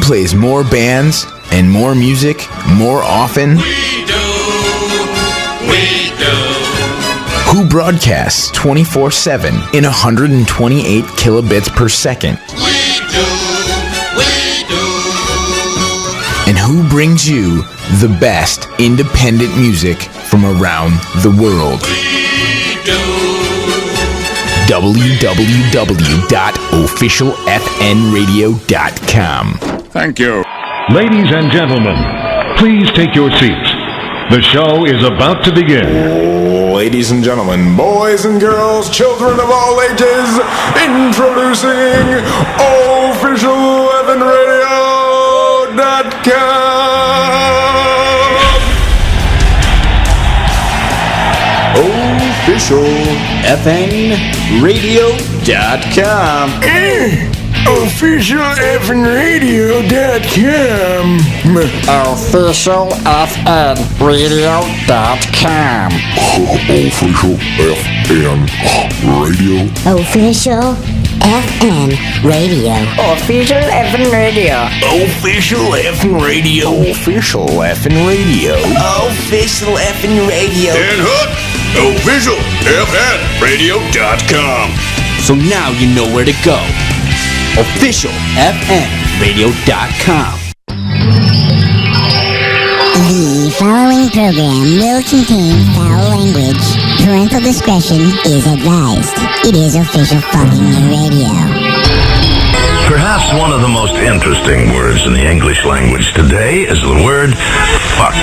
plays more bands and more music more often? We do. Who broadcasts 24/7 in 128 kilobits per second? We do. And who brings you the best independent music from around the world? We do. www.officialfnradio.com. Thank you. Ladies and gentlemen, please take your seats. The show is about to begin. Ladies and gentlemen, boys and girls, children of all ages, introducing OfficialFNRadio.com. OfficialFNRadio.com. OfficialFNRadio.com. Official FN Radio. Official FN Radio. Official FN Radio. Official effing radio. Official FN Radio. And hook. OfficialFNRadio.com. So now you know where to go. OfficialFNRadio.com. The following program will contain foul language. Parental discretion is advised. It is official fucking radio. Perhaps one of the most interesting words in the English language today is the word fuck.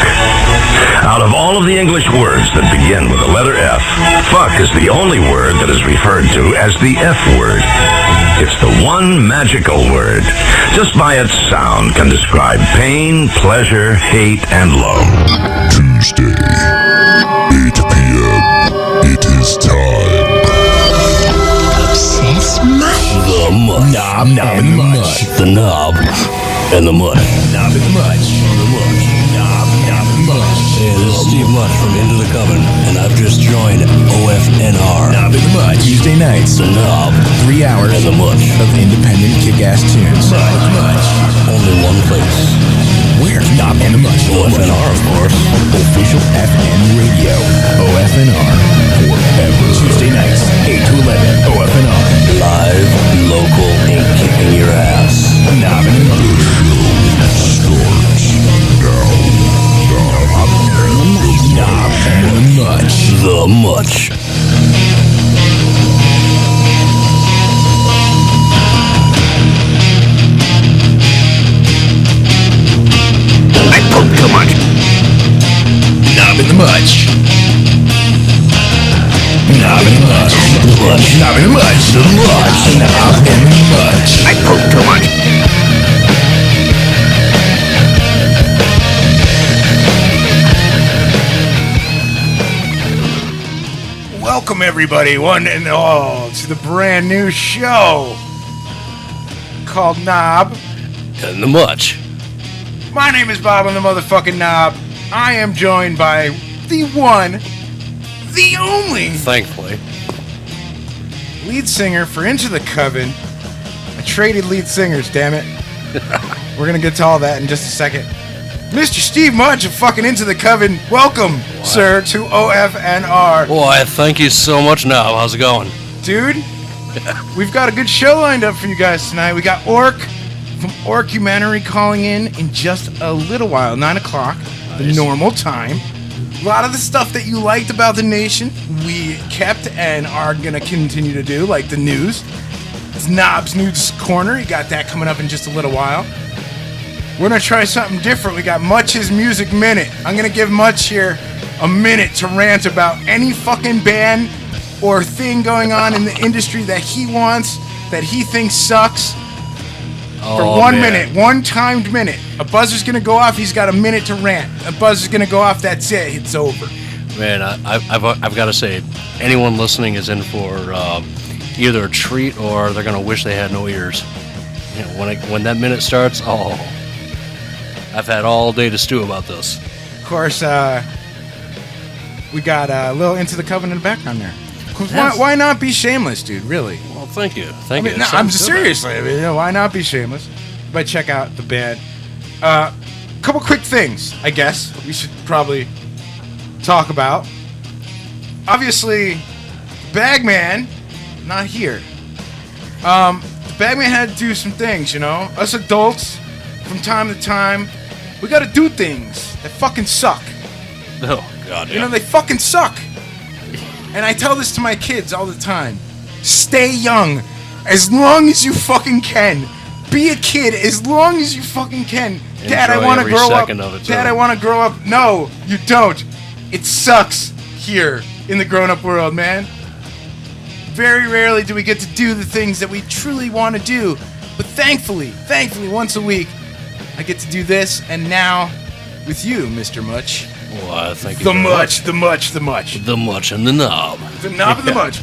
Out of all of the English words that begin with the letter F, fuck is the only word that is referred to as the F word. It's the one magical word. Just by its sound can describe pain, pleasure, hate, and love. Tuesday, 8 p.m. It is time. Obsess much. The Mutch. Knob and The Mutch. The Knob and the Mutch. Knob and The Mutch. The Mutch. Knob and The Mutch. Hey, this is Steve Mutch from Into the Coven, and I've just joined OFNR. Knob and The Mutch. Tuesday nights. The Knob 3 hours and the Mutch. of independent kick-ass tunes. Knob and The Mutch. Only one place. Where? Knob and The Mutch. OFNR, of course. Official FN Radio. OFNR. Forever. Tuesday nights, 8 to 11. OFNR. Live, local, and kicking your ass. Knob and The Mutch. Knob and The Mutch. The Mutch. I poke too much. Knob and The Mutch. Knob and The Mutch. Knob and The Mutch. The Mutch. Knob and The Mutch. I poke too much. Welcome everybody, one and all, to the brand new show called Knob And the Mutch. My name is Bob, I'm the motherfucking Knob. I am joined by the one, the only Thankfully. lead singer for Into the Coven. I traded lead singers, damn it. We're gonna get to all that in just a second. Mr. Steve Mutch of fucking Into the Coven, welcome, sir, to OFNR. Boy, thank you so much, Knob. How's it going? Dude, we've got a good show lined up for you guys tonight. We got Orc from Orcumentary calling in just a little while, 9 o'clock, the normal time. A lot of the stuff that you liked about the nation, we kept and are going to continue to do, like the news. It's Knob's News Corner. You got that coming up in just a little while. We're going to try something different. We got Mutch's Music Minute. I'm going to give Mutch here a minute to rant about any fucking band or thing going on in the industry that he wants, that he thinks sucks. For 1 minute, one timed minute. A buzzer's going to go off. He's got a minute to rant. A buzzer's going to go off. That's it. It's over. Man, I've got to say, anyone listening is in for either a treat or they're going to wish they had no ears. You know, when that minute starts, I've had all day to stew about this. Of course, we got a little Into the Coven in the background there. Yes. Why not be shameless, dude? Really? Well, thank you. Thank you. No, I'm seriously. I mean, why not be shameless? Everybody check out the band. Couple quick things, I guess, we should probably talk about. Obviously, Bagman, not here. The Bagman had to do some things, you know? Us adults, from time to time, we gotta do things that fucking suck. Oh, God, yeah. You know, they fucking suck. And I tell this to my kids all the time. Stay young as long as you fucking can. Be a kid as long as you fucking can. Dad, I want to grow up. Dad, I want to grow up. No, you don't. It sucks here in the grown-up world, man. Very rarely do we get to do the things that we truly want to do. But thankfully, once a week, I get to do this. And now, with you, Mr. Mutch. Well, thank you. The Mutch. The Mutch and the Knob. The Knob and the Mutch.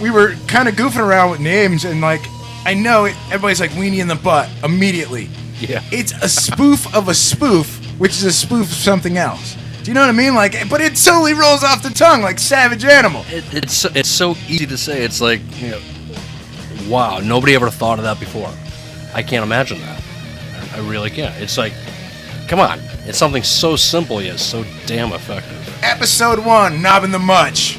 We were kind of goofing around with names, and like, I know everybody's like Weenie in the Butt immediately. Yeah. It's a spoof of a spoof, which is a spoof of something else. Do you know what I mean? Like, but it totally rolls off the tongue like Savage Animal. It's so easy to say. It's like, you know, wow, nobody ever thought of that before. I can't imagine that. I really can't. It's like, come on. It's something so simple yet so damn effective. Episode 1, Knob and The Mutch.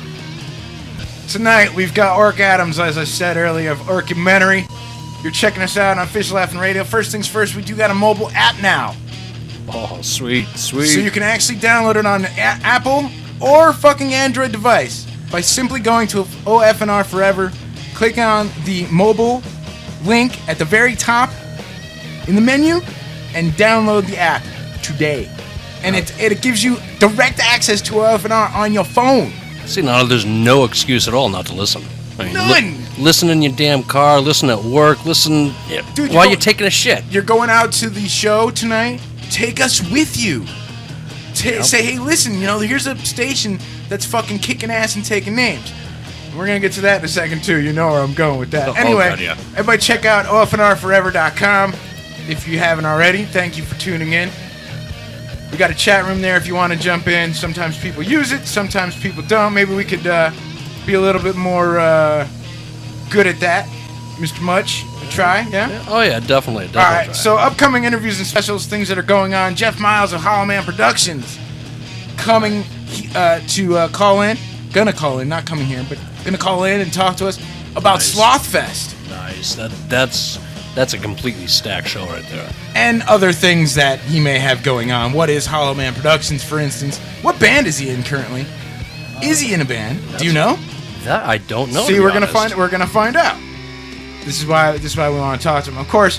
Tonight, we've got Orc Adams, as I said earlier, of Orcumentary. You're checking us out on Official FN Radio. First things first, we do got a mobile app now. Oh, sweet. So you can actually download it on Apple or fucking Android device by simply going to OFNR Forever, click on the mobile link at the very top in the menu, and download the app today. And it gives you direct access to OFNR on your phone. See, now there's no excuse at all not to listen. I mean, None! Listen in your damn car, listen at work, listen while you're taking a shit. You're going out to the show tonight, take us with you. Say, hey, listen, you know, here's a station that's fucking kicking ass and taking names. And we're going to get to that in a second, too. You know where I'm going with that. Anyway, God, yeah. Everybody check out OFNRforever.com if you haven't already. Thank you for tuning in. We got a chat room there if you want to jump in. Sometimes people use it, sometimes people don't. Maybe we could be a little bit more good at that, Mr. Mutch. Try, yeah? Oh, yeah, definitely. All right, so upcoming interviews and specials, things that are going on. Jeff Miles of Hollow Man Productions coming to call in. Gonna call in, not coming here, but gonna call in and talk to us about Slothfest. Nice. That's a completely stacked show right there. And other things that he may have going on. What is Hollow Man Productions, for instance? What band is he in currently? Is he in a band? Do you know? That I don't know. See, we're gonna find out. This is why we want to talk to him. Of course,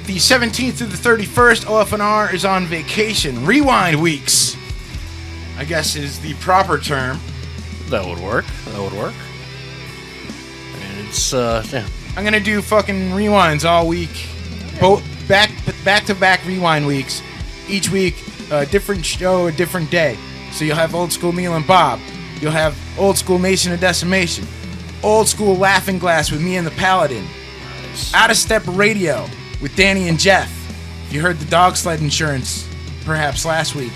the 17th through the 31st, OFNR is on vacation. Rewind weeks, I guess, is the proper term. That would work. And it's yeah. I'm gonna do fucking rewinds all week, both back to back rewind weeks. Each week, a different show, a different day. So you'll have Old School Neil and Bob. You'll have Old School Nation of Decimation. Old School Laughing Glass with me and the Paladin. Nice. Out of Step Radio with Danny and Jeff. You heard the Dog Sled Insurance perhaps last week.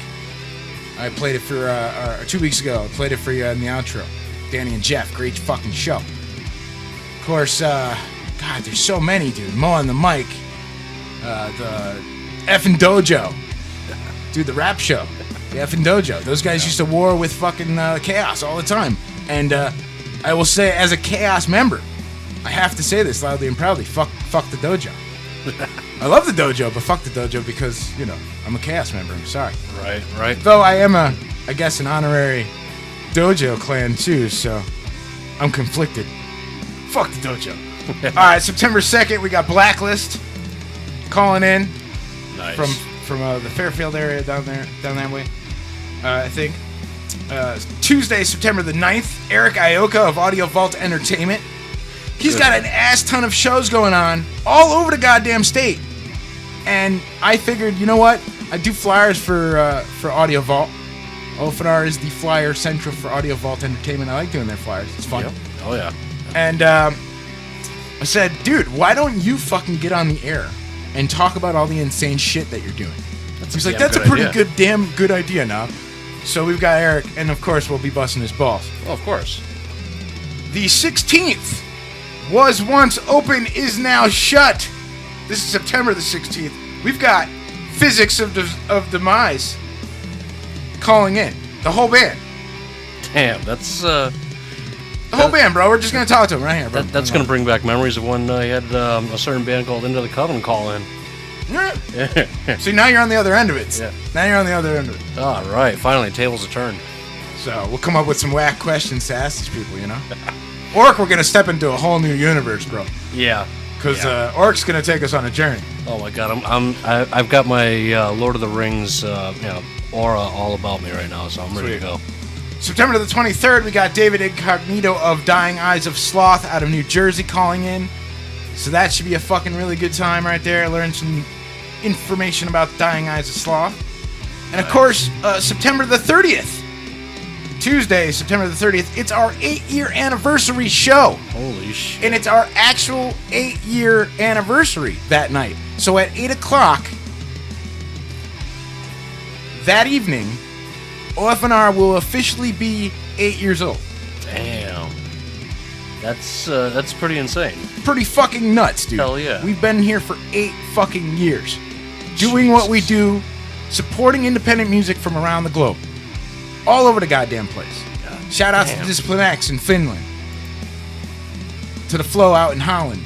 I played it for 2 weeks ago. I played it for you in the outro. Danny and Jeff, great fucking show. Of course, God, there's so many, dude. Mo on the mic, the Effin' Dojo, dude, the rap show, the Effin' Dojo. Those guys used to war with fucking Chaos all the time. And I will say, as a Chaos member, I have to say this loudly and proudly: fuck the dojo. I love the dojo, but fuck the dojo because, you know, I'm a Chaos member. I'm sorry. Right. Though I am I guess, an honorary dojo clan too, so I'm conflicted. Fuck the dojo. All right, September 2nd, we got Blacklist calling in. Nice. From the Fairfield area down that way, I think. Tuesday, September the 9th, Eric Ioka of Audio Vault Entertainment. He's got an ass ton of shows going on all over the goddamn state. And I figured, you know what? I do flyers for Audio Vault. OFNR is the flyer central for Audio Vault Entertainment. I like doing their flyers. It's fun. Yep. Oh, yeah. And I said, dude, why don't you fucking get on the air and talk about all the insane shit that you're doing? He's like, that's a pretty damn good idea now. So we've got Eric, and of course we'll be busting his balls. Oh, of course. The 16th was once open, is now shut. This is September the 16th. We've got Physics of Demise calling in. The whole band. Damn, that's the whole band, bro. We're just gonna talk to him right here, bro. That's gonna bring back memories of when he had a certain band called Into the Coven call in. Yeah. See, now you're on the other end of it. Yeah. Now you're on the other end of it. All right, finally, tables are turned. So we'll come up with some whack questions to ask these people, you know. Orc, we're gonna step into a whole new universe, bro. Yeah. Because Orc's gonna take us on a journey. Oh my God, I've got my Lord of the Rings, aura all about me right now, so I'm ready to go. September the 23rd, we got David Incognito of Dying Eyes of Sloth out of New Jersey calling in. So that should be a fucking really good time right there. Learn some information about Dying Eyes of Sloth. And of course, September the 30th, Tuesday, September the 30th, it's our 8-year anniversary show. Holy shit. And it's our actual 8-year anniversary that night. So at 8 o'clock that evening, OFNR will officially be 8 years old. Damn. That's pretty insane. Pretty fucking nuts, dude. Hell yeah. We've been here for 8 fucking years. Doing what we do, supporting independent music from around the globe. All over the goddamn place. Shout out to Discipline X in Finland. To the Flow out in Holland.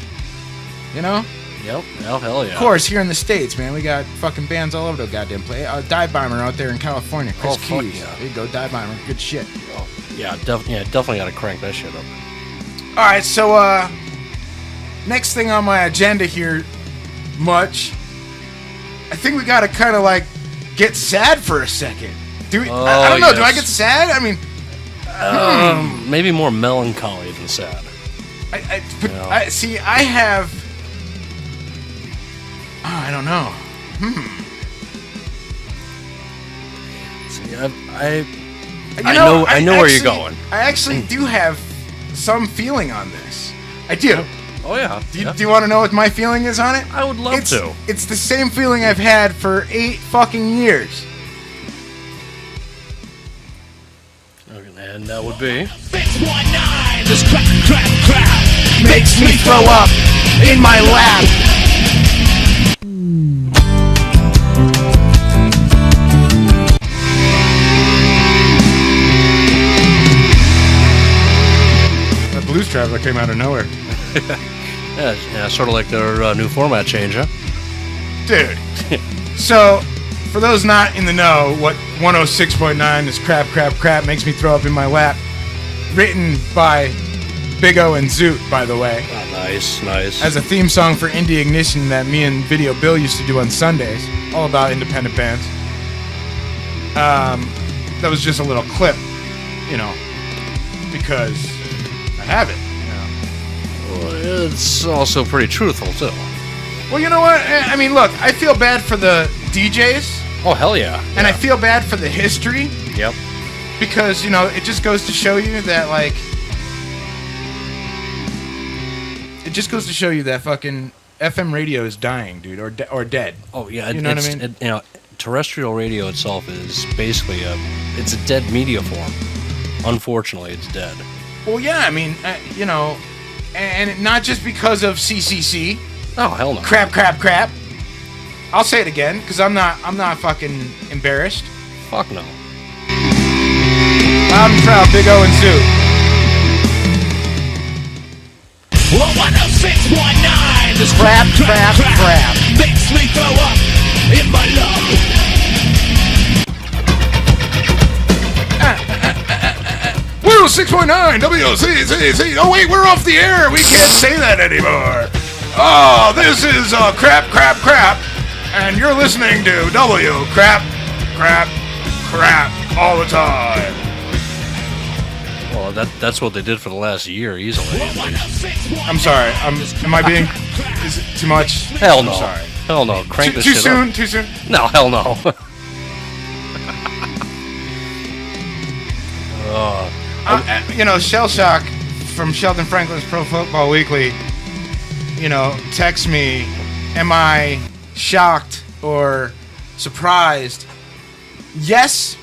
You know? Yep. Hell yeah. Of course, here in the States, man, we got fucking bands all over the goddamn place. Dive Bomber out there in California. Chris Keys. Yeah. There you go, Dive Bomber. Good shit. Oh, yeah, definitely got to crank that shit up. All right, so next thing on my agenda here, Mutch. I think we got to kind of like get sad for a second. Do we? I don't know. Yes. Do I get sad? I mean, maybe more melancholy than sad. I see. I have. Oh, I don't know. See, I know where you're going. I actually do have some feeling on this. I do. Oh yeah. Do you want to know what my feeling is on it? I would love to. It's the same feeling I've had for 8 fucking years. And that would be 619. This crap makes me throw up in my lap. That Blues Traveler came out of nowhere. yeah, sort of like their new format change, huh? Dude. So, for those not in the know, what 106.9 is crap makes me throw up in my lap. Written by Big O and Zoot, by the way. Oh, nice. As a theme song for Indie Ignition that me and Video Bill used to do on Sundays. All about independent bands. That was just a little clip, you know, because I have it. Well, it's also pretty truthful, too. Well, you know what? I mean, look, I feel bad for the DJs. Oh, hell yeah. And I feel bad for the history. Yep. Because, you know, it just goes to show you that, like... It just goes to show you that fucking FM radio is dying, dude, or dead. Oh, yeah. You know what I mean? Terrestrial radio itself is basically it's a dead media form. Unfortunately, it's dead. Well, yeah, I mean, you know, and not just because of CCC. Oh, hell no. Crap. I'll say it again, because I'm not fucking embarrassed. Fuck no. Loud and proud, Big O and Zoo. 106.9. This crap. makes me throw up in my love. Woo, 6.9 WCCC. Oh wait, we're off the air. We can't say that anymore. Oh, this is crap, and you're listening to W crap all the time. Well, that's what they did for the last year, easily. I'm sorry. Am I being? Is it too much? Hell no. I'm sorry. Hell no. Crank this shit up. Too soon? No, hell no. You know, Shell Shock from Sheldon Franklin's Pro Football Weekly, you know, text me, am I shocked or surprised? Yes,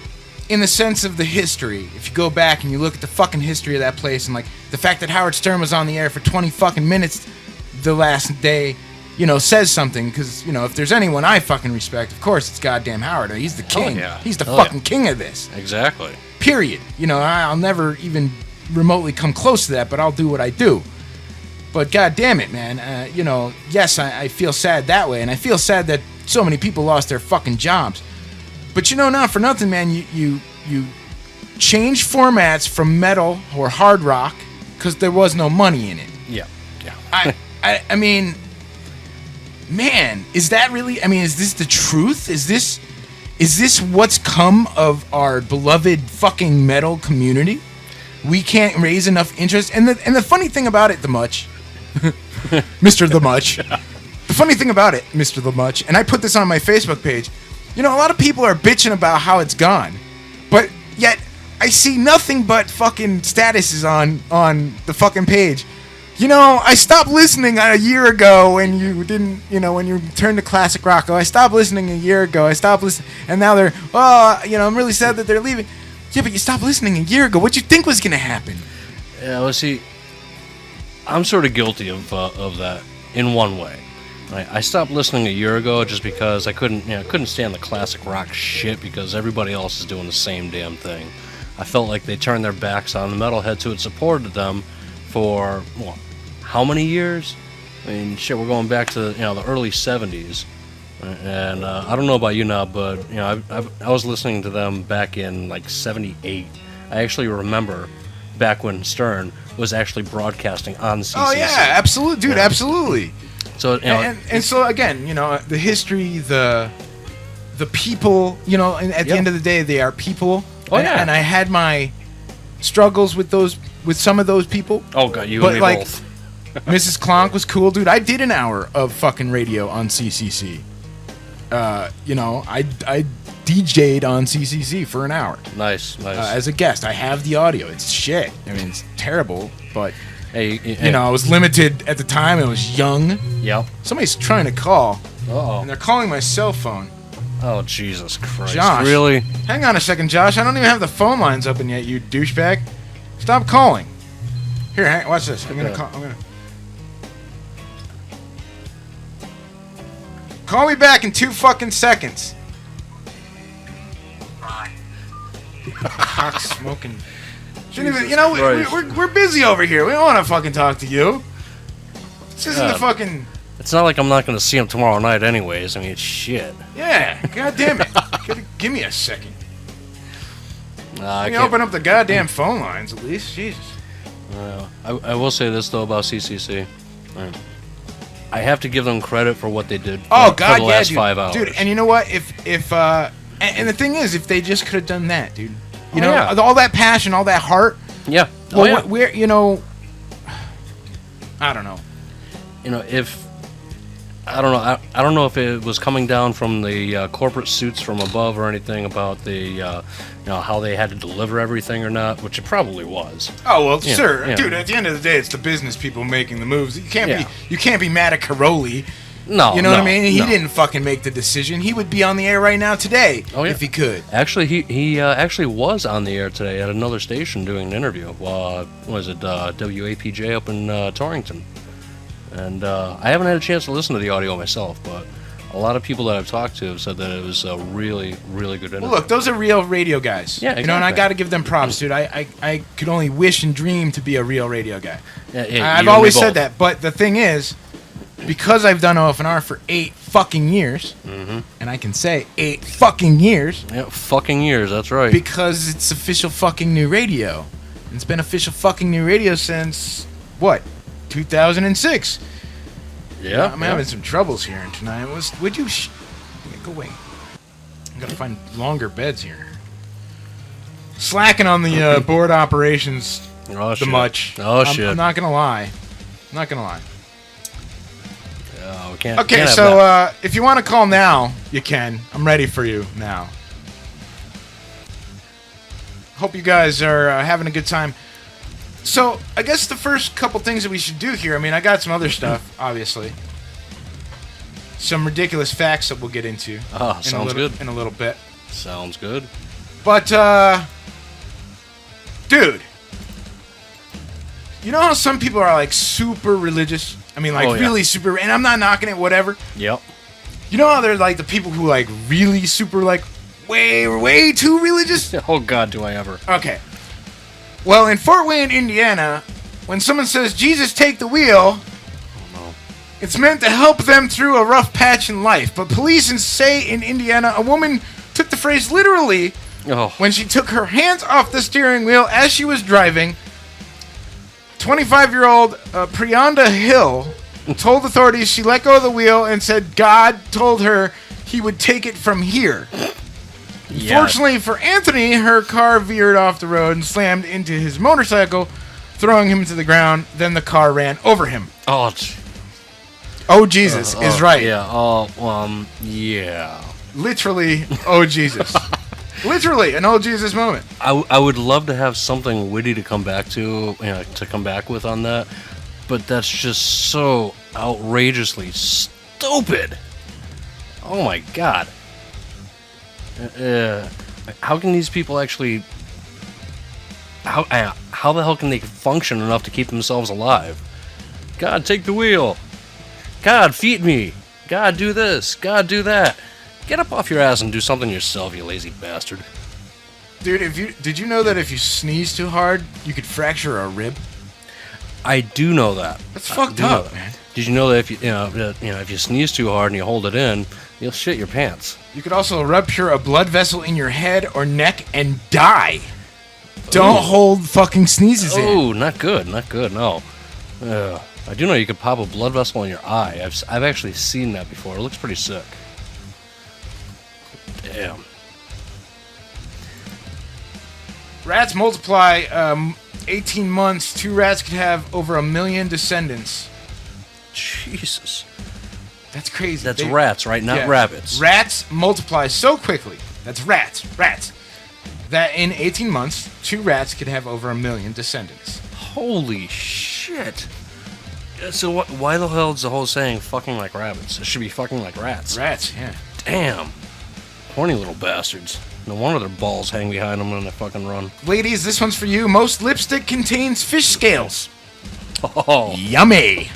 in the sense of the history. If you go back and you look at the fucking history of that place and like the fact that Howard Stern was on the air for 20 fucking minutes the last day, says something, because, if there's anyone I fucking respect, of course, it's goddamn Howard. He's the king. yeah. He's the fucking king of this. Exactly. Period. I'll never even remotely come close to that, but I'll do what I do. But god damn it, man. Yes, I feel sad that way, and I feel sad that so many people lost their fucking jobs. But not for nothing, man, you change formats from metal or hard rock because there was no money in it. Yeah. I mean, man, is that really? I mean, is this the truth? Is this what's come of our beloved fucking metal community? We can't raise enough interest. And the funny thing about it, The Mutch, Mr. The Mutch, the funny thing about it, Mr. The Mutch, and I put this on my Facebook page, a lot of people are bitching about how it's gone, but yet I see nothing but fucking statuses on the fucking page. I stopped listening a year ago when you didn't, when you turned to classic rock. I stopped listening a year ago. I stopped listening, and now they're, I'm really sad that they're leaving. Yeah, but you stopped listening a year ago. What'd you think was gonna happen? Yeah, well, see, I'm sort of guilty of that in one way. Right? I stopped listening a year ago just because I couldn't stand the classic rock shit because everybody else is doing the same damn thing. I felt like they turned their backs on the metalheads who had supported them for how many years? I mean, shit, we're going back to the early '70s, and I don't know about you now, but I was listening to them back in like '78. I actually remember back when Stern was actually broadcasting on CCC. Oh yeah, absolutely, dude, absolutely. So and so again, the history, the people, and at the end of the day, they are people. Oh yeah. And I had my struggles with some of those people. Oh god, you and me both. Mrs. Clonk was cool, dude. I did an hour of fucking radio on CCC. I DJ'd on CCC for an hour. Nice. As a guest, I have the audio. It's shit. I mean, it's terrible, but hey. I was limited at the time. I was young. Yep. Somebody's trying to call. Uh-oh. And they're calling my cell phone. Oh, Jesus Christ. Josh. Really? Hang on a second, Josh. I don't even have the phone lines open yet, you douchebag. Stop calling. Here, watch this. I'm gonna call. Call me back in 2 fucking seconds. Cock smoking. Shouldn't even, we're busy over here. We don't want to fucking talk to you. This isn't the fucking. It's not like I'm not going to see him tomorrow night, anyways. I mean, it's shit. Yeah, god damn it. Give me a second. I can't open up the goddamn phone lines at least. Jesus. I will say this though about CCC. I have to give them credit for what they did. Oh for god, the last dude. 5 hours, dude. And you know what? If and the thing is, if they just could have done that, dude. All that passion, all that heart. Yeah. Well, we're I don't know. If I don't know. I don't know if it was coming down from the corporate suits from above or anything about the how they had to deliver everything or not, which it probably was. Oh well, sure, dude. At the end of the day, it's the business people making the moves. You can't be mad at Caroli. No, what I mean. He didn't fucking make the decision. He would be on the air right now today if he could. Actually, he actually was on the air today at another station doing an interview. Was it WAPJ up in Torrington? And I haven't had a chance to listen to the audio myself, but a lot of people that I've talked to have said that it was a really, really good interview. Well, look, those are real radio guys. Yeah, exactly. And I got to give them props, dude. I could only wish and dream to be a real radio guy. Yeah, I've always said that, but the thing is, because I've done OFNR for 8 fucking years, and I can say 8 fucking years. Yeah, fucking years, that's right. Because it's official fucking new radio. And it's been official fucking new radio since, what, 2006. Yeah. I'm having some troubles here tonight. Would you... go away. I gotta find longer beds here. Slacking on the board operations, The Mutch. Shit. I'm not gonna lie. Can't okay, so if you want to call now, you can. I'm ready for you now. Hope you guys are having a good time. So, I guess the first couple things that we should do here, I mean, I got some other stuff, obviously. Some ridiculous facts that we'll get into. Sounds good. In a little bit. Sounds good. But, dude, you know how some people are, like, super religious? I mean, like, Oh, yeah. really super, and I'm not knocking it, whatever. Yep. You know how there's, like, the people who, like, really super, like, way too religious? Oh, God, do I ever. Okay. Well, in Fort Wayne, Indiana, when someone says, Jesus, take the wheel, it's meant to help them through a rough patch in life. But police say in Indiana, a woman took the phrase literally when she took her hands off the steering wheel as she was driving. 25-year-old Priyanda Hill told authorities she let go of the wheel and said God told her he would take it from here. Yeah. Fortunately for Anthony, her car veered off the road and slammed into his motorcycle, throwing him to the ground. Then the car ran over him. Oh, Jesus is right. Yeah. Yeah. Literally, oh, Jesus. Literally, an oh, Jesus moment. I would love to have something witty to come back to, to come back with on that, but that's just so outrageously stupid. Oh my God. How can these people actually? How the hell can they function enough to keep themselves alive? God, take the wheel. God, feed me. God, do this. God, do that. Get up off your ass and do something yourself, you lazy bastard. Dude, did you know that if you sneeze too hard, you could fracture a rib? I do know that. That's fucked up, man. Did you know that if if you sneeze too hard and you hold it in, you'll shit your pants? You could also rupture a blood vessel in your head or neck and die. Don't hold fucking sneezes in. Oh, not good, no. I do know you could pop a blood vessel in your eye. I've actually seen that before. It looks pretty sick. Damn. Rats multiply 18 months. 2 rats could have over 1 million descendants. Jesus. That's crazy. That's rats, right? Not rabbits. Rats multiply so quickly. That's rats. That in 18 months, 2 rats could have over 1 million descendants. Holy shit. So why the hell is the whole saying fucking like rabbits? It should be fucking like rats. Rats, yeah. Damn. Horny little bastards. No wonder their balls hang behind them when they fucking run. Ladies, this one's for you. Most lipstick contains fish scales. Oh. Yummy.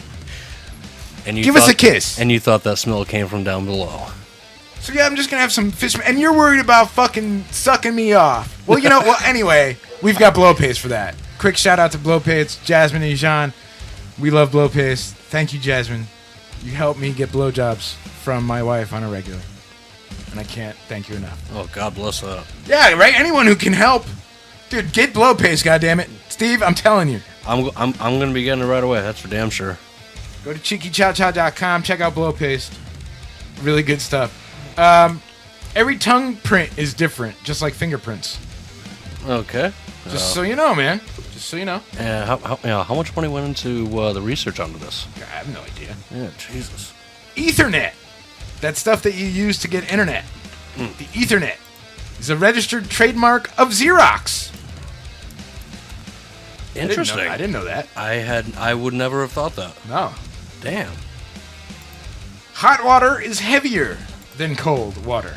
And Give us a kiss. And you thought that smell came from down below. So yeah, I'm just gonna have some fish. And you're worried about fucking sucking me off. Well, anyway, we've got blow paste for that. Quick shout out to blow paste, Jasmine and Jean. We love blow paste. Thank you, Jasmine. You help me get blowjobs from my wife on a regular. And I can't thank you enough. Oh, God bless that. Yeah, right? Anyone who can help. Dude, get blow paste, goddammit. Steve, I'm telling you. I'm going to be getting it right away. That's for damn sure. Go to cheekychowchow.com. Check out blow paste. Really good stuff. Every tongue print is different, just like fingerprints. Okay. Just so you know, man. Just so you know. How much money went into the research onto this? I have no idea. Yeah, Jesus. Ethernet. That stuff that you use to get internet. The Ethernet is a registered trademark of Xerox. Interesting. I didn't know that. I would never have thought that. No. Damn. Hot water is heavier than cold water.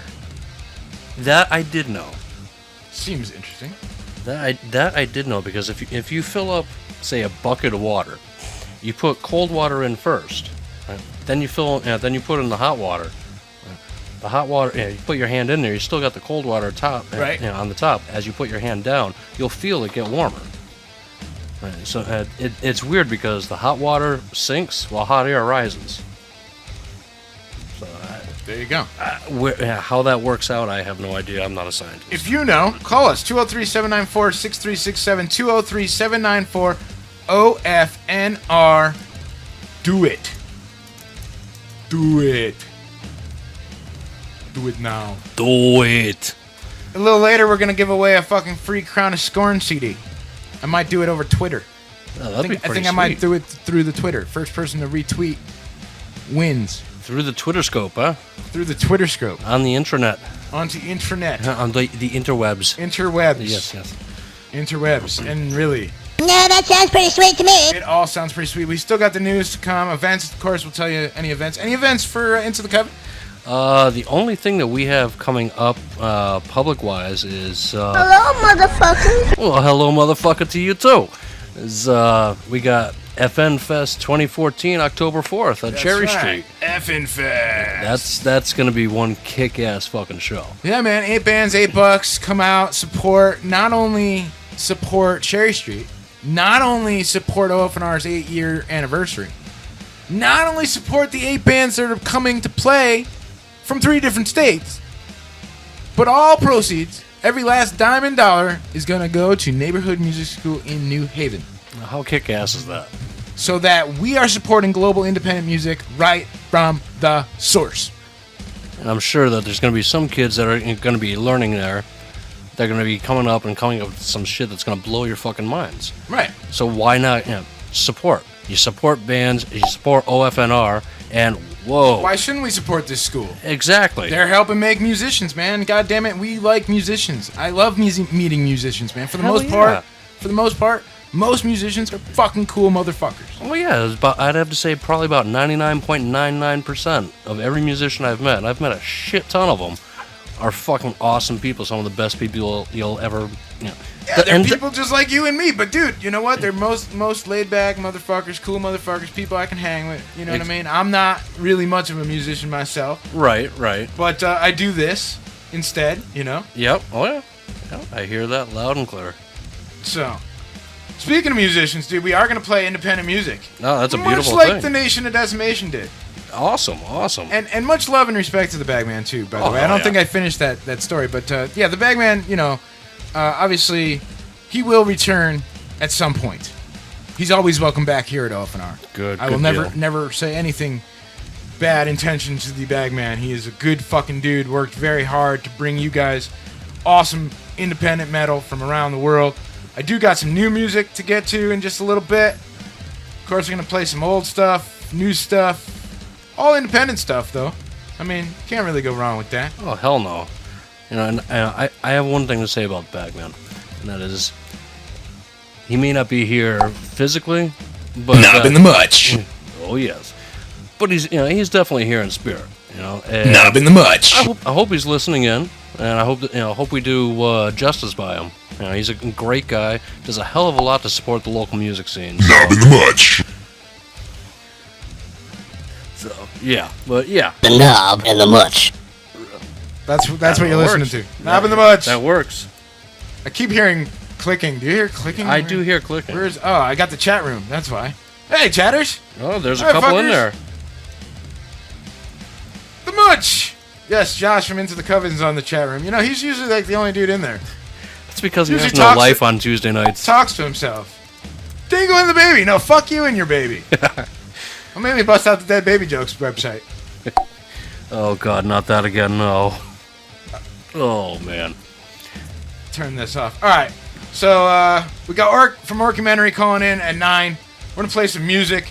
That I did know. Seems interesting. That I did know, because if you fill up, say, a bucket of water, you put cold water in first, right? Then you put in the hot water. The hot water, you put your hand in there, you still got the cold water top, right? On the top. As you put your hand down, you'll feel it get warmer. Right. So it's weird because the hot water sinks while hot air rises. So there you go. How that works out, I have no idea. I'm not a scientist. If you know, call us 203-794-6367, 203-794-OFNR. Do it. Do it. Do it now. Do it. A little later, we're going to give away a fucking free Crown of Scorn CD. I might do it over Twitter. Oh, I think I might do it through the Twitter. First person to retweet wins. Through the Twitter scope, huh? Through the Twitter scope. On the intranet. Onto intranet. On the interwebs. Interwebs. Yes. Interwebs. And really... No, that sounds pretty sweet to me. It all sounds pretty sweet. We still got the news to come. Events, of course, we'll tell you any events. Any events for Into the Coven? The only thing that we have coming up public-wise is... hello, motherfucker. Well, hello, motherfucker, to you, too. We got FN Fest 2014, October 4th at Cherry right. Street. Effin' Fest. That's going to be one kick-ass fucking show. Yeah, man. 8 bands, $8. Come out, support. Not only support Cherry Street, not only support OFNR's 8-year anniversary, not only support the 8 bands that are coming to play from 3 different states, but all proceeds, every last dime and dollar, is going to go to Neighborhood Music School in New Haven. How kick-ass is that? So that we are supporting global independent music right from the source. And I'm sure that there's going to be some kids that are going to be learning there. They're going to be coming up with some shit that's going to blow your fucking minds. Right. So why not support? You support bands, you support OFNR, and whoa. Why shouldn't we support this school? Exactly. They're helping make musicians, man. God damn it, we like musicians. I love meeting musicians, man. For the most part, most musicians are fucking cool motherfuckers. Well, yeah, I'd have to say probably about 99.99% of every musician I've met, and I've met a shit ton of them, are fucking awesome people. Some of the best people you'll ever, Yeah, they're people just like you and me. But dude, you know what? They're most laid back motherfuckers, cool motherfuckers, people I can hang with. You know what I mean? I'm not really much of a musician myself. Right. But I do this instead. You know. Yep. Oh yeah. I hear that loud and clear. So, speaking of musicians, dude, we are gonna play independent music. No, that's a beautiful much like thing. the Nation of Decimation did. Awesome. And much love and respect to the Bagman too, by the way. I don't think I finished that story, but yeah, the Bagman, obviously he will return at some point. He's always welcome back here at OFNR. Good. I will never say anything bad intentions to the Bagman. He is a good fucking dude, worked very hard to bring you guys awesome independent metal from around the world. I do got some new music to get to in just a little bit. Of course, we're going to play some old stuff, new stuff. All independent stuff, though. I mean, can't really go wrong with that. Oh, hell no. And I have one thing to say about Bagman, and that is, he may not be here physically, but Knob and The Mutch. Oh yes, but he's definitely here in spirit. And Knob and The Mutch. I hope he's listening in, and I hope we do justice by him. He's a great guy. Does a hell of a lot to support the local music scene. Knob and The Mutch. So, yeah, but yeah. The Knob and the Mutch. That's what you're listening to. Knob and the Mutch. That works. I keep hearing clicking. Do you hear clicking? I do hear clicking. I got the chat room. That's why. Hey, chatters. Oh, there's a Hi, couple fuckers. in there. The Mutch. Yes, Josh from Into the Covens on the chat room. He's usually like the only dude in there. That's because he Usually has no talks life on Tuesday nights. Talks to himself. Dingo and the baby. No, fuck you and your baby. I'll maybe bust out the Dead Baby Jokes website. Oh, God, not that again, no. Oh, man. Turn this off. All right. So, we got Orc from Orcumentary calling in at 9. We're going to play some music.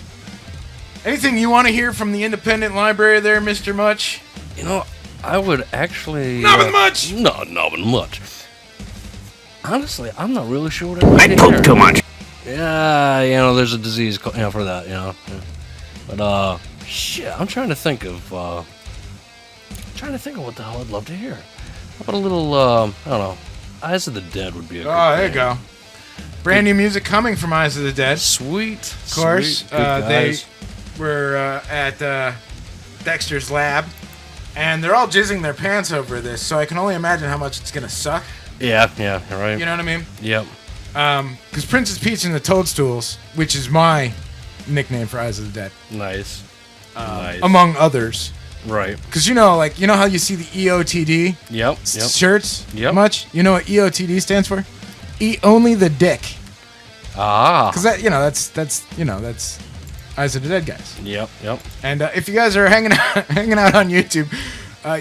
Anything you want to hear from the independent library there, Mr. Mutch? I would actually... Knob and Mutch! No, Knob and Mutch. Honestly, I'm not really sure what I want I to poop hear. too much. Yeah, there's a disease for that, Yeah. But, shit, I'm trying to think of what the hell I'd love to hear. How about a little, I don't know, Eyes of the Dead would be a good there thing. you go. Brand new music coming from Eyes of the Dead. Sweet. Of course. Sweet. Good They guys. were at Dexter's lab, and they're all jizzing their pants over this, so I can only imagine how much it's going to suck. Yeah, you're right. You know what I mean? Yep. Because Princess Peach and the Toadstools, which is my nickname for Eyes of the Dead, Nice. Nice. among others. Right. Because you know how you see the EOTD Yep. shirts? Yep. Much? You know what EOTD stands for? Eat only the dick. Ah. Because that's Eyes of the Dead guys. Yep. And if you guys are hanging out on YouTube,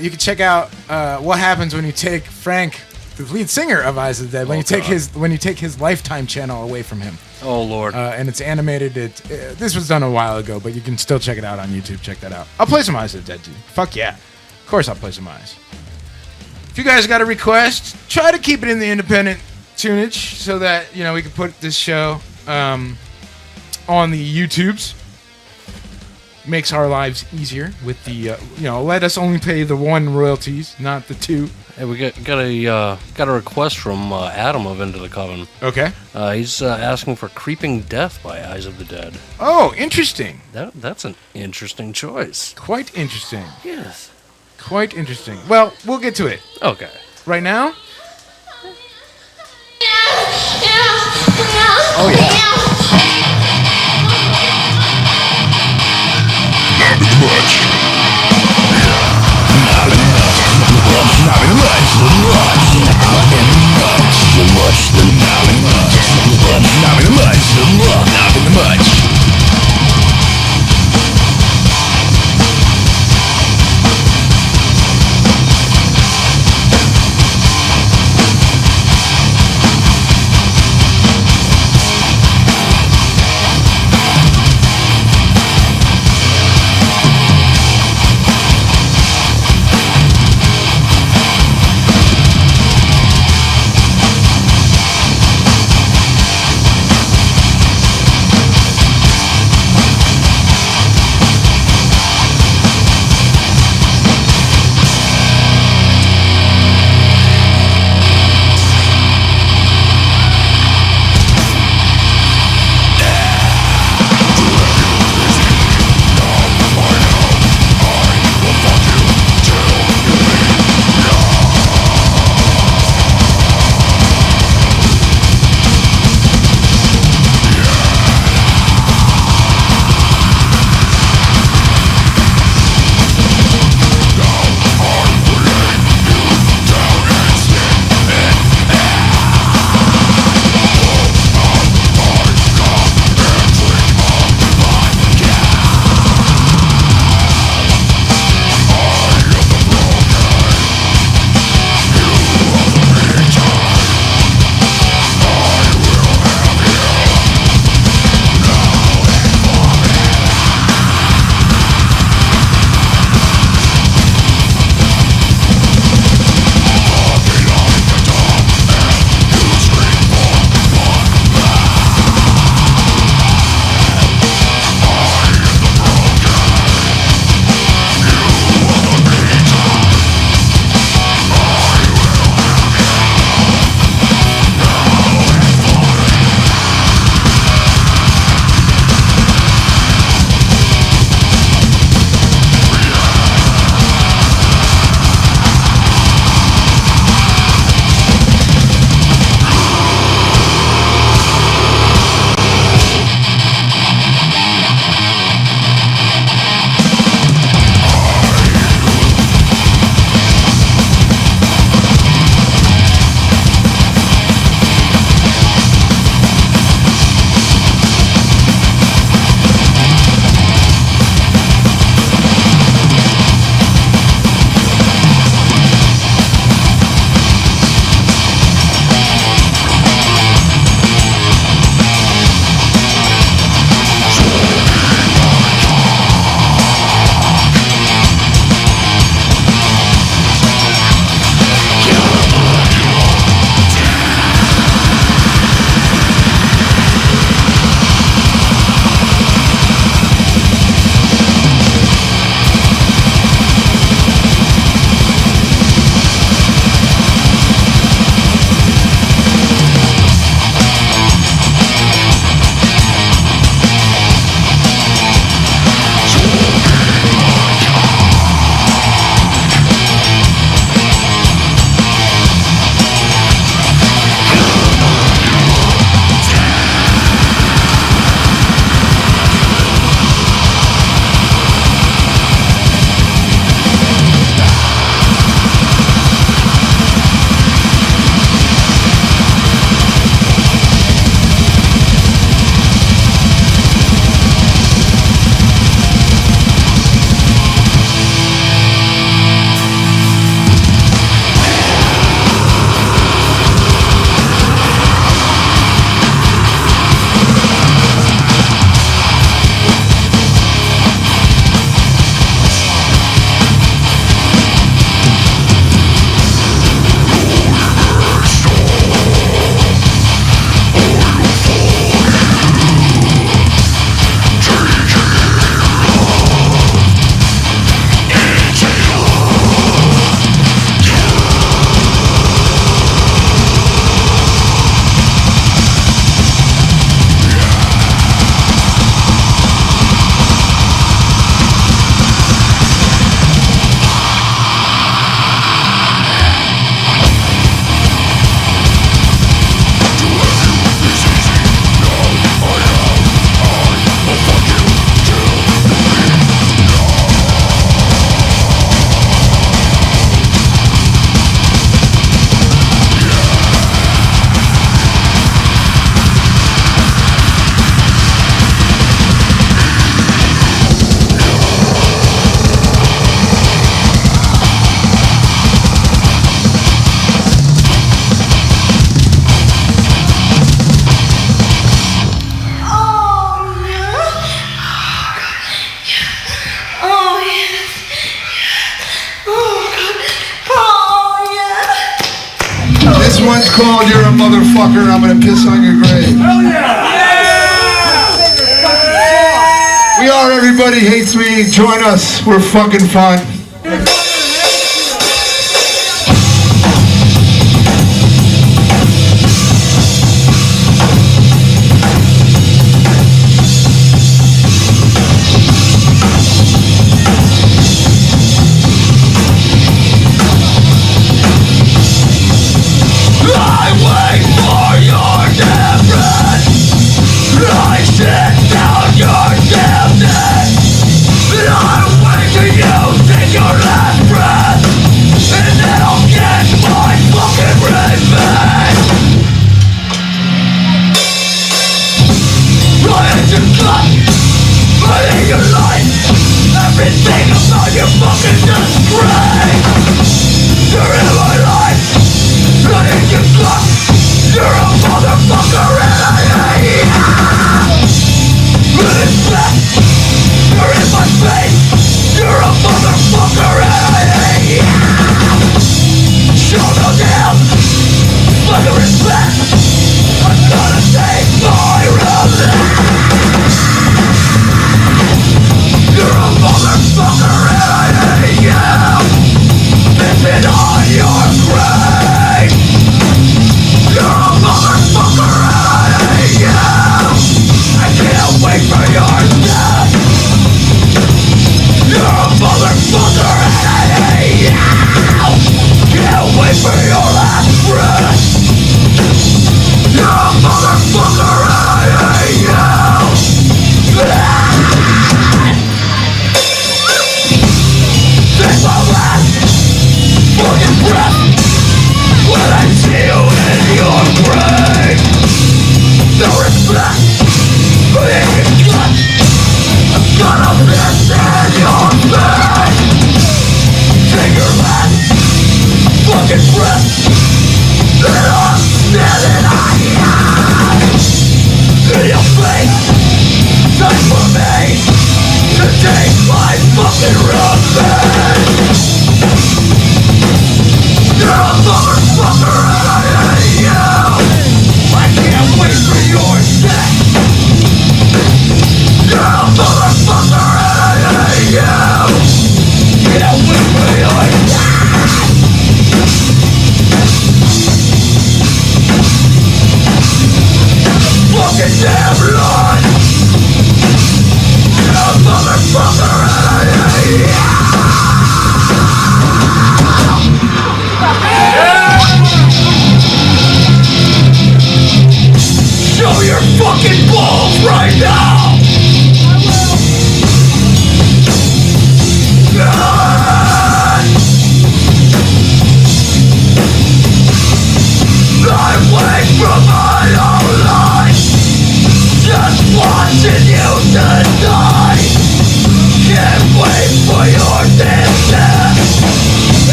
you can check out what happens when you take Frank, the lead singer of Eyes of the Dead, when you take his Lifetime channel away from him. Oh Lord. And it's animated. This was done a while ago, but you can still check it out on YouTube. Check that out. I'll play some Eyes of the Dead, dude. Fuck yeah. Of course I'll play some Eyes. If you guys got a request, try to keep it in the independent tunage so that we can put this show on the YouTubes. Makes our lives easier with the let us only pay the 1 royalties, not the 2. Hey, we got a request from Adam of Into the Coven. Okay. He's asking for Creeping Death by Eyes of the Dead. Oh, interesting. That's an interesting choice. Quite interesting. Yes. Quite interesting. Well, we'll get to it. Okay. Right now? Oh, yeah. Knob and The Mutch. Knob and The Mutch. Knob and The Mutch. The Mutch. The Knob and The Mutch. Knob and The Mutch. The Knob and The Mutch. one's called You're a Motherfucker and I'm gonna piss on your grave. Hell yeah! We are Everybody Hates Me. Join us. We're fucking fun. Everything about you fucking destroy. You're in my life. Running your clock. You're a motherfucker and I hate you. Running back. You're in my face. You're a motherfucker and I hate you. Show no down. Fucking respect. I'm gonna take my revenge. You're a motherfucker and I hate you. Pissing on your grave. You're a motherfucker and I hate you. I can't wait for your death. You're a motherfucker and I hate you. Can't wait for your last breath. You're a motherfucker and I hate you. Take my last fucking breath when I see you in your grave. No respect for your gut. I'm gonna piss in your face. Take your last fucking breath that I'm standing on in your face. Time for me to take my fucking revenge. You're a motherfucker and I hate you. I can't wait for your death. You're a motherfucker and I hate you. Can't wait for your death. Fucking damn Lord. You're a motherfucker and I hate you. Show your fucking balls right now! I wait for my whole life, just watching you to die. Can't wait for your damn death,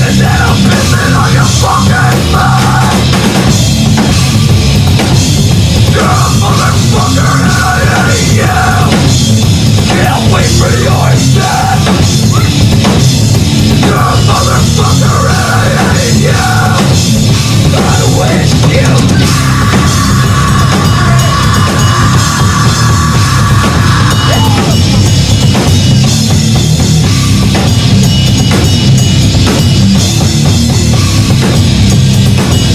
and then I'm pissing on your fucking face. You're a motherfucker and I hate you. Can't wait for your death. You're a motherfucker and I hate you. I wish you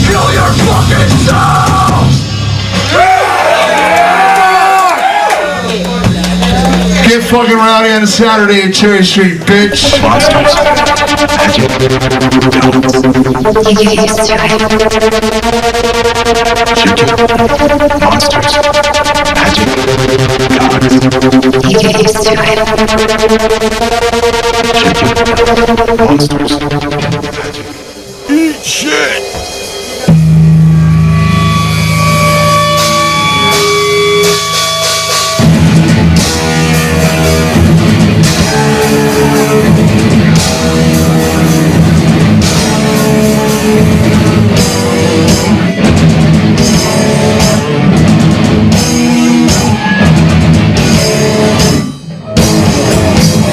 kill your fucking self. Get fucking rowdy on a Saturday at Cherry Street, bitch. Monsters. Eat shit.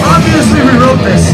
Obviously we wrote this.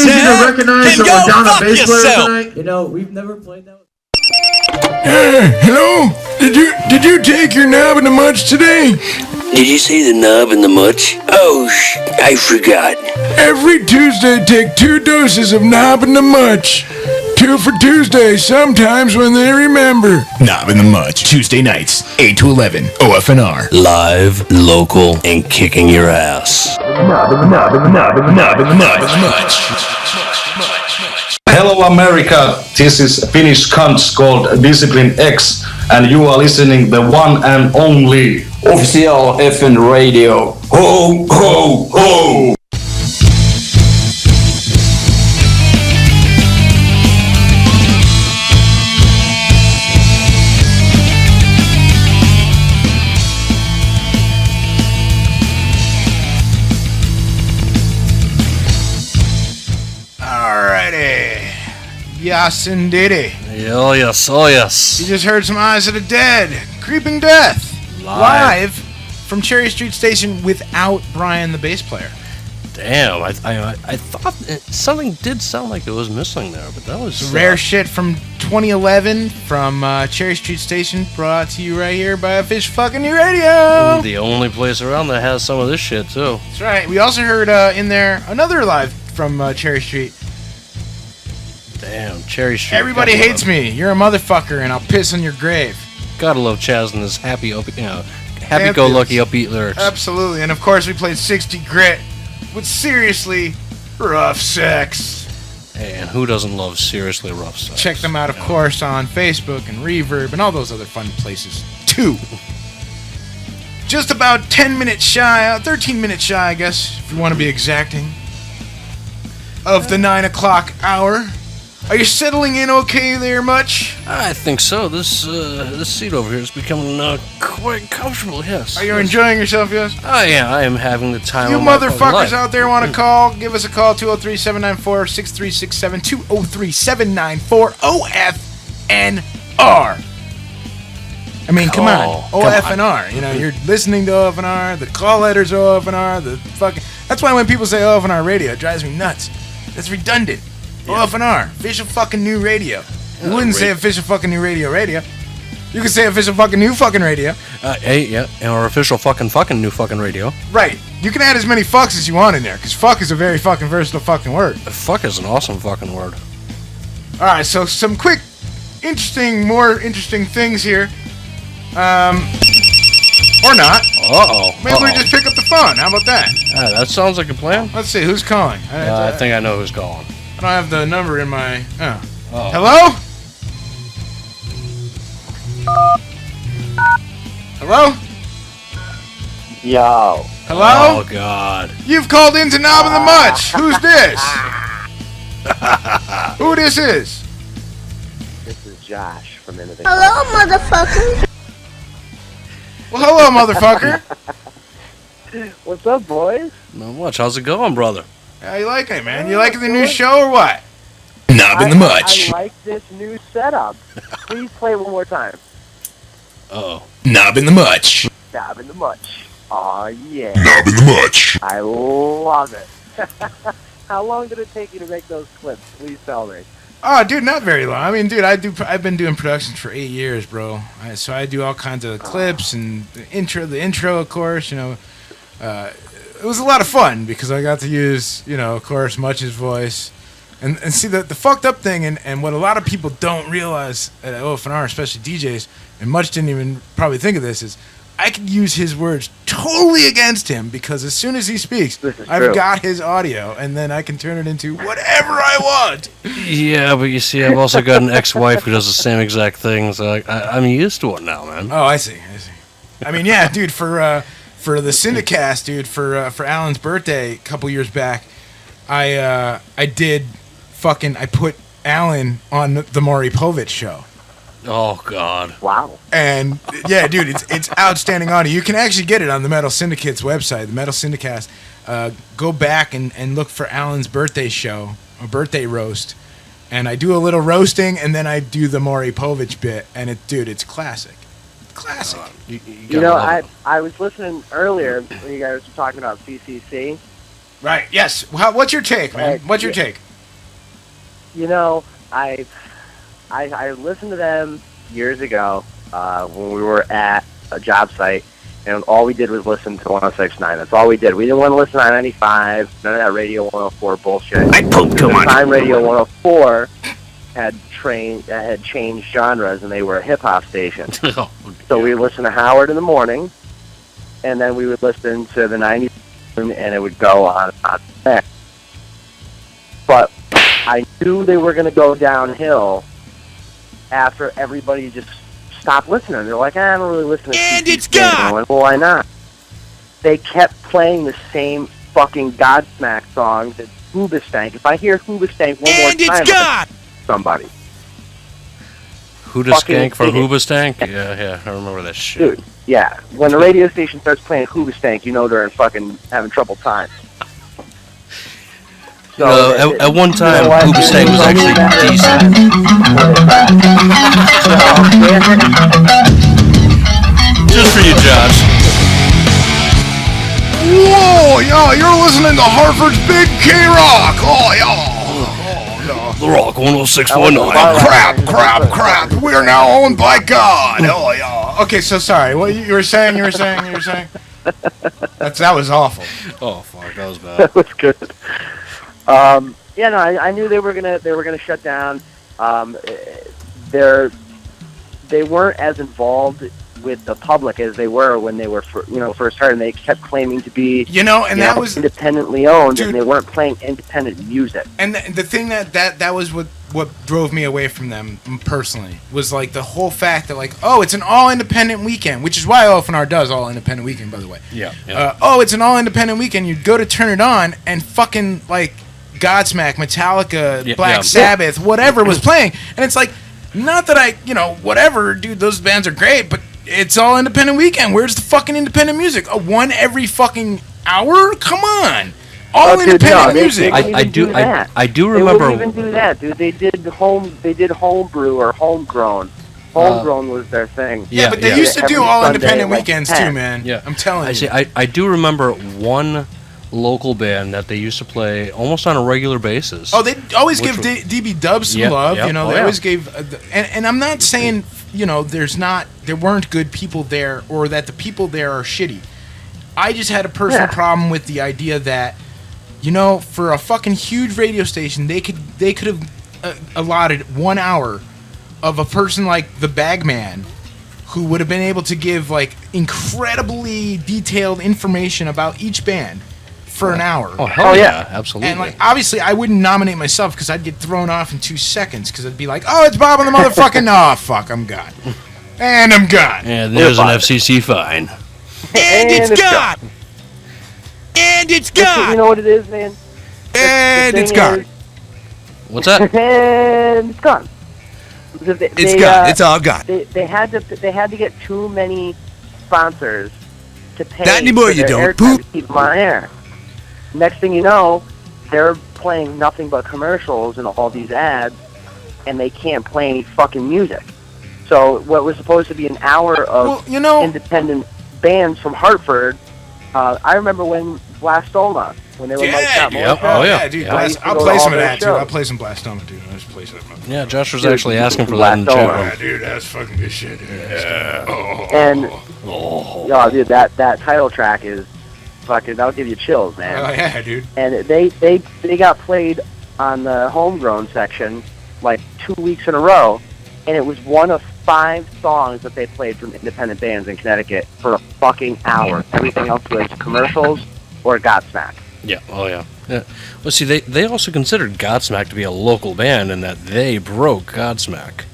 easy to recognize that we're down a bass player tonight. You know, we've never played that. Hello? Did you take your knob and the mutch today? Did you say the knob and the mutch? Oh, I forgot. Every Tuesday, take 2 doses of knob and the mutch. 2 for Tuesday, sometimes when they remember. Knob and the Mutch, Tuesday nights, 8 to 11, OFNR. Live, local, and kicking your ass. Knob and the Mutch. Hello America, this is Finnish cunts called Discipline X, and you are listening the one and only Official FN Radio. Ho ho ho! Yes, indeedy. Oh, yes, oh, yes. You just heard some Eyes of the Dead, Creeping Death, live from Cherry Street Station without Brian, the bass player. Damn, I thought something did sound like it was missing there, but that was... Rare shit from 2011 from Cherry Street Station, brought to you right here by Official Fucking New Radio. The only place around that has some of this shit, too. That's right. We also heard in there another live from Cherry Street. Damn, Cherry Street. Everybody hates me. You're a motherfucker, and I'll piss on your grave. Gotta love Chaz and his happy-go-lucky upbeat lyrics. Absolutely, and of course we played 60 Grit with seriously rough sex. Hey, and who doesn't love seriously rough sex? Check them out, of course, on Facebook and Reverb and all those other fun places too. Just about 10 minutes shy, 13 minutes shy, I guess, if you want to be exacting, of the 9 o'clock hour. Are you settling in okay there much? I think so. This seat over here is becoming quite comfortable, yes. Are you enjoying yourself, yes? Oh, yeah, I am having the time you of my fucking motherfuckers life. out there want to call, give us a call, 203-794-6367, 203-794-OFNR. I mean, come on, OFNR. You know, you're listening to OFNR, the call letters OFNR, the fucking... That's why when people say OFNR radio, it drives me nuts. That's redundant. Yeah. OFNR, official fucking new radio. You wouldn't say official fucking new radio. You could say official fucking new fucking radio. Hey, yeah, or official fucking new fucking radio. Right. You can add as many fucks as you want in there, because fuck is a very fucking versatile fucking word. Fuck is an awesome fucking word. Alright, so some quick, more interesting things here. Or not. Uh-oh. Maybe we just pick up the phone. How about that? That sounds like a plan. Let's see, who's calling? I think I know who's calling. I don't have the number in my... Hello? Hello? Yo. Hello? Oh, God. You've called into Knob and the Mutch. Who's this? Who this is? This is Josh from Innovation. Hello, motherfucker. Well, hello, motherfucker. What's up, boys? Not much. How's it going, brother? How you liking it, man? You liking the new show or what? Knob and the Mutch. I like this new setup. Please play one more time. Uh-oh. Knob and the Mutch. Knob and the Mutch. Aw, yeah. Knob and the Mutch. I love it. How long did it take you to make those clips? Please tell me. Oh, dude, not very long. I mean, dude, I've been doing productions for 8 years, bro. So I do all kinds of clips and the intro, of course, you know. It was a lot of fun because I got to use, you know, of course, Mutch's voice. And see, the fucked up thing and what a lot of people don't realize at OFNR, especially DJs, and Mutch didn't even probably think of this, is I could use his words totally against him because as soon as he speaks, I've got his audio, and then I can turn it into whatever I want. Yeah, but you see, I've also got an ex-wife who does the same exact thing, so I'm used to it now, man. Oh, I see. I mean, yeah, dude, for the Syndicast, dude, for Alan's birthday a couple years back, I put Alan on the Maury Povich show. Oh God! Wow! And yeah, dude, it's outstanding audio. You can actually get it on the Metal Syndicate's website, the Metal Syndicast. Go back and look for Alan's birthday show, a birthday roast, and I do a little roasting, and then I do the Maury Povich bit, and it's classic. Classic. You know, I was listening earlier when you guys were talking about CCC. Right. Yes. What's your take, man? What's your take? You know, I listened to them years ago when we were at a job site, and all we did was listen to 106.9. That's all we did. We didn't want to listen to 95, none of that Radio 104 bullshit. I poop too much. At the time, Radio 104 had changed genres, and they were a hip-hop station. So we would listen to Howard in the morning, and then we would listen to the 90s, and it would go on there. But I knew they were going to go downhill after everybody just stopped listening. They're like, I don't really listen to And CC it's King. gone! I went, well, why not? They kept playing the same fucking Godsmack songs at Hoobastank. If I hear Hoobastank one more And it's time, gone! somebody. Hoobastank for Fucking idiot. Hoobastank? Yeah, I remember that shit. Dude, yeah. When the radio station starts playing Hoobastank, you know they're fucking having trouble time. So, at one time, Hoobastank was actually decent. Just for you, Josh. Whoa, yeah, you're listening to Hartford's Big K-Rock. Oh, yeah. The Rock 106.9. Crap. We are now owned by God. Oh, yeah. Okay, so sorry. What you were saying? That was awful. Oh, fuck, that was bad. That was good. Yeah, no, I knew they were gonna shut down. They weren't as involved with the public as they were when they were first started. And they kept claiming to be that was independently owned, dude, and they weren't playing independent music. And the thing that was what drove me away from them personally was like the whole fact that like, oh, it's an all independent weekend, which is why OFNR does all independent weekend, by the way. Yeah. It's an all independent weekend. You'd go to turn it on and fucking like Godsmack, Metallica, Black Sabbath, whatever was playing, and it's like, not that I, whatever, dude, those bands are great, but it's all independent weekend. Where's the fucking independent music? One every fucking hour? Come on. All independent music. I do remember. They wouldn't even do that, dude. They did homebrew or homegrown. Homegrown was their thing. Yeah, but they used to do all independent weekends too, man. Yeah, I'm telling you. See, I do remember one local band that they used to play almost on a regular basis. Oh, they always give DB Dubs some love. They always gave, and I'm not saying there weren't good people there or that the people there are shitty. I just had a personal problem with the idea that, for a fucking huge radio station, they could have allotted 1 hour of a person like the Bagman, who would have been able to give like incredibly detailed information about each band for an hour. Oh, hell yeah, absolutely. And like, obviously, I wouldn't nominate myself because I'd get thrown off in 2 seconds because I'd be like, oh, it's Bob on the motherfucking... Oh, fuck, I'm gone. And I'm gone. And there's an FCC fine. And it's gone! And it's gone! You know what it is, man? And it's gone. What's that? And it's gone. It's gone. It's all gone. They had to get too many sponsors to pay Not anymore, for you their don't. airtime to keep them on air. Next thing you know, they're playing nothing but commercials and all these ads, and they can't play any fucking music. So what was supposed to be an hour of independent bands from Hartford, I remember when Blastoma, when they were dude. I'll play some of that too. I'll play some Blastoma too. I'll just play some. Yeah, Josh was actually asking for that in the chat room. Yeah, dude, that's fucking good shit. Yeah. And dude, that title track is fucking, that'll give you chills, man. Oh yeah, dude. And they got played on the homegrown section like 2 weeks in a row, and it was one of 5 songs that they played from independent bands in Connecticut for a fucking hour. Everything else was commercials or Godsmack. Yeah. Oh yeah. Well, see, they also considered Godsmack to be a local band, and that they broke Godsmack.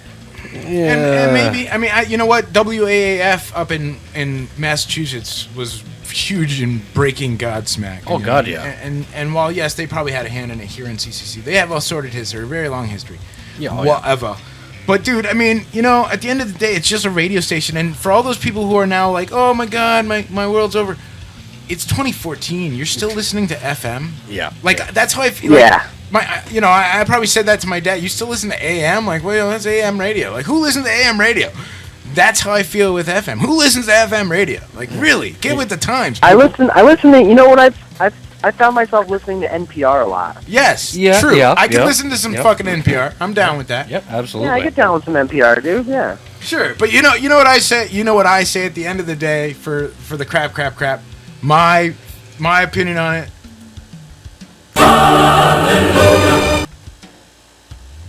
Yeah. And maybe, I mean, you know what? WAAF up in Massachusetts was huge in breaking Godsmack. Oh, God, yeah. And while, yes, they probably had a hand in it here in CCC, they have a sordid history, a very long history. Yeah. Whatever. Yeah. But, dude, I mean, at the end of the day, it's just a radio station. And for all those people who are now like, oh, my God, my world's over. It's 2014. You're still listening to FM? Yeah. Like, that's how I feel. Yeah. I probably said that to my dad. You still listen to AM? Like, well, that's AM radio. Like, who listens to AM radio? That's how I feel with FM. Who listens to FM radio? Like, really? Get with the times. People. I listen to, you know what I've I found myself listening to NPR a lot. Yes, Yeah, true. yeah, I can yeah. listen to some Yep. fucking NPR. I'm down with that. Yep, absolutely. Yeah, I get down with some NPR, dude. Yeah. Sure, but you know what I say. You know what I say at the end of the day for the crap. My opinion on it.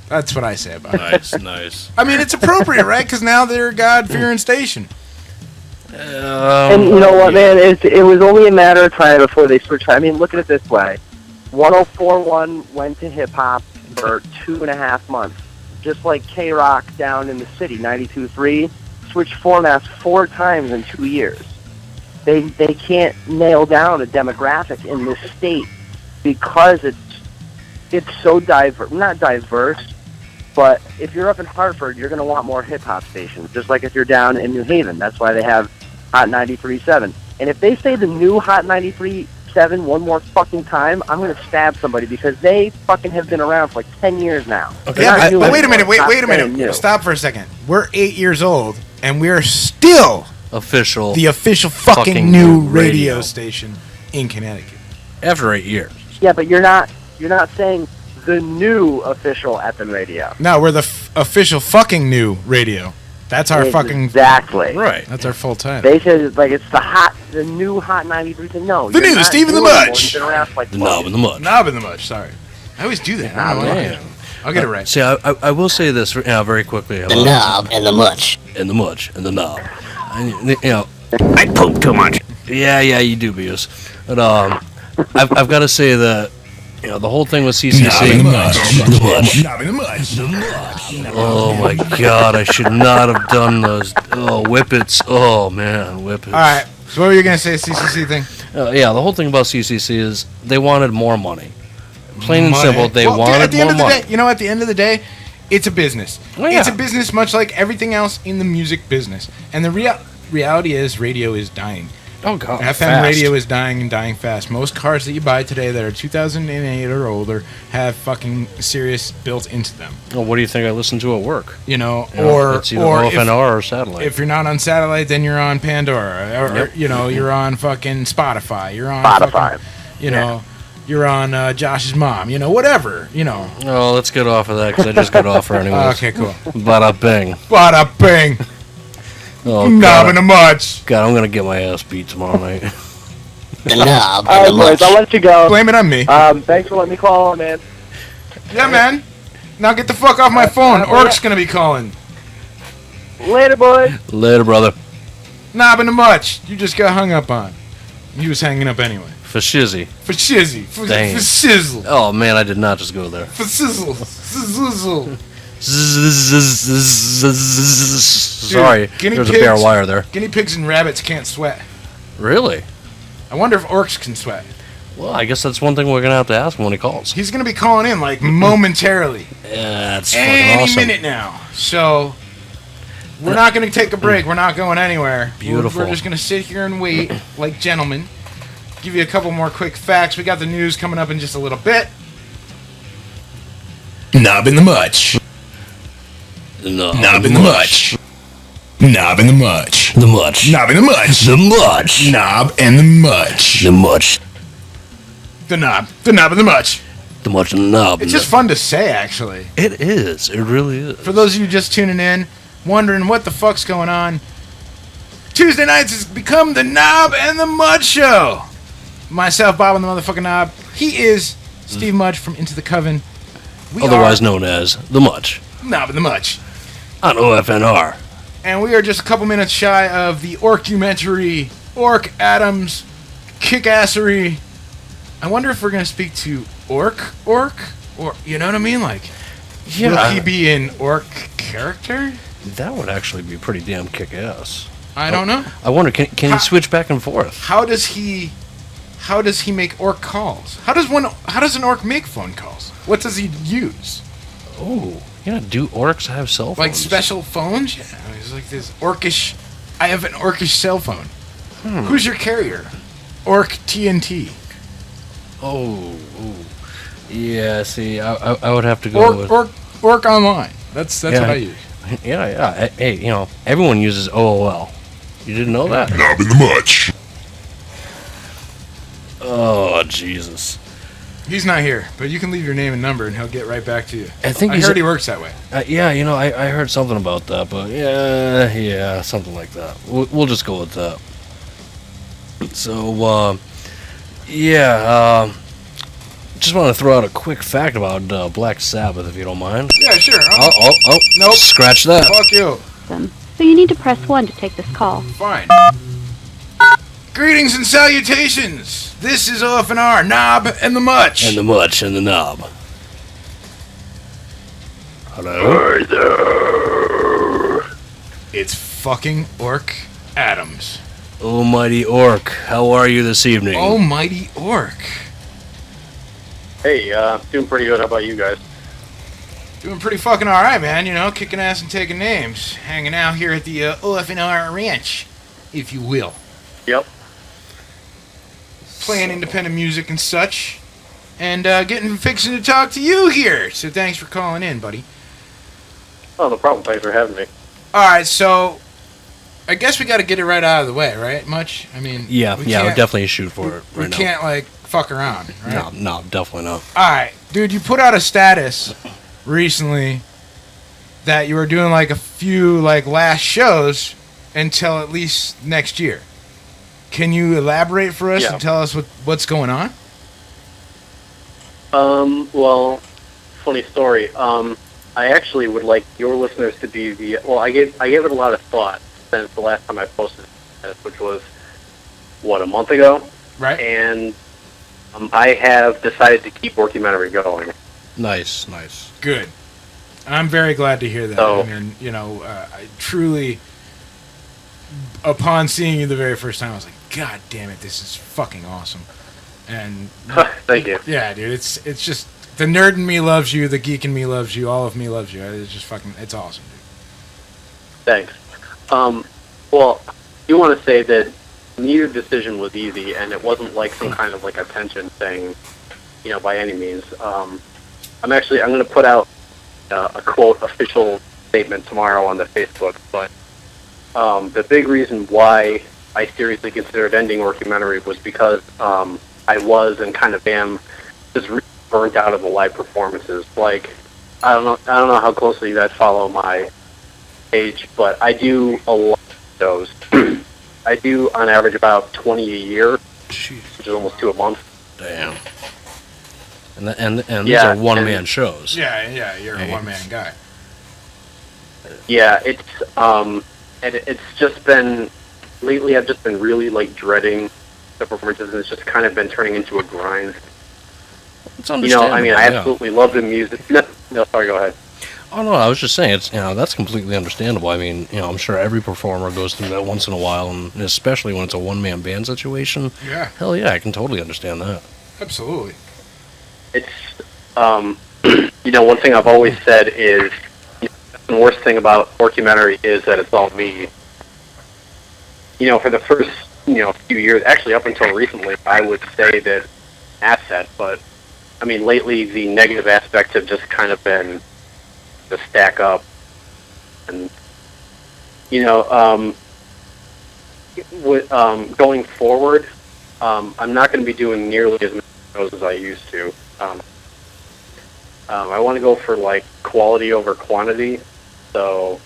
That's what I say about it. Nice. I mean, it's appropriate, right? Because now they're a God-fearing station. And you know what, man? It was only a matter of time before they switched. I mean, look at it this way: 104.1 went to hip hop for 2.5 months, just like K Rock down in the city. 92.3 switched formats 4 times in 2 years. They can't nail down a demographic in this state because it's so diverse. Not diverse, but if you're up in Hartford, you're going to want more hip hop stations. Just like if you're down in New Haven, that's why they have Hot 93.7. And if they say the new Hot 93.7 one more fucking time, I'm going to stab somebody because they fucking have been around for like 10 years now. Okay. Yeah, but wait a minute. Wait a minute. Stop for a second. We're 8 years old, and we're still the official fucking new radio station in Connecticut. After 8 years. Yeah, but you're not saying the new official FM radio. No, we're the official fucking new radio. That's our fucking exactly right. That's our full title. They said like it's the new Hot 93. No, the new Steve and the Mutch. The Knob and the Mutch. Knob and the Mutch. Sorry, I always do that. I don't know why. I'll get it right. See, I will say this very quickly. The Knob and the Mutch. And the Mutch and the Knob. I poop too much. Yeah, you do, Beus. But I've got to say that the whole thing with CCC. Knob and the Mutch. Oh my God! I should not have done those. Oh, whippets. Oh man, whippets. All right. So what were you gonna say, CCC thing? Yeah, the whole thing about CCC is they wanted more money. Plain and simple, they wanted at the end more of the money. day, at the end of the day, it's a business. Oh, yeah. It's a business, much like everything else in the music business. And the reality is, radio is dying. Oh God! FM fast. radio is dying and dying fast. Most cars that you buy today that are 2008 or older have fucking Sirius built into them. Well, what do you think I listen to at work? Or it's either OFNR or satellite. If you're not on satellite, then you're on Pandora, or you're on fucking Spotify. You're on Spotify. You're on Josh's mom. Whatever. Oh, let's get off of that because I just got off her anyways. Okay, cool. Bada bing. Bada bing. Oh, Knob and the Mutch. God, I'm gonna get my ass beat tomorrow night. The Knob All right, and the boys, Mutch. I'll let you go. Blame it on me. Thanks for letting me call, man. Yeah, man. Now get the fuck off my phone. Orc's gonna be calling. Later, boys. Later, brother. Knob and the Mutch. You just got hung up on. He was hanging up anyway. For shizzy. For shizzy. For Dang. sizzle. Oh man, I did not just go there. For sizzle. Sizzle. Sorry, there's a bare wire there. Guinea pigs and rabbits can't sweat. Really? I wonder if orcs can sweat. Well, I guess that's one thing we're gonna have to ask him when he calls. He's gonna be calling in like momentarily. Yeah, that's fucking Any awesome. minute now. So we're not gonna take a break. We're not going anywhere. Beautiful. We're just gonna sit here and wait like gentlemen. Give you a couple more quick facts. We got the news coming up in just a little bit. Knob and the Mutch. Knob and the Mutch. Knob and the Mutch. The Mutch. Knob and the Mutch. The Mutch. Knob and the Mutch. The Mutch. The Knob. The Knob and the Mutch. The Mutch and the Knob. It's just fun to say, actually. It is. It really is. For those of you just tuning in, wondering what the fuck's going on, Tuesday nights has become the Knob and the Mutch show. Myself, Bob, and the motherfucking Knob. He is Steve Mutch from Into the Coven. We Otherwise known as The Mutch. Knob and the Mutch. On OFNR. And we are just a couple minutes shy of the Orcumentary, Orc Adams, Kickassery. I wonder if we're going to speak to Orc? Or, you know what I mean? Like, Yeah. will he be an Orc character? That would actually be pretty damn kick-ass. I don't know. I wonder, can he switch back and forth? How does he make Orc calls? How does an Orc make phone calls? What does he use? Oh, yeah, do orcs have cell phones? Like special phones? Yeah, it's like this orcish. I have an orcish cell phone. Who's your carrier? Orc TNT. Oh, yeah. See, I would have to go with Orc Online. That's what I use. Yeah. Hey, everyone uses OOL. You didn't know that? Knob and the Mutch. Oh, Jesus. He's not here, but you can leave your name and number, and he'll get right back to you. I heard he works that way. Yeah, I heard something about that, but yeah, something like that. We'll just go with that. So, just want to throw out a quick fact about Black Sabbath, if you don't mind. Yeah, sure. Oh, nope. Scratch that. Fuck you. So you need to press 1 to take this call. Fine. Greetings and salutations. This is OFNR, Knob and The Mutch. And The Mutch and the Knob. Hello? Hi there. It's fucking Orc Adams. Almighty Orc, how are you this evening? Almighty Orc. Hey, doing pretty good. How about you guys? Doing pretty fucking alright, man. You know, kicking ass and taking names. Hanging out here at the OFNR Ranch, if you will. Yep. Playing independent music and such. And fixing to talk to you here. So thanks for calling in, buddy. Oh, no problem. Thanks for having me. Alright, so I guess we got to get it right out of the way, right? Much? I mean, Yeah, we'll definitely shoot for it right now. We can't, like, fuck around, right? No, definitely not. Alright, dude, you put out a status recently that you were doing, like, a few, like, last shows until at least next year. Can you elaborate for us and tell us what's going on? Well, funny story. I actually would like your listeners to be I gave it a lot of thought since the last time I posted this, which was, a month ago? Right. And I have decided to keep Workumentary going. Nice. Good. I'm very glad to hear that. So, I mean, I truly, upon seeing you the very first time, I was like, God damn it, this is fucking awesome. And thank you. Yeah, dude, it's just the nerd in me loves you, the geek in me loves you, all of me loves you. It's just it's awesome, dude. Thanks. Well, you want to say that neither decision was easy, and it wasn't like some kind of like a tension thing, by any means. I'm going to put out a quote official statement tomorrow on the Facebook, but the big reason why I seriously considered ending Workumentary was because I was and kind of am just really burnt out of the live performances. Like, I don't know how closely you guys follow my page, but I do a lot of shows. I do on average about 20 a year, which is almost 2 a month. Damn. And these are one-man shows. Yeah, you're a one-man guy. Yeah, it's and it's just been lately. I've just been really like dreading the performances, and it's just kind of been turning into a grind. It's understandable. I absolutely love the music. No, sorry, go ahead. Oh no, I was just saying that's completely understandable. I mean, I'm sure every performer goes through that once in a while, and especially when it's a one-man band situation. Yeah. Hell yeah, I can totally understand that. Absolutely. It's one thing I've always said is the worst thing about Workumentary is that it's all me. For the first few years, actually up until recently, I would say that asset, but I mean lately the negative aspects have just kind of been to stack up, and going forward, I'm not going to be doing nearly as many shows as I used to. I want to go for like quality over quantity, so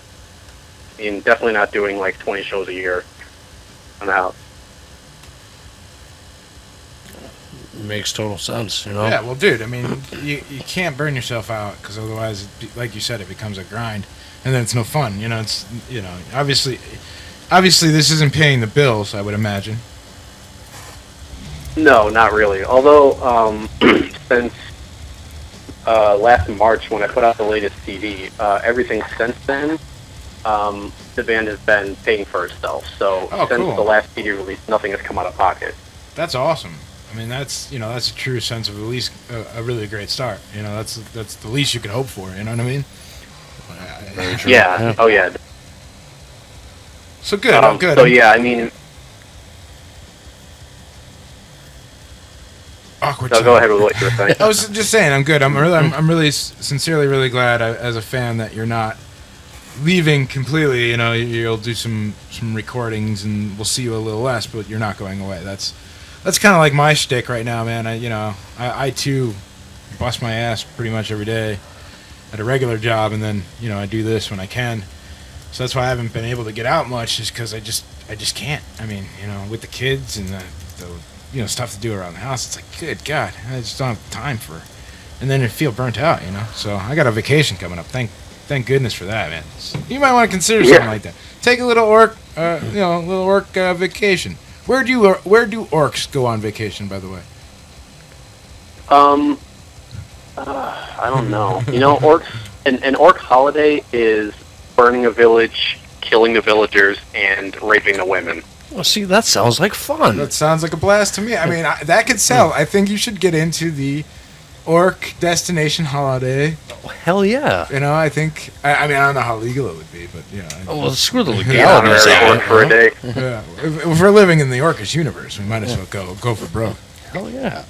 definitely not doing like 20 shows a year. I'm out. Makes total sense, Yeah, well, dude, I mean, you can't burn yourself out, because otherwise, like you said, it becomes a grind, and then it's no fun. It's obviously this isn't paying the bills, I would imagine. No, not really. Although since last March, when I put out the latest CD, everything since then, the band has been paying for itself. So since the last CD release, nothing has come out of pocket. That's awesome. I mean, that's a true sense of at least a really great start. That's the least you could hope for. You know what I mean? Very true. Yeah. Oh yeah. So good. Good. So yeah, I mean. Awkward. So go ahead with what you were saying. I was just saying, I'm good. I'm really sincerely really glad as a fan that you're not leaving completely. You'll do some recordings, and we'll see you a little less, but you're not going away. that's kind of like my shtick right now, man. I too bust my ass pretty much every day at a regular job, and then I do this when I can. So that's why I haven't been able to get out much, just because I just can't. I mean, with the kids and the stuff to do around the house, it's like, good God, I just don't have time for. And then I feel burnt out, So I got a vacation coming up. Thank goodness for that, man. So you might want to consider something like that. Take a little orc, vacation. Where do orcs go on vacation, by the way? I don't know. Orcs. An orc holiday is burning a village, killing the villagers, and raping the women. Well, see, that sounds like fun. That sounds like a blast to me. I mean, that could sell. I think you should get into the orc destination holiday. Oh, hell yeah. I think. I mean, I don't know how legal it would be, but well, screw the legalities. Orc for a day. Yeah. If we're living in the Orcish universe, we might as well go for broke. Hell yeah.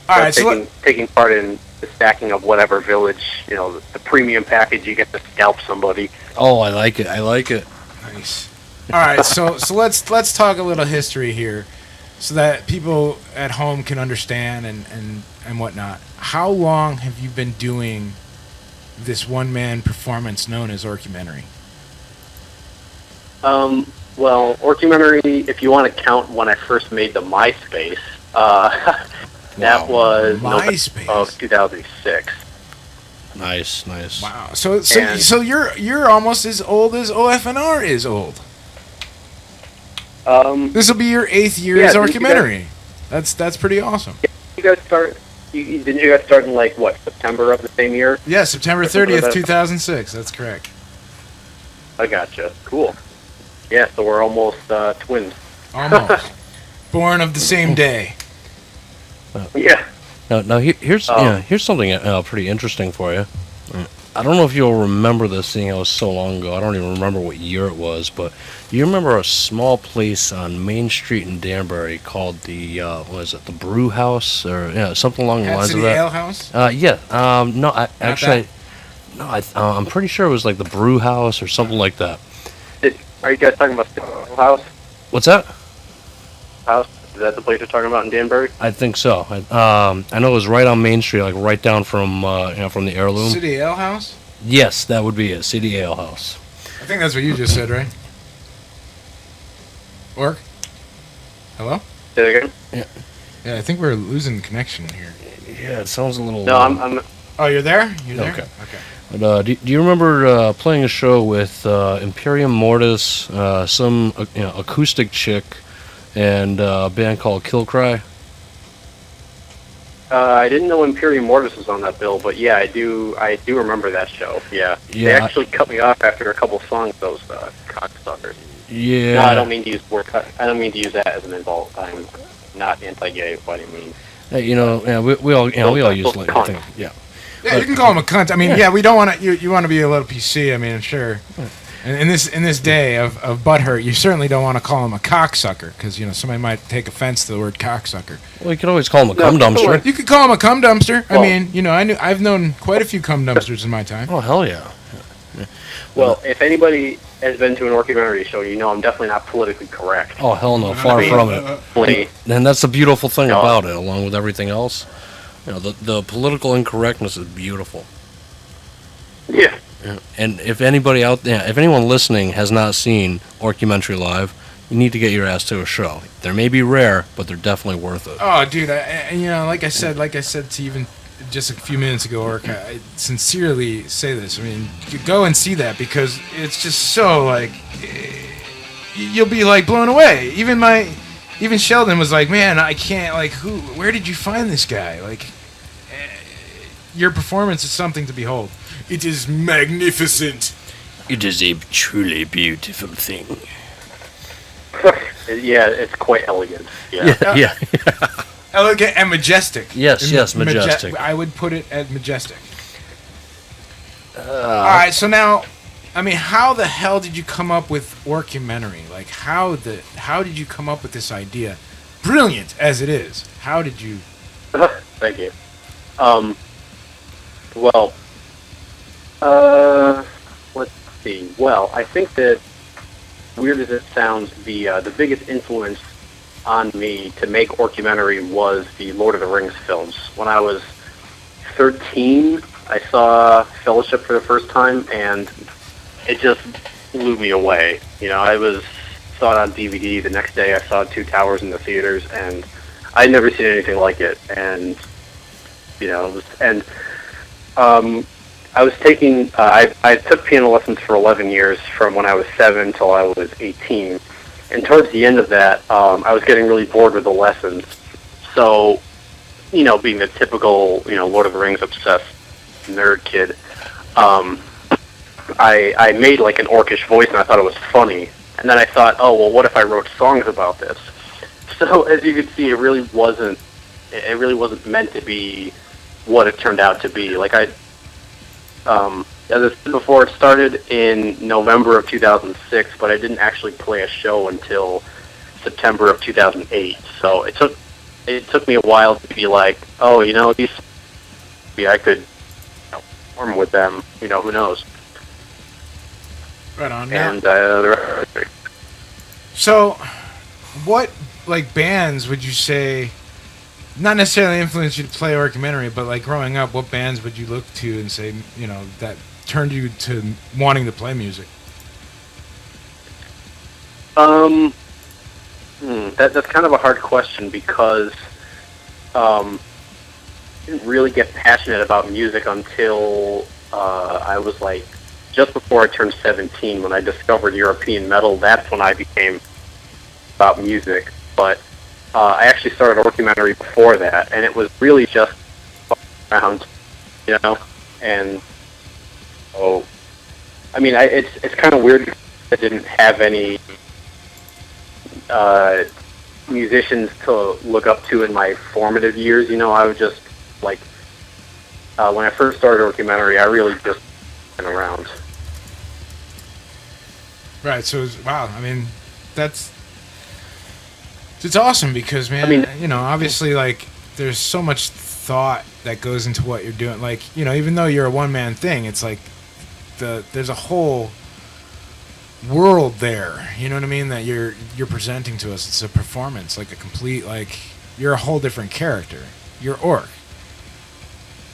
All right, taking part in the stacking of whatever village, the premium package, you get to scalp somebody. Oh, I like it. Nice. All right, so let's talk a little history here, so that people at home can understand and whatnot. How long have you been doing this one-man performance known as Orcumentary? Well, Orcumentary, if you want to count when I first made the MySpace, that was MySpace of 2006. Nice. Wow. So you're almost as old as OFNR is old. This will be your 8th year as Orcumentary. That's pretty awesome. You guys didn't you guys start in September of the same year? Yeah, September 30th, 2006. That's correct. I gotcha. Cool. Yeah, so we're almost twins. Almost. Born of the same day. Yeah. Now here's something pretty interesting for you. I don't know if you'll remember this, seeing it was so long ago. I don't even remember what year it was, but you remember a small place on Main Street in Danbury called the the Brew House, or something along the lines of that? Ale House? Yeah. I'm pretty sure it was like the Brew House or something like that. Are you guys talking about the House? What's that? House? Is that the place you're talking about in Danbury? I think so. I know it was right on Main Street, like right down from from the Heirloom. City Ale House? Yes, that would be it. City Ale House. I think that's what you just said, right? Orc? Hello? Say it again? Yeah, I think we're losing connection here. Yeah, it sounds a little... No, I'm... Oh, you're there? You're there? Okay. But, do you remember playing a show with Imperium Mortis, some acoustic chick, and a band called Kill Cry? I didn't know Imperium Mortis was on that bill, but yeah, I do remember that show. Yeah. They actually cut me off after a couple songs. Those cocksuckers. Yeah. No, I don't mean to use I don't mean to use that as an insult. I'm not anti-gay by any means. Hey, we all use like things. Yeah. Yeah, you can call him a cunt. I mean, we don't want to. You want to be a little PC. I mean, sure. And in this day of butthurt, you certainly don't want to call him a cocksucker, because somebody might take offense to the word cocksucker. Well, you could always call him a cum dumpster. You could call him a cum dumpster. Well, I mean, I've known quite a few cum dumpsters in my time. Oh, hell yeah. Well, if anybody has been to an Orcumentary show, I'm definitely not politically correct. Oh, hell no, far from it. And that's the beautiful thing about it, along with everything else. The political incorrectness is beautiful. Yeah. And if anyone listening has not seen Orcumentary live, you need to get your ass to a show. They may be rare, but they're definitely worth it. Oh, dude, like I said to even just a few minutes ago, Orc, I sincerely say this. I mean, you go and see that, because it's just so you'll be blown away. Even Sheldon was like, man, I can't, where did you find this guy? Your performance is something to behold. It is magnificent. It is a truly beautiful thing. Yeah, it's quite elegant. Yeah. Elegant and majestic. Yes, majestic. I would put it at majestic. All right, so now, I mean, how the hell did you come up with Orcumentary? How did you come up with this idea? Brilliant as it is. How did you... Thank you. Well, let's see. Well, I think that, weird as it sounds, the biggest influence on me to make Orcumentary was the Lord of the Rings films. When I was 13, I saw Fellowship for the first time, and it just blew me away. You know, saw it on DVD. The next day I saw Two Towers in the theaters, and I'd never seen anything like it. And, you know, I was taking, I took piano lessons for 11 years, from when I was 7 till I was 18. And towards the end of that, I was getting really bored with the lessons. So, you know, being the typical, you know, Lord of the Rings obsessed nerd kid, I made like an orcish voice, and I thought it was funny. And then I thought, oh, well, what if I wrote songs about this? So as you can see, it really wasn't meant to be what it turned out to be. Like as I said before, it started in November of 2006, but I didn't actually play a show until September of 2008. So it took me a while to be like, oh, you know, maybe I could perform with them. You know, who knows? Right on. And so, what like bands would you say? Not necessarily influenced you to play Orcumentary, but like growing up, what bands would you look to and say, you know, that turned you to wanting to play music? That's kind of a hard question, because I didn't really get passionate about music until I was like just before I turned 17, when I discovered European metal. That's when I became about music. But I actually started Orcumentary before that, and it was really just around, you know. And so, I mean, it's kind of weird because I didn't have any musicians to look up to in my formative years. You know, I was just like, when I first started Orcumentary, I really just went around. Right. So wow. I mean, it's awesome because, man, I mean, you know, obviously, like, there's so much thought that goes into what you're doing. Like, you know, even though you're a one-man thing, it's like there's a whole world there. You know what I mean? That you're presenting to us. It's a performance, like a complete, like, you're a whole different character. You're Orc.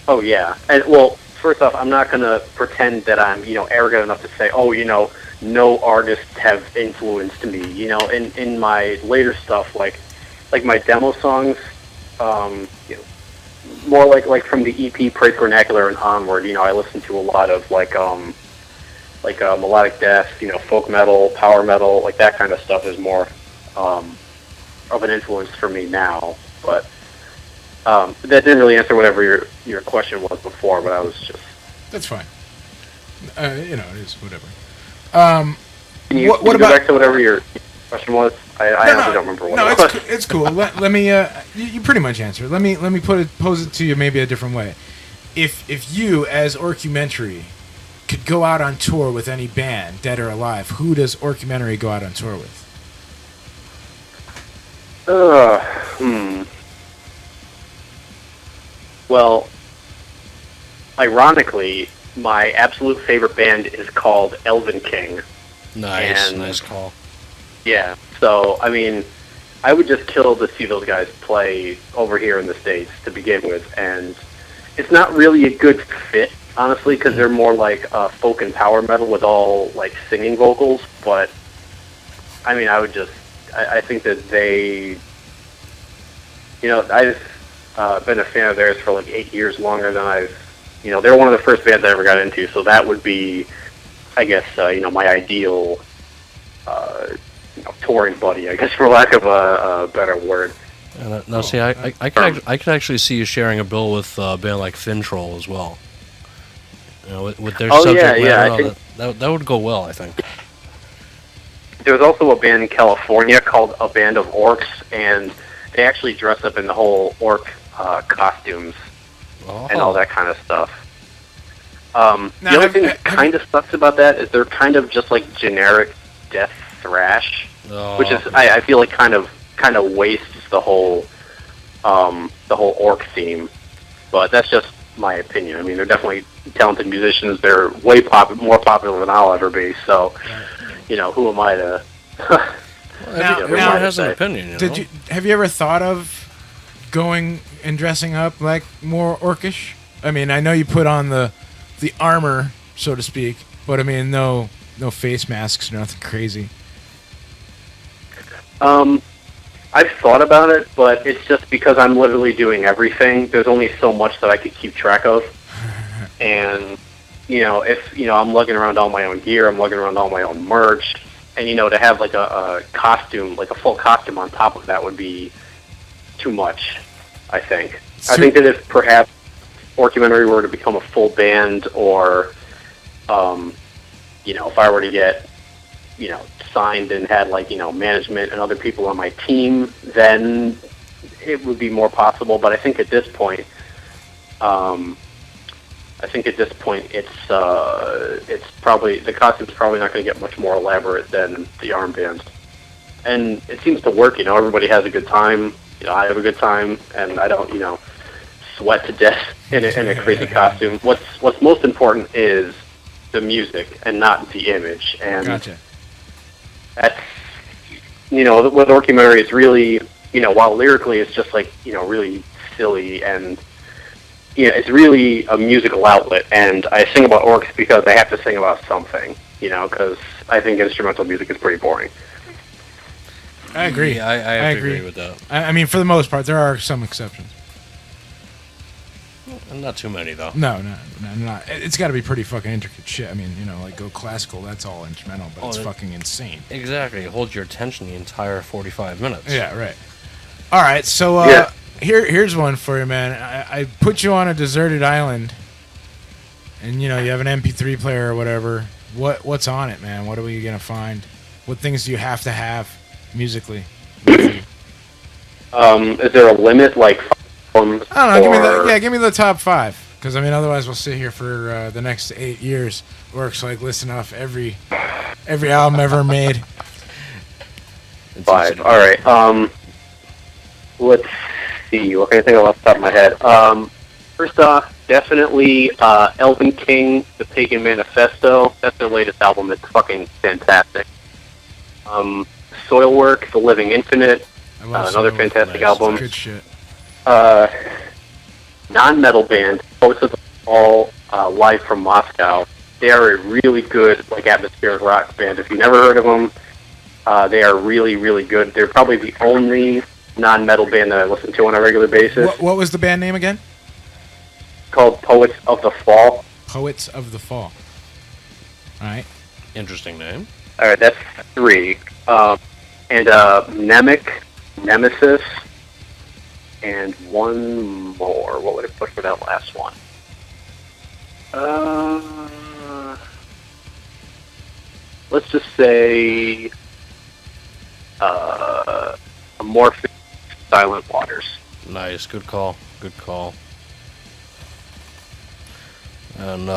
Oh yeah. And well, first off, I'm not gonna pretend that I'm, you know, arrogant enough to say, oh, you know, no artists have influenced me. You know, in my later stuff, like my demo songs, you know, more like from the EP Praise Vernacular and onward, you know, I listen to a lot of like melodic death, you know, folk metal, power metal, like that kind of stuff is more of an influence for me now. But that didn't really answer whatever your question was before, but I was just... That's fine. You know, it is whatever. Can you go back to whatever your question was? I honestly don't remember what it was. It's cool. Let me. You pretty much answered. Let me pose it to you maybe a different way. If you, as Orcumentary, could go out on tour with any band, dead or alive, who does Orcumentary go out on tour with? Well, ironically, my absolute favorite band is called Elven King. Nice call. Yeah, so, I mean, I would just kill to see those guys play over here in the States to begin with, and it's not really a good fit, honestly, because they're more like folk and power metal with all, like, singing vocals, but, I mean, I think that they, you know, I've been a fan of theirs for like 8 years, longer than you know, they're one of the first bands I ever got into, so that would be, I guess, you know, my ideal you know, touring buddy, I guess, for lack of a better word. Now, see, I could actually see you sharing a bill with a band like Fintroll as well. You know, with their subject matter, I think that would go well, I think. There was also a band in California called A Band of Orcs, and they actually dress up in the whole orc costumes and all that kind of stuff. The only thing that kind of sucks about that is they're kind of just like generic death thrash, which is I feel like kind of wastes the whole orc theme. But that's just my opinion. I mean, they're definitely talented musicians. They're way more popular than I'll ever be. So, you know, who am I to? everyone has an opinion. You know? Have you ever thought of going and dressing up like more orcish? I mean, I know you put on the armor, so to speak, but I mean, no face masks, nothing crazy. I've thought about it, but it's just because I'm literally doing everything. There's only so much that I could keep track of. And, if, I'm lugging around all my own gear, I'm lugging around all my own merch, and, to have, like, a costume, like a full costume on top of that would be too much, I think. I think that if perhaps Orcumentary were to become a full band, or, if I were to get, signed and had, like, management and other people on my team, then it would be more possible. But I think at this point, it's probably, the costume's probably not going to get much more elaborate than the armbands. And it seems to work, everybody has a good time. I have a good time, and I don't, sweat to death in a crazy costume. What's most important is the music and not the image. And Gotcha. That's, with Orcumentary, it's really, while lyrically it's just like, really silly, and, it's really a musical outlet. And I sing about orcs because I have to sing about something, because I think instrumental music is pretty boring. I agree. Yeah, I have to agree with that. I mean, for the most part, there are some exceptions. Not too many, though. No, not. It's got to be pretty fucking intricate shit. I mean, like go classical, that's all instrumental, but it's fucking insane. Exactly. Hold your attention the entire 45 minutes. Yeah, right. All right, so here's one for you, man. I put you on a deserted island, and you have an MP3 player or whatever. What's on it, man? What are we gonna find? What things do you have to have musically? Is there a limit, like? I don't know. Give me the top 5, because I mean, otherwise we'll sit here for the next 8 years. Works like listen off every album ever made. 5. All right. Let's see. What can I think of off the top of my head? First off, definitely Elven King, The Pagan Manifesto. That's their latest album. It's fucking fantastic. Soilwork, The Living Infinite. Another fantastic album. Good shit. Non-metal band, Poets of the Fall, live from Moscow. They are a really good, like, atmospheric rock band. If you've never heard of them, they are really, really good. They're probably the only non-metal band that I listen to on a regular basis. What was the band name again? Called Poets of the Fall. Poets of the Fall. All right. Interesting name. All right, that's 3. And Nemec, Nemesis, and one more. What would I put for that last one? Let's just say Amorphous Silent Waters. Nice. Good call. Good call. And,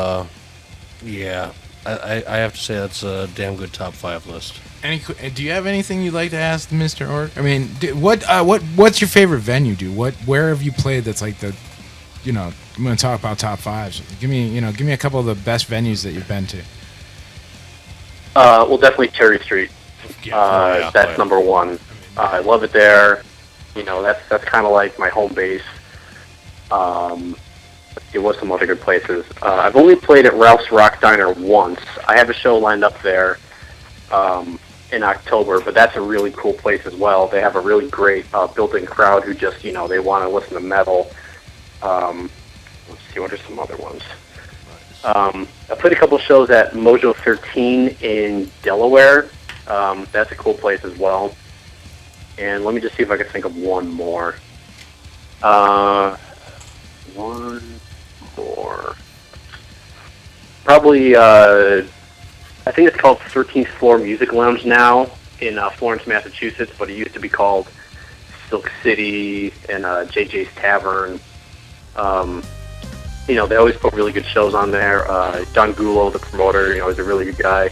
yeah, I have to say that's a damn good top 5 list. Do you have anything you'd like to ask Mr. Orc? I mean, what's your favorite venue, dude? Where have you played that's like the, I'm going to talk about top 5s. Give me a couple of the best venues that you've been to. Well, definitely Cherry Street. That's number 1. I love it there. That's kind of like my home base. It was some other good places. I've only played at Ralph's Rock Diner once. I have a show lined up there in October, but that's a really cool place as well. They have a really great built-in crowd who just, they want to listen to metal. Let's see, what are some other ones? I played a couple shows at Mojo 13 in Delaware. That's a cool place as well. And let me just see if I can think of one more. One more. Probably, I think it's called 13th Floor Music Lounge now in Florence, Massachusetts, but it used to be called Silk City and JJ's Tavern. They always put really good shows on there. Don Gulo, the promoter, is a really good guy.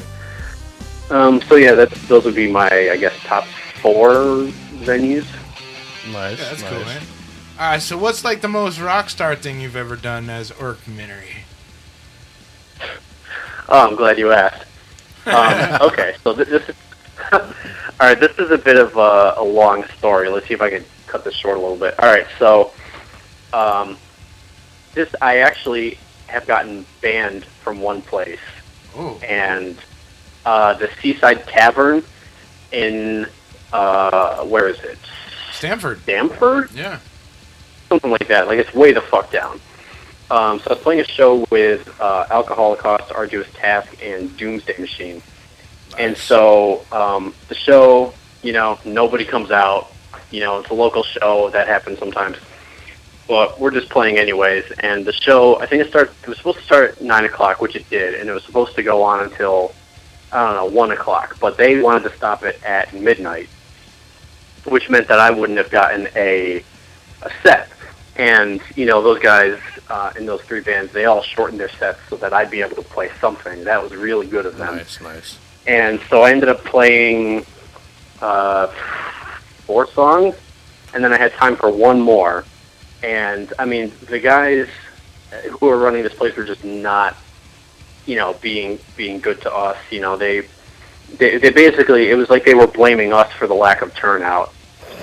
So yeah, those would be my, I guess, top 4 venues. Nice. Yeah, that's cool, man. All right, so what's like the most rock star thing you've ever done as Orcumentary? Oh, I'm glad you asked. Okay, so this All right, this is a bit of a long story. Let's see if I can cut this short a little bit. All right, so I actually have gotten banned from one place. Ooh. And the Seaside Tavern in, where is it? Stamford. Stamford? Yeah. Something like that. Like, it's way the fuck down. So I was playing a show with Alcoholocaust, Arduous Task, and Doomsday Machine. Nice. And so the show, nobody comes out. It's a local show. That happens sometimes. But we're just playing anyways. And the show, I think it was supposed to start at 9 o'clock, which it did. And it was supposed to go on until, 1 o'clock. But they wanted to stop it at midnight, which meant that I wouldn't have gotten a set. And, those guys in those three bands, they all shortened their sets so that I'd be able to play something. That was really good of them. Nice. And so I ended up playing 4 songs, and then I had time for one more. And, I mean, the guys who were running this place were just not, being good to us. They basically, it was like they were blaming us for the lack of turnout.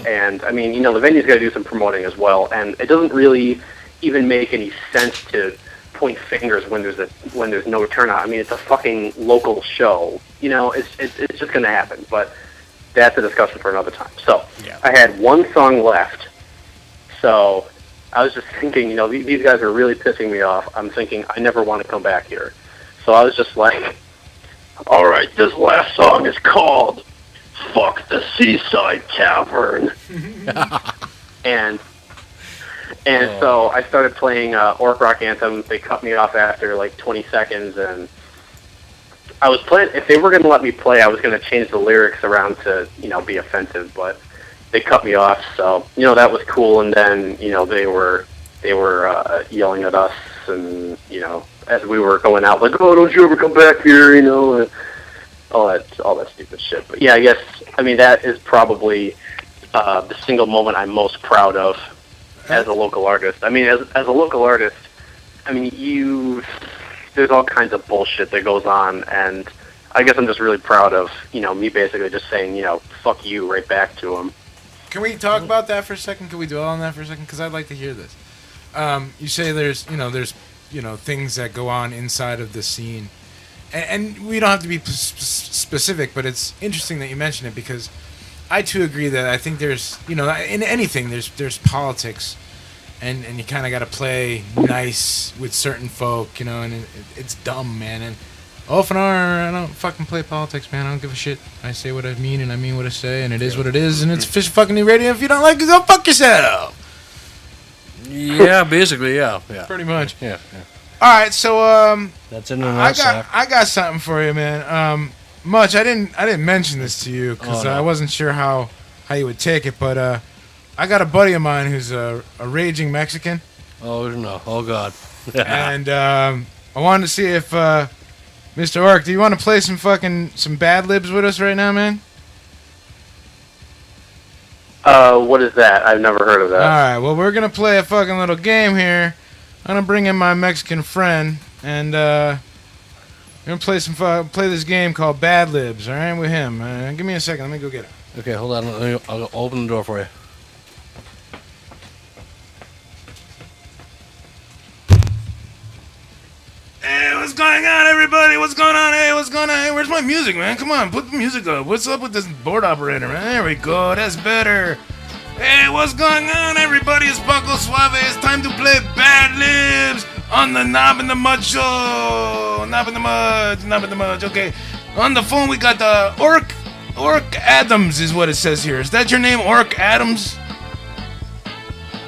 And, I mean, the venue's got to do some promoting as well, and it doesn't really even make any sense to point fingers when there's no turnout. I mean, it's a fucking local show. It's just going to happen, but that's a discussion for another time. So, yeah. I had one song left, so I was just thinking, these guys are really pissing me off. I'm thinking, I never want to come back here. So I was just like, all right, this last song is called Fuck the Seaside Tavern. and so I started playing Orc Rock Anthem. They cut me off after like 20 seconds, and I was playing. If they were going to let me play, I was going to change the lyrics around to be offensive, but they cut me off. So that was cool. And then they were yelling at us, and as we were going out, like, oh, don't you ever come back here, and all that stupid shit. But yeah, I guess, that is probably the single moment I'm most proud of as a local artist. As a local artist, there's all kinds of bullshit that goes on, and I guess I'm just really proud of, me basically just saying, fuck you right back to them. Can we talk about that for a second? Can we dwell on that for a second? Because I'd like to hear this. You say there's things that go on inside of the scene. And we don't have to be specific, but it's interesting that you mention it, because I too agree that I think there's, in anything, there's politics, and you kind of got to play nice with certain folk, and it's dumb, man. And OFNR, I don't fucking play politics, man. I don't give a shit. I say what I mean, and I mean what I say, and it is what it is, and it's Fish Fucking New Radio. If you don't like it, go fuck yourself. Yeah, basically, yeah. Pretty much. Yeah. All right, so that's in a nutshell. I got something for you, man. Mutch, I didn't mention this to you because I wasn't sure how you would take it, but I got a buddy of mine who's a raging Mexican. Oh no! Oh God! And I wanted to see if Mr. Orc, do you want to play some bad libs with us right now, man? What is that? I've never heard of that. All right, well, we're gonna play a fucking little game here. I'm gonna bring in my Mexican friend, and we're gonna play this game called Bad Libs. All right, with him. Give me a second. Let me go get him. Okay, hold on. I'll open the door for you. Hey, what's going on, everybody? What's going on? Hey, what's going on? Hey, where's my music, man? Come on, put the music up. What's up with this board operator, man? There we go. That's better. Hey, what's going on, everybody? It's Paco Suave. It's time to play Bad Libs on the Knob and The Mutch show. Knob and the Mutch. Okay. On the phone, we got the Orc Adams is what it says here. Is that your name, Orc Adams?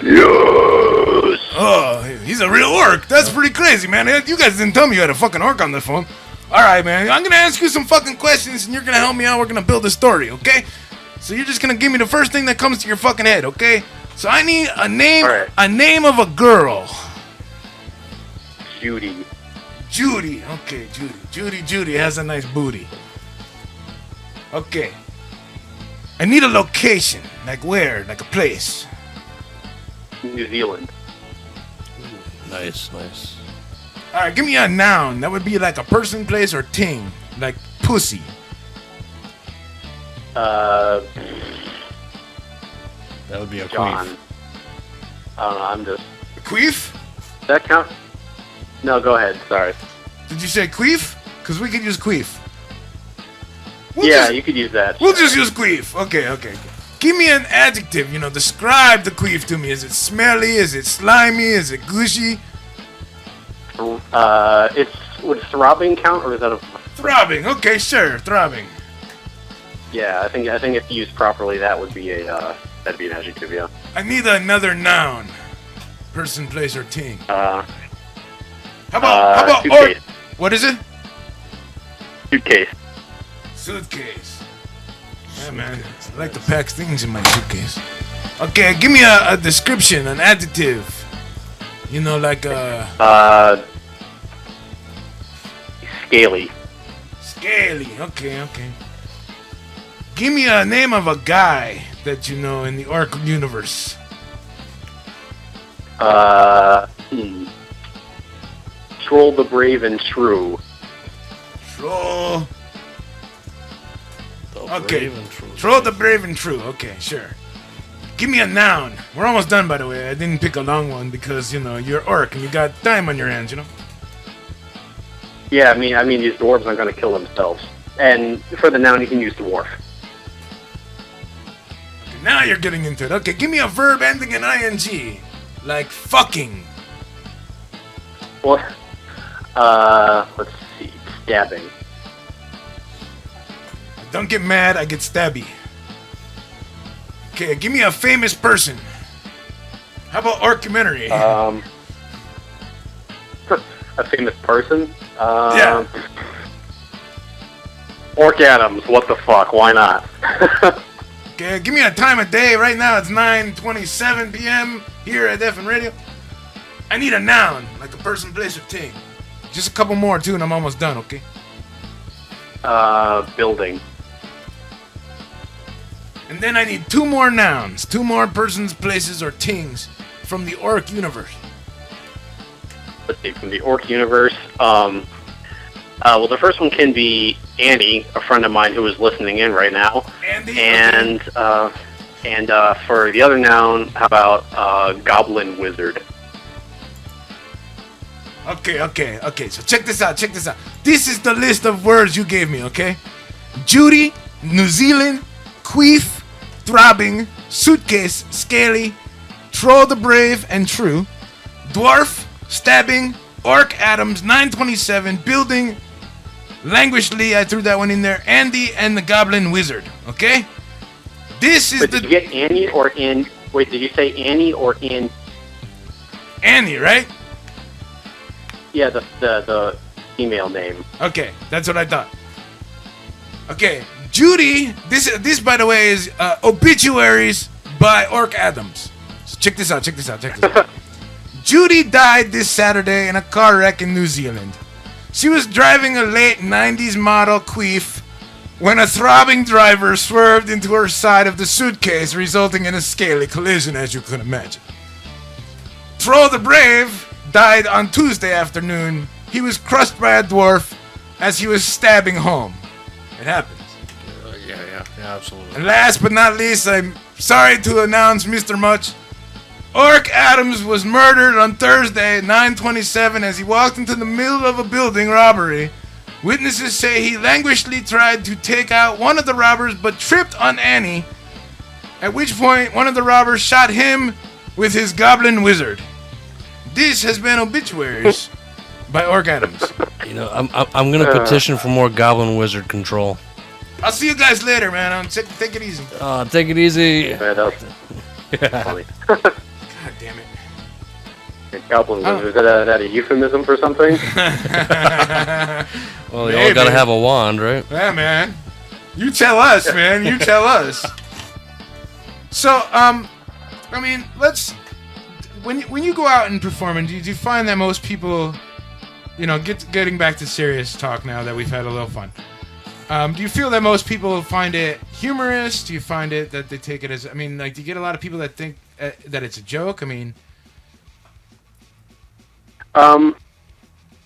Yes. Oh, he's a real orc. That's pretty crazy, man. You guys didn't tell me you had a fucking orc on the phone. All right, man. I'm going to ask you some fucking questions, and you're going to help me out. We're going to build a story, okay? So you're just going to give me the first thing that comes to your fucking head, okay? So I need a name, a name of a girl. Judy. Judy. Okay, Judy has a nice booty. Okay. I need a location. Like where? Like a place. New Zealand. Nice. All right, give me a noun. That would be like a person, place, or ting. Like pussy. That would be a John. queef. I don't know. I'm just. Queef? Does that count? No, go ahead. Sorry. Did you say queef? Because we could use queef. You could use that. We'll just use queef. Okay. Give me an adjective, describe the queef to me. Is it smelly? Is it slimy? Is it gushy? Would throbbing count, or is that a... Throbbing, okay, sure, throbbing. Yeah, I think if used properly, that would be that'd be an adjective, yeah. I need another noun. Person, place, or thing. How about suitcase. What is it? Suitcase. Suitcase. Yeah, man. I like to pack things in my suitcase. Okay, give me a description, an adjective. Scaly. Scaly. Okay. Give me a name of a guy that you know in the Orc universe. Troll the brave and true. Troll. Troll the brave and true. Okay, sure. Give me a noun. We're almost done, by the way. I didn't pick a long one because, you're orc and you got time on your hands, Yeah, I mean, these dwarves aren't going to kill themselves. And for the noun, you can use dwarf. Okay, now you're getting into it. Okay, give me a verb ending in ing. Like fucking. Well, let's see. Stabbing. Don't get mad, I get stabby. Okay, give me a famous person. How about orcumentary? A famous person? Yeah. Orc Adams, what the fuck? Why not? Okay, give me a time of day. Right now it's 9:27 p.m. here at FN Radio. I need a noun, like a person, place, or thing. Just a couple more, too, and I'm almost done, okay? Building. And then I need two more nouns. Two more persons, places, or things from the Orc universe. Let's see, from the Orc universe. Well, the first one can be Andy, a friend of mine who is listening in right now. Andy? And for the other noun, how about Goblin Wizard? Okay. So check this out. This is the list of words you gave me, okay? Judy, New Zealand, queef, throbbing, suitcase, scaly, troll the brave and true, dwarf, stabbing, orc Adams, 927, building, languishly, I threw that one in there, Andy and the Goblin Wizard, okay? This is Did you get Annie or in... Wait, did you say Annie or in... Annie, right? Yeah, the female name. Okay, that's what I thought. Okay, Judy, this by the way is Obituaries by Orc Adams. So check this out. Judy died this Saturday in a car wreck in New Zealand. She was driving a late 90s model queef when a throbbing driver swerved into her side of the suitcase, resulting in a scaly collision, as you could imagine. Troll the Brave died on Tuesday afternoon. He was crushed by a dwarf as he was stabbing home. It happens. Yeah, absolutely. And last but not least, I'm sorry to announce, Mr. Mutch, Orc Adams was murdered on Thursday at 9:27 as he walked into the middle of a building robbery. Witnesses say he languishly tried to take out one of the robbers but tripped on Annie, at which point one of the robbers shot him with his Goblin Wizard. This has been Obituaries by Orc Adams. I'm going to petition for more Goblin Wizard control. I'll see you guys later, man. Take it easy. Take it easy. Yeah, that was funny. God damn it. Goblin Wizard, is that a euphemism for something? Well, you all gotta have a wand, right? Yeah, man. You tell us, man. You tell us. So, I mean, when you go out and perform, do you find that most people, getting back to serious talk now that we've had a little fun, do you feel that most people find it humorous? Do you find it that they take it as, do you get a lot of people that think that it's a joke?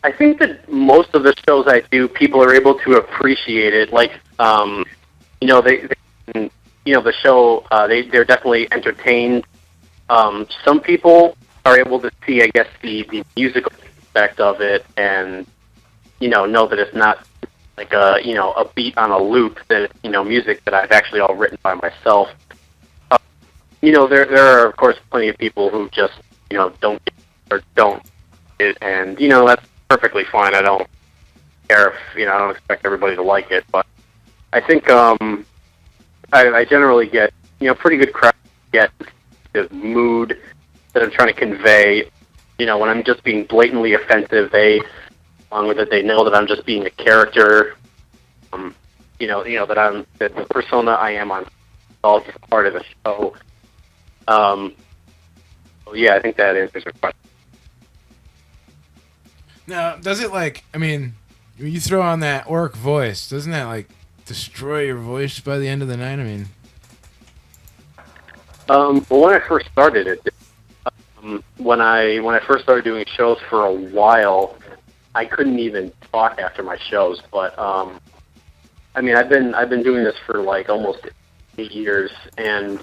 I think that most of the shows I do, people are able to appreciate it. Like, they the show, they're definitely entertained. Some people are able to see, I guess, the musical aspect of it, and know that it's not like a beat on a loop. That music that I've actually all written by myself. There are of course plenty of people who just don't get it or don't get it, and that's perfectly fine. I don't care if I don't expect everybody to like it, but I think I generally get pretty good crowd, get the mood that I'm trying to convey. When I'm just being blatantly offensive, along with it, they know that I'm just being a character. That I'm that the persona I am on all just part of the show. Yeah, I think that answers your question. Now, does it when you throw on that orc voice, doesn't that destroy your voice by the end of the night? Well, when I first started it, when I first started doing shows for a while, I couldn't even talk after my shows. But I've been doing this for almost 8 years, and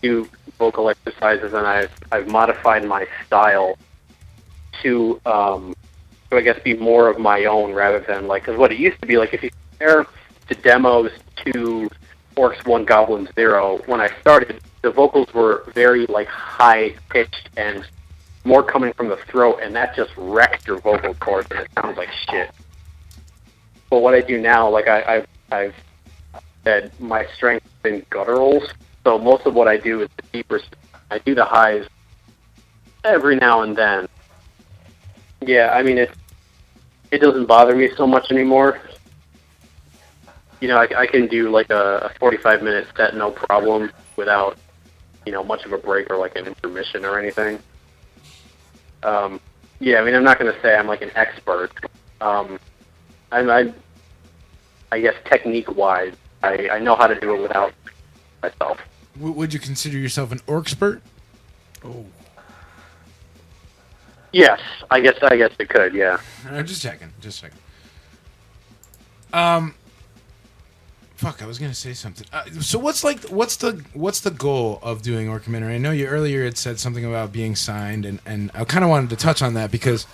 do vocal exercises, and I've modified my style to I guess be more of my own rather than because what it used to be if you compare the demos to Orcs 1 Goblins 0, when I started, the vocals were very high pitched and more coming from the throat, and that just wrecked your vocal cords and it sounds like shit. But what I do now, I've said my strength is in gutturals, so most of what I do is the deeper. I do the highs every now and then. Yeah, it doesn't bother me so much anymore. I can do a 45-minute set no problem without much of a break or an intermission or anything. Yeah, I'm not going to say I'm an expert. I guess technique-wise, I know how to do it without myself. Would you consider yourself an orc-spert? Oh. Yes, I guess it could. Yeah. Just checking. Fuck, I was gonna say something. So what's the goal of doing Orcumentary? I know you earlier had said something about being signed, and I kind of wanted to touch on that because,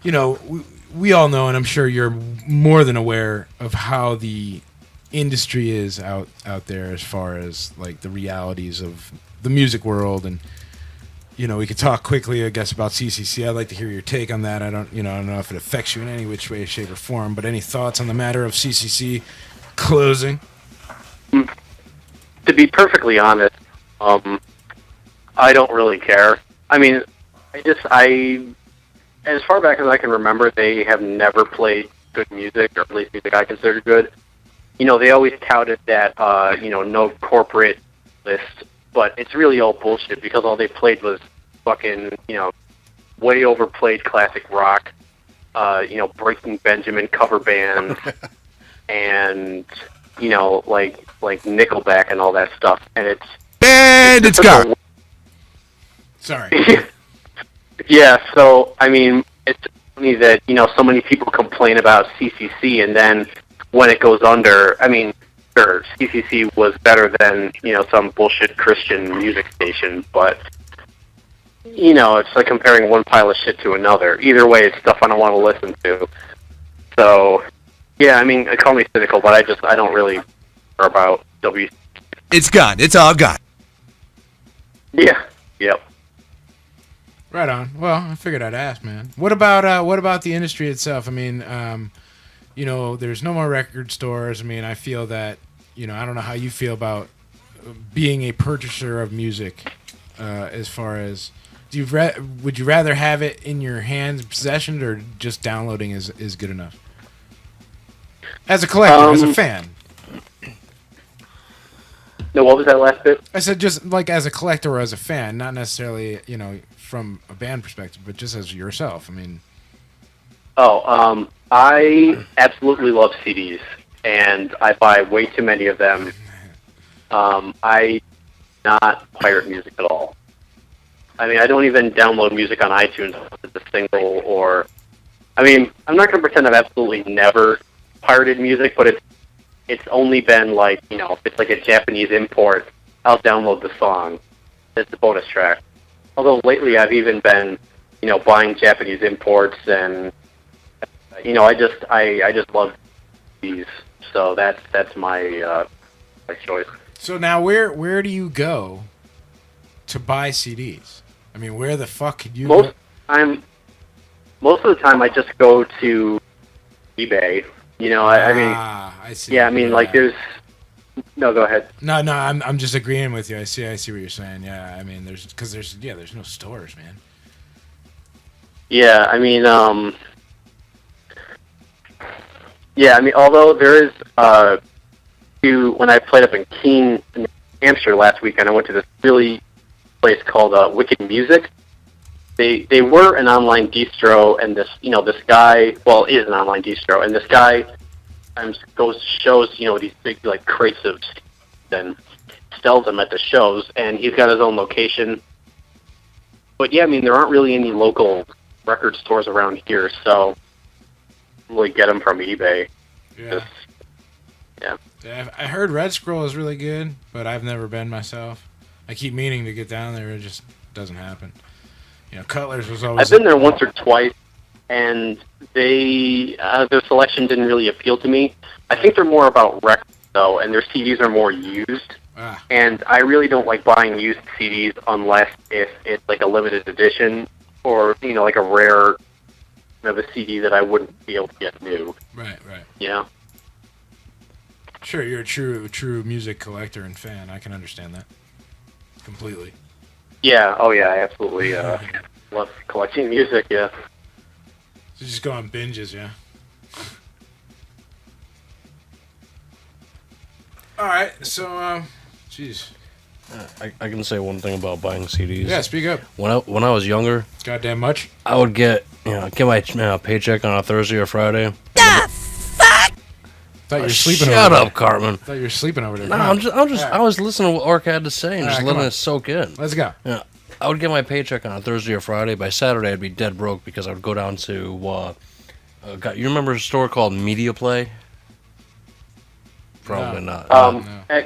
we all know, and I'm sure you're more than aware of how the industry is out there as far as the realities of the music world, and we could talk quickly, I guess, about CCC. I'd like to hear your take on that. I don't know if it affects you in any which way, shape, or form, but any thoughts on the matter of CCC closing? To be perfectly honest, I don't really care. As far back as I can remember, they have never played good music, or at least music I consider good. They always touted that, no corporate list, but it's really all bullshit because all they played was fucking, way overplayed classic rock, Breaking Benjamin cover bands, and, like Nickelback and all that stuff. And it's gone. Sorry. Yeah, so, it's funny that, so many people complain about CCC, and then when it goes under, sure, CCC was better than, some bullshit Christian music station, but, it's like comparing one pile of shit to another. Either way, it's stuff I don't want to listen to. So, yeah, call me cynical, but I don't really care about W. It's gone. It's all gone. Yeah. Yep. Right on. Well, I figured I'd ask, man. What about the industry itself? There's no more record stores. I feel that, I don't know how you feel about being a purchaser of music, as far as, would you rather have it in your hands, possession, or just downloading is good enough? As a collector, as a fan. No, what was that last bit? I said just as a collector or as a fan, not necessarily, from a band perspective, but just as yourself. I absolutely love CDs, and I buy way too many of them. I not pirate music at all. I don't even download music on iTunes as a single, or, I'm not going to pretend I've absolutely never pirated music, but it's only been like, if it's like a Japanese import, I'll download the song. It's a bonus track. Although lately I've even been, buying Japanese imports, and I just love these. So that's my my choice. So now where do you go to buy CDs? I mean, where the fuck could you Most of the time I just go to eBay. I see. Yeah, I mean, like there's. No, go ahead. No, I'm just agreeing with you. I see what you're saying. Yeah, I mean, there's no stores, man. Yeah, I mean, although there is, when I played up in Keene, New Hampshire last weekend, I went to this really place called Wicked Music. They were an online distro, and this guy, is an online distro, and this guy shows these big like crates of and sells them at the shows, and he's got his own location. But yeah, I mean, there aren't really any local record stores around here, so really get them from eBay. Yeah. Yeah. I heard Red Scroll is really good, but I've never been myself. I keep meaning to get down there, it just doesn't happen. Cutler's was always. I've been there once or twice, and their selection didn't really appeal to me. I think they're more about records, though, and their CDs are more used. And I really don't like buying used CDs unless if it's like a limited edition or, like a rare of a CD that I wouldn't be able to get new. Right. Yeah. Sure, you're a true music collector and fan. I can understand that completely. Yeah. Oh, yeah. I absolutely love collecting music. Yeah. So you just go on binges, yeah. All right. So, jeez. I can say one thing about buying CDs. Yeah, speak up. When I was younger, goddamn much, I would get my paycheck on a Thursday or Friday. Thought you were sleeping Shut over up, Cartman. Thought you were sleeping over there. No, I was listening to what Orc had to say and just letting it soak in. Let's go. Yeah, I would get my paycheck on a Thursday or Friday. By Saturday, I'd be dead broke because I would go down to, you remember a store called Media Play? Probably not.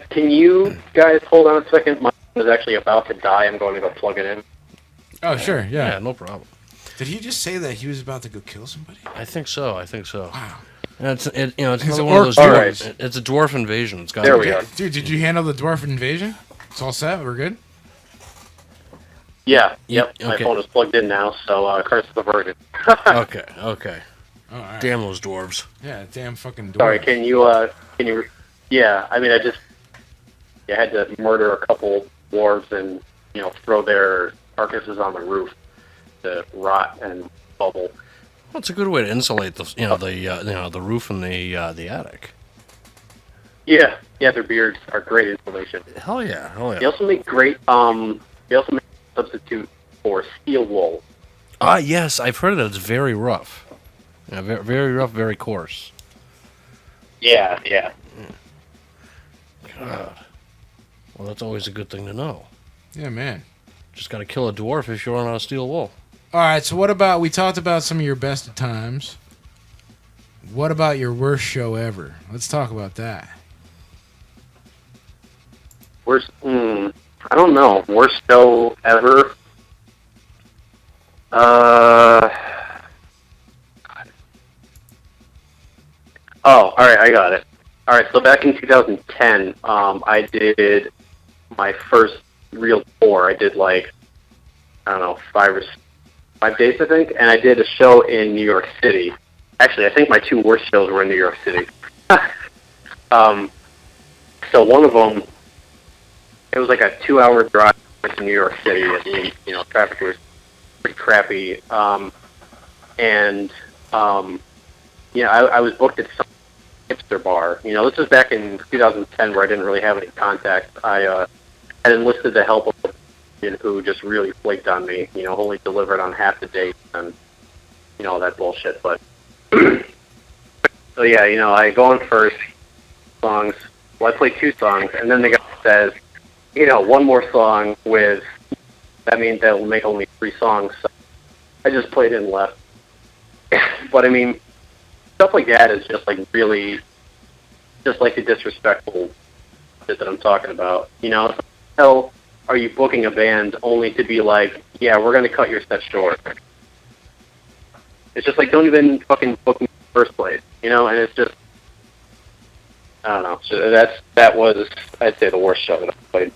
Can you guys hold on a second? My phone is actually about to die. I'm going to go plug it in. Oh, sure, yeah. Yeah, no problem. Did he just say that he was about to go kill somebody? I think so. Wow. And it's He's another an one of those orc. dwarves. It's a dwarf invasion. It's got There we are. Dude, did you handle the dwarf invasion? It's all set. We're good. Yeah. Yep. Okay. My phone is plugged in now, so curse averted. Okay. Oh, all right. Damn those dwarves. Yeah, damn fucking dwarves. Sorry. Can you? Yeah. I mean, I had to murder a couple dwarves and throw their carcasses on the roof to rot and bubble. Well, it's a good way to insulate the roof and the attic. Yeah, their beards are great insulation. Hell yeah. They also make great. They also make a substitute for steel wool. Yes, I've heard that it's very rough. Yeah, very rough, very coarse. Yeah. God. Well, that's always a good thing to know. Yeah, man. Just got to kill a dwarf if you run out of steel wool. All right, so what about, we talked about some of your best of times. What about your worst show ever? Let's talk about that. Worst, I don't know. Worst show ever? Oh, alright, I got it. Alright, so back in 2010, I did my first real tour. I did 5 days, I think, and I did a show in New York City. Actually, I think my two worst shows were in New York City. So one of them, it was like a 2-hour drive to New York City. And, traffic was pretty crappy. I was booked at some hipster bar. This was back in 2010 where I didn't really have any contact. I had enlisted the help of who just really flaked on me, only delivered on half the date and, all that bullshit. But, so yeah, I go on first, songs, I play 2 songs, and then the guy says, one more song with, that means they'll make only 3 songs. So I just played it and left. But I mean, stuff like that is just really, just like the disrespectful shit that I'm talking about. You know, how are you booking a band only to be like, yeah, we're going to cut your set short? It's just like, don't even fucking book me in the first place, you know? And it's just, I don't know. So that was, I'd say, the worst show that I played.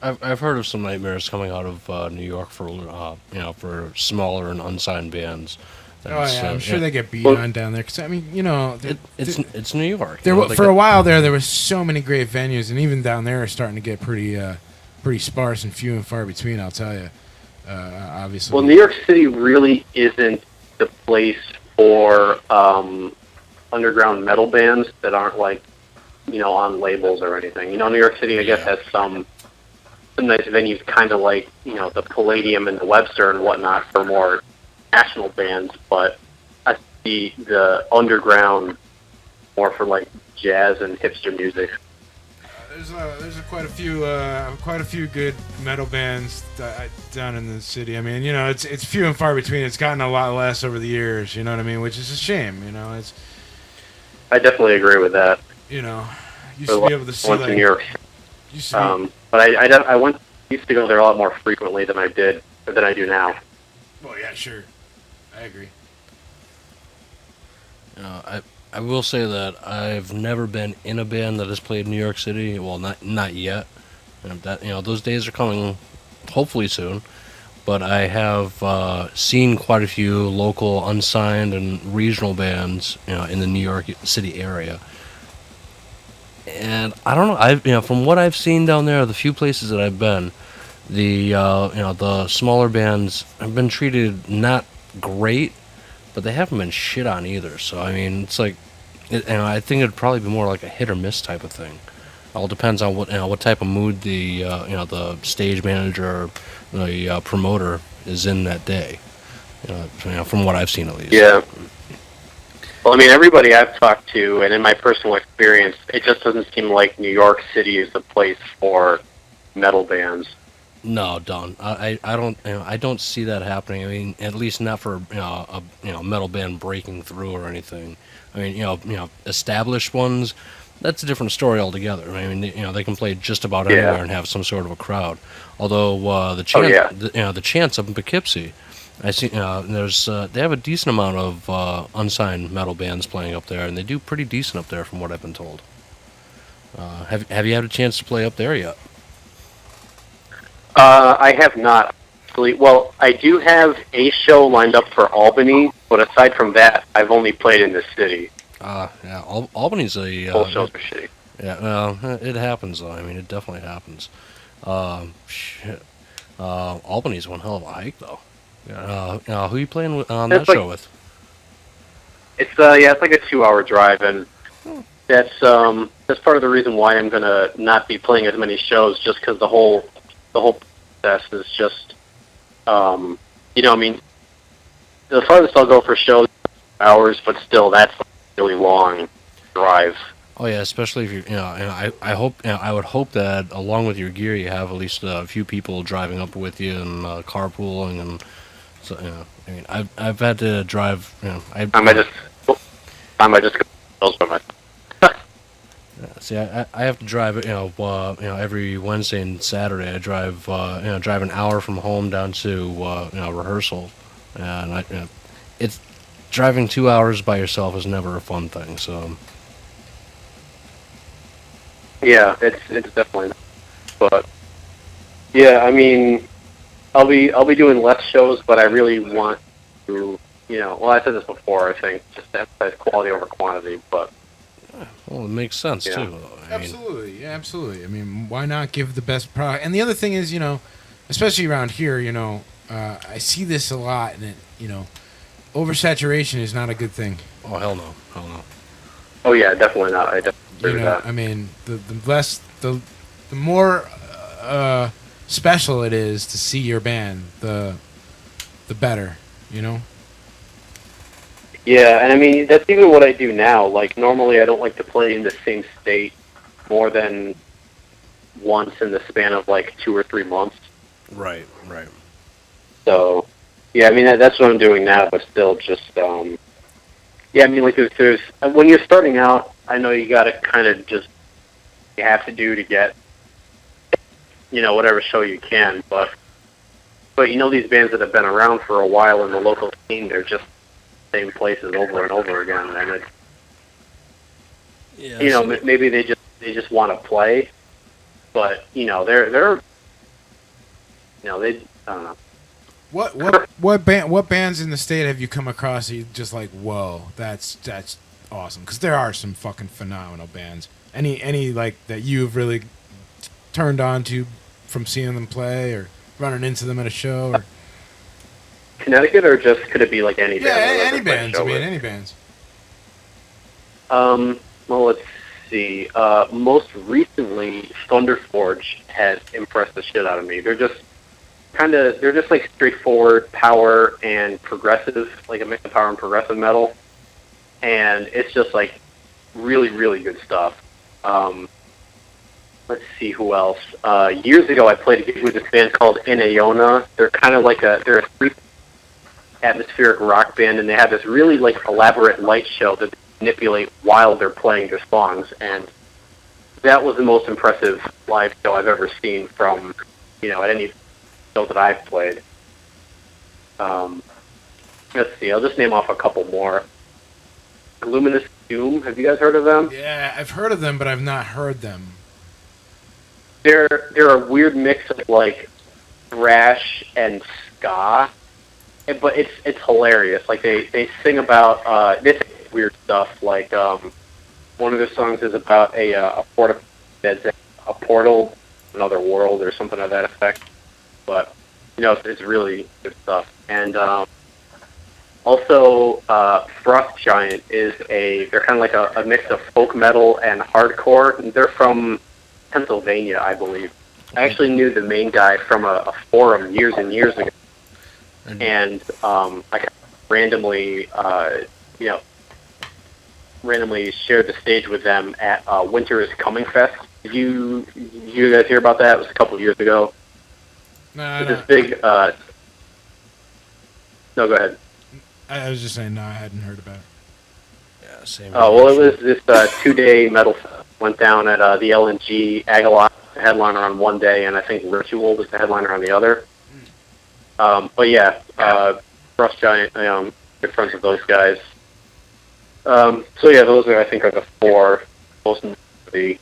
I've heard of some nightmares coming out of New York for for smaller and unsigned bands. I'm sure they get beat on down there. Because I mean, it's New York. For a while there was so many great venues, and even down there are starting to get pretty sparse and few and far between. I'll tell you, obviously. Well, New York City really isn't the place for underground metal bands that aren't like, on labels or anything. New York City, I guess, has some nice venues, kind of like, the Palladium and the Webster and whatnot for more national bands, but I see the underground more for like jazz and hipster music. There's quite a few good metal bands down in the city. I mean, it's few and far between. It's gotten a lot less over the years. You know what I mean? Which is a shame. I definitely agree with that. Used to be able to see in New York. But I used to go there a lot more frequently than I do now. Well, yeah, sure. I agree. I will say that I've never been in a band that has played in New York City. Well, not yet. And that those days are coming, hopefully soon. But I have seen quite a few local unsigned and regional bands, in the New York City area. And I don't know. From what I've seen down there, the few places that I've been, the smaller bands have been treated not great, but they haven't been shit on either. So I mean, it's like, I think it'd probably be more like a hit or miss type of thing. All depends on what type of mood the stage manager or the promoter is in that day. From what I've seen at least. Yeah. Well, I mean, everybody I've talked to, and in my personal experience, it just doesn't seem like New York City is the place for metal bands. No, Don. I don't see that happening. I mean, at least not for a metal band breaking through or anything. I mean, established ones, that's a different story altogether. I mean, they can play just about anywhere and have some sort of a crowd. Although the Chance up in Poughkeepsie, I see they have a decent amount of unsigned metal bands playing up there, and they do pretty decent up there from what I've been told. Have you had a chance to play up there yet? I have not. Well, I do have a show lined up for Albany, but aside from that, I've only played in the city. Yeah, Albany's a... Both shows are shitty. Yeah, well, it happens, though. I mean, it definitely happens. Albany's one hell of a hike, though. Who are you playing on that show with? It's like a 2-hour drive, and that's part of the reason why I'm gonna not be playing as many shows, just because the whole process is just, I mean, the farthest I'll go for shows is hours, but still, that's a really long drive. Oh yeah, especially if you're, and I hope, I would hope that along with your gear, you have at least a few people driving up with you and carpooling, and so, I mean, I've had to drive, I might just go by myself. See, I have to drive, every Wednesday and Saturday. I drive, drive an hour from home down to, rehearsal, and it's driving 2 hours by yourself is never a fun thing. So. Yeah, it's definitely not. But yeah, I mean, I'll be doing less shows, but I really want to, well, I said this before. I think just to emphasize quality over quantity, but. Well, it makes sense too. Absolutely, absolutely. I mean, why not give the best product? And the other thing is, especially around here, I see this a lot, and it, oversaturation is not a good thing. Oh hell no. Oh yeah, definitely not. I definitely agree with that. I mean, the more special it is to see your band, the better, Yeah, and I mean, that's even what I do now. Like, normally I don't like to play in the same state more than once in the span of, 2 or 3 months. Right. So, yeah, I mean, that's what I'm doing now, but still just, yeah, I mean, there's when you're starting out, I know you got to kind of just, you have to do to get, whatever show you can, but these bands that have been around for a while in the local scene, they're just the same places over and over again, and it's, maybe they just want to play, but they're they, I don't know. What bands in the state have you come across that you just like, whoa, that's awesome? Because there are some fucking phenomenal bands. Any like that you've really turned on to from seeing them play or running into them at a show? Or Connecticut, or just could it be like any band? Yeah, any bands. I mean, any bands. Well, let's see. Most recently, Thunderforge has impressed the shit out of me. They're just like straightforward power and progressive, like a mix of power and progressive metal, and it's just like really, really good stuff. Let's see who else. Years ago, I played a gig with this band called Inayona. They're kind of like they're a street atmospheric rock band, and they have this really like elaborate light show that they manipulate while they're playing their songs, and that was the most impressive live show I've ever seen from, at any show that I've played. Let's see, I'll just name off a couple more. Luminous Doom, have you guys heard of them? Yeah, I've heard of them, but I've not heard them. They're a weird mix of like thrash and ska, but it's hilarious. Like they sing about this weird stuff. Like one of their songs is about a portal, another world, or something of that effect. But it's really good stuff. And also Frost Giant they're kind of like a mix of folk metal and hardcore. They're from Pennsylvania, I believe. I actually knew the main guy from a forum years and years ago, and I randomly shared the stage with them at Winter is Coming Fest. Did you guys hear about that? It was a couple of years ago. No, this big. No, go ahead. I was just saying, no, I hadn't heard about it. Yeah, same. Oh, well, it was this 2-day metal fest. Went down at the LNG Agalot, the headliner on one day, and I think Ritual was the headliner on the other. But yeah, Frost Giant, good friends with those guys. So yeah, those are, I think, are the four most I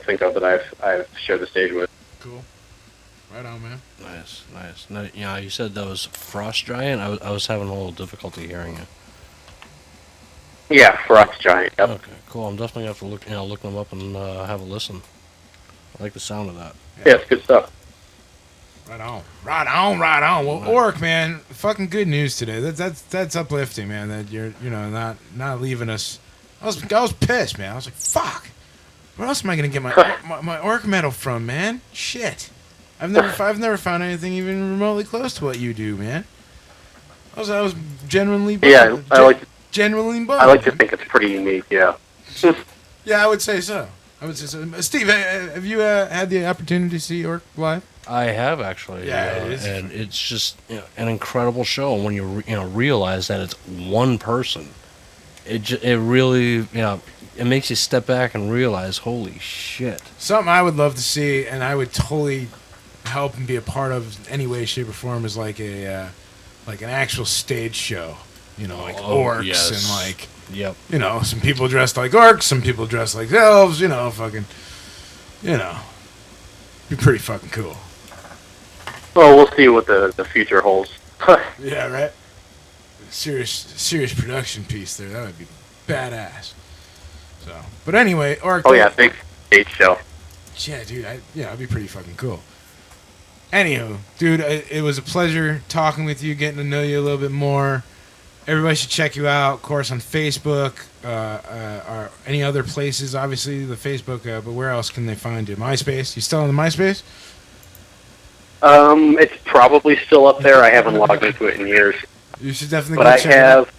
think of that I've shared the stage with. Cool. Right on, man. Nice. Now, you said that was Frost Giant. I was having a little difficulty hearing it. Yeah, Frost Giant. Yep. Okay, cool. I'm definitely gonna have to look them up and have a listen. I like the sound of that. Yeah, it's good stuff. Right on. Well, Orc, man, fucking good news today. That's uplifting, man. That you're not leaving us. I was pissed, man. I was like, fuck. Where else am I gonna get my Orc metal from, man? Shit. I've never found anything even remotely close to what you do, man. I was genuinely bummed. Yeah, genuinely bummed. I like to think it's pretty unique, yeah. Yeah, I would say so. Steve, have you had the opportunity to see Orc live? I have, actually. Yeah, it is. And it's just an incredible show. And when you realize that it's one person, it really it makes you step back and realize, holy shit. Something I would love to see, and I would totally help and be a part of any way, shape, or form, is like an actual stage show. Like orcs, yes. and like, yep. Some people dressed like orcs, some people dressed like elves, be pretty fucking cool. Well, we'll see what the future holds. Yeah, right? Serious production piece there. That would be badass. So, but anyway, Orc. Oh yeah, big stage show. Yeah, dude. That'd be pretty fucking cool. Anywho, dude, it was a pleasure talking with you, getting to know you a little bit more. Everybody should check you out, of course, on Facebook, or any other places. Obviously, the Facebook, but where else can they find you? MySpace? You still on the MySpace? It's probably still up there. I haven't logged into it in years. You should definitely. But I have.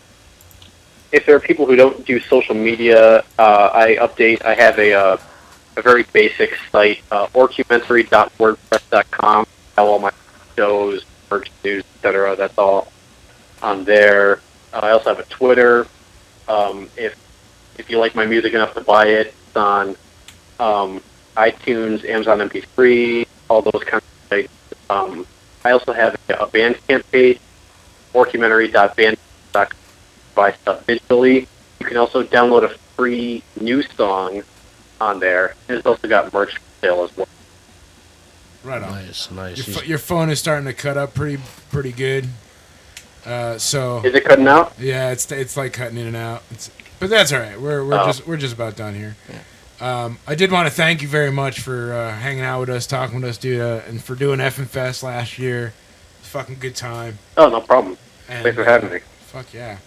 If there are people who don't do social media, I update. I have a very basic site, orcumentary.wordpress.com. Have all my shows, merch, news, etc. That's all on there. I also have a Twitter. If if you like my music enough to buy it, it's on iTunes, Amazon MP3, all those kinds of things. I also have a Bandcamp page, orcumentary.bandcamp.com, buy stuff digitally. You can also download a free new song on there, and it's also got merch for sale as well. Right on. Nice. Your phone is starting to cut up pretty good. So is it cutting out? Yeah, it's like cutting in and out. But that's all right. We're just about done here. I did want to thank you very much for hanging out with us, talking with us, dude, and for doing Effin' Fest last year. It's a fucking good time. Oh, no problem. And, thanks for having me. Fuck yeah.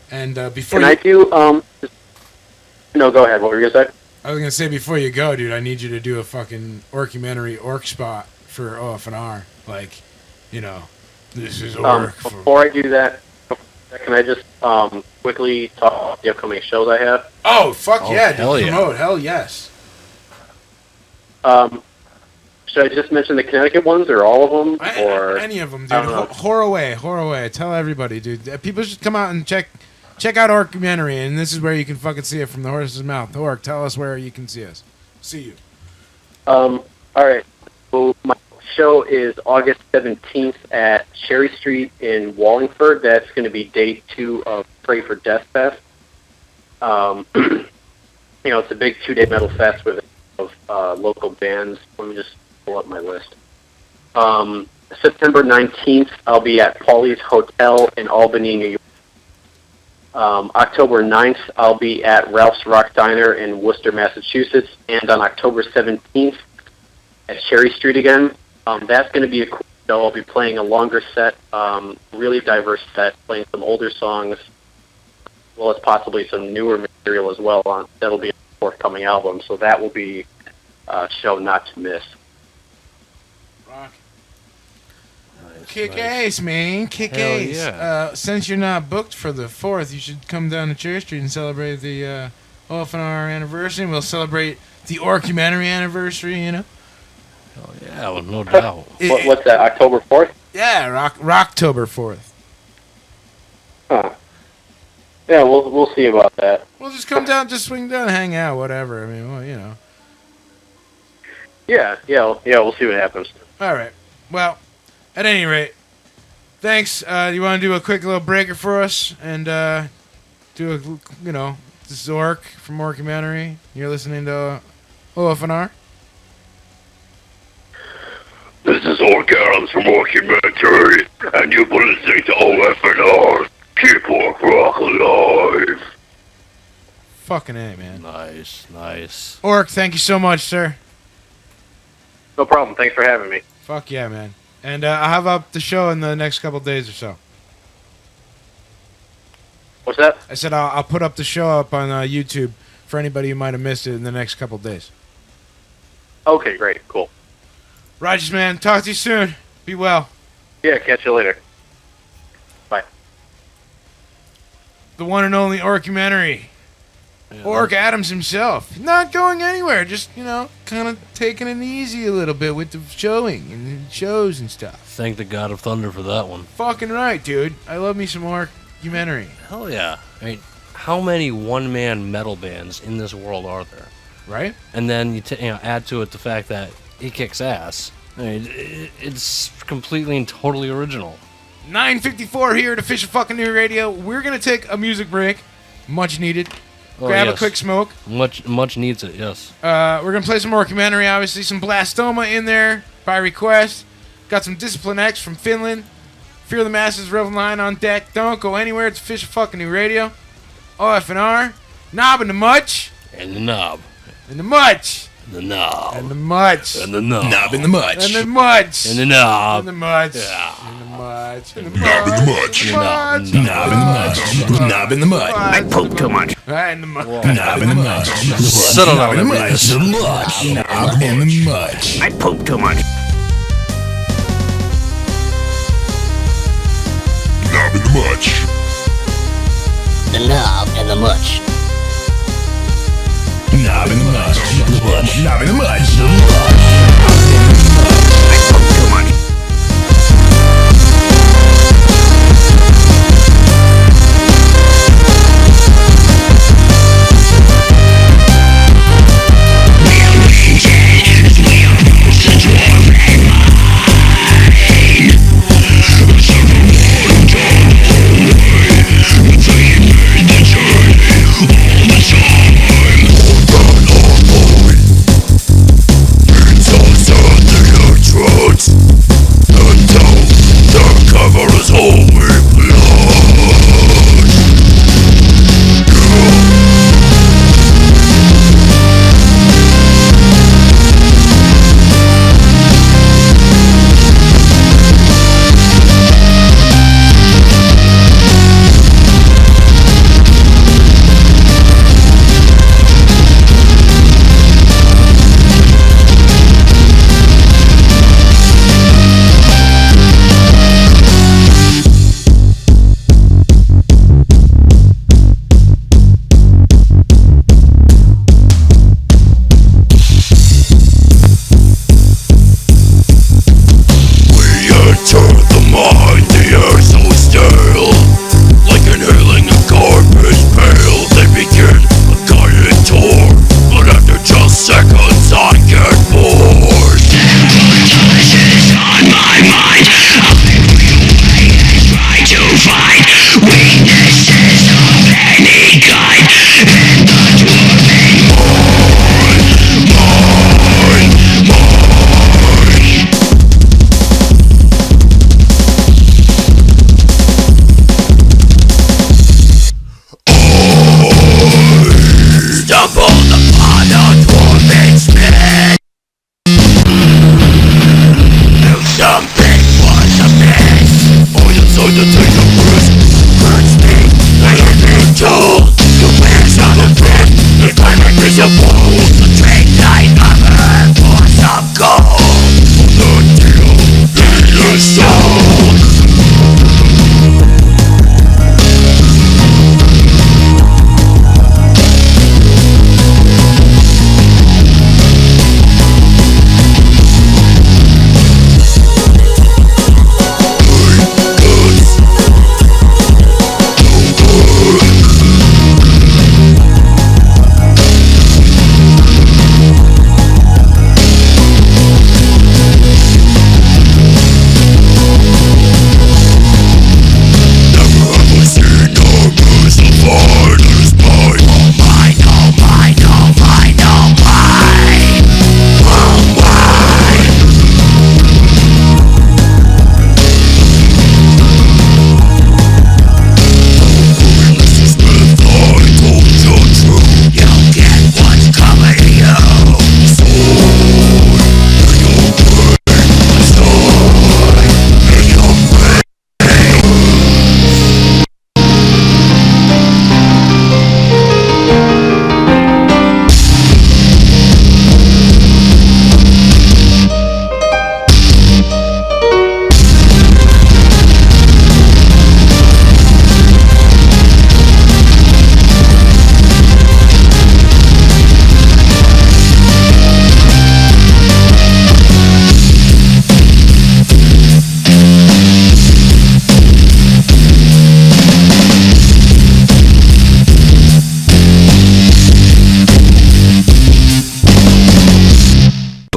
And before Can I do no, go ahead. What were you gonna say? I was gonna say before you go, dude, I need you to do a fucking orcumentary orc spot for OFNR. Like, this is orc. Before I do that, can I just quickly talk about the upcoming shows I have? Oh, fuck yeah, dude. Hell yeah. Promote. Hell yes. Should I just mention the Connecticut ones or all of them? Or any of them, dude. Whore away. Tell everybody, dude. People should come out and check out Orcumentary, and this is where you can fucking see it from the horse's mouth. Orc, tell us where you can see us. See you. All right. So my show is August 17th at Cherry Street in Wallingford. That's going to be day 2 of Pray for Death Fest. It's a big 2-day metal fest with local bands. Let me just pull up my list. September 19th, I'll be at Paulie's Hotel in Albany, New York. October 9th, I'll be at Ralph's Rock Diner in Worcester, Massachusetts. And on October 17th, at Cherry Street again. That's going to be a cool show. I'll be playing a longer set, really diverse set, playing some older songs, as well as possibly some newer material as well. That'll be a forthcoming album, so that will be a show not to miss. Rock. Kick ass, man. Kick Hell ass. yeah. Since you're not booked for the 4th, you should come down to Cherry Street and celebrate the OFNR anniversary. We'll celebrate the Orcumentary anniversary, Oh yeah, well, no doubt. What's that, October 4th? Yeah, Rocktober 4th. Huh. Yeah, we'll see about that. We'll just come down, just swing down, hang out, whatever. I mean, Yeah, we'll see what happens. All right. Well, at any rate, thanks. You want to do a quick little breaker for us and do a, this is Orc from Orcumentary. You're listening to OFNR. This is Orc Adams from Orcumentary, and you've been listening to OFNR. Keep Orc Rock alive. Fucking A, man. Nice. Orc, thank you so much, sir. No problem. Thanks for having me. Fuck yeah, man. And I'll have up the show in the next couple days or so. What's that? I said I'll put up the show up on YouTube for anybody who might have missed it in the next couple days. Okay, great. Cool. Rogers, man. Talk to you soon. Be well. Yeah, catch you later. Bye. The one and only Orcumentary. Yeah. Orc Adams himself. Not going anywhere. Just, kind of taking it easy a little bit with the showing and shows and stuff. Thank the God of Thunder for that one. Fucking right, dude. I love me some Orcumentary. Hell yeah. I mean, how many one-man metal bands in this world are there? Right? And then you add to it the fact that he kicks ass. I mean, it's completely and totally original. 9:54 here at Official Fucking New Radio. We're going to take a music break. Much needed. Grab a quick smoke. Much needs it, yes. We're going to play some Orcumentary, obviously. Some Blastoma in there by request. Got some Discipline X from Finland. Fear the Masses, Revel 9 on deck. Don't go anywhere. It's Official Fucking New Radio. OFNR. Knob and The Mutch. And the Knob. And the Mutch. The Knob. And the Mutch. And the Knob. Knob and the Mutch. And the Mutch. And the Knob. And the Mutch. Yeah. And the Mutch. And the Knob and the Mutch. Knob and the Mutch. Knob and the Mutch. I poop too much. And the Mutch. Knob and the Mutch. Settle down, Knob and the Mutch. Knob and the Mutch. I poop too much. Knob and the Mutch. The Knob and the Mutch. Knob and the Mutch. Knob and the Mutch. I poop too much.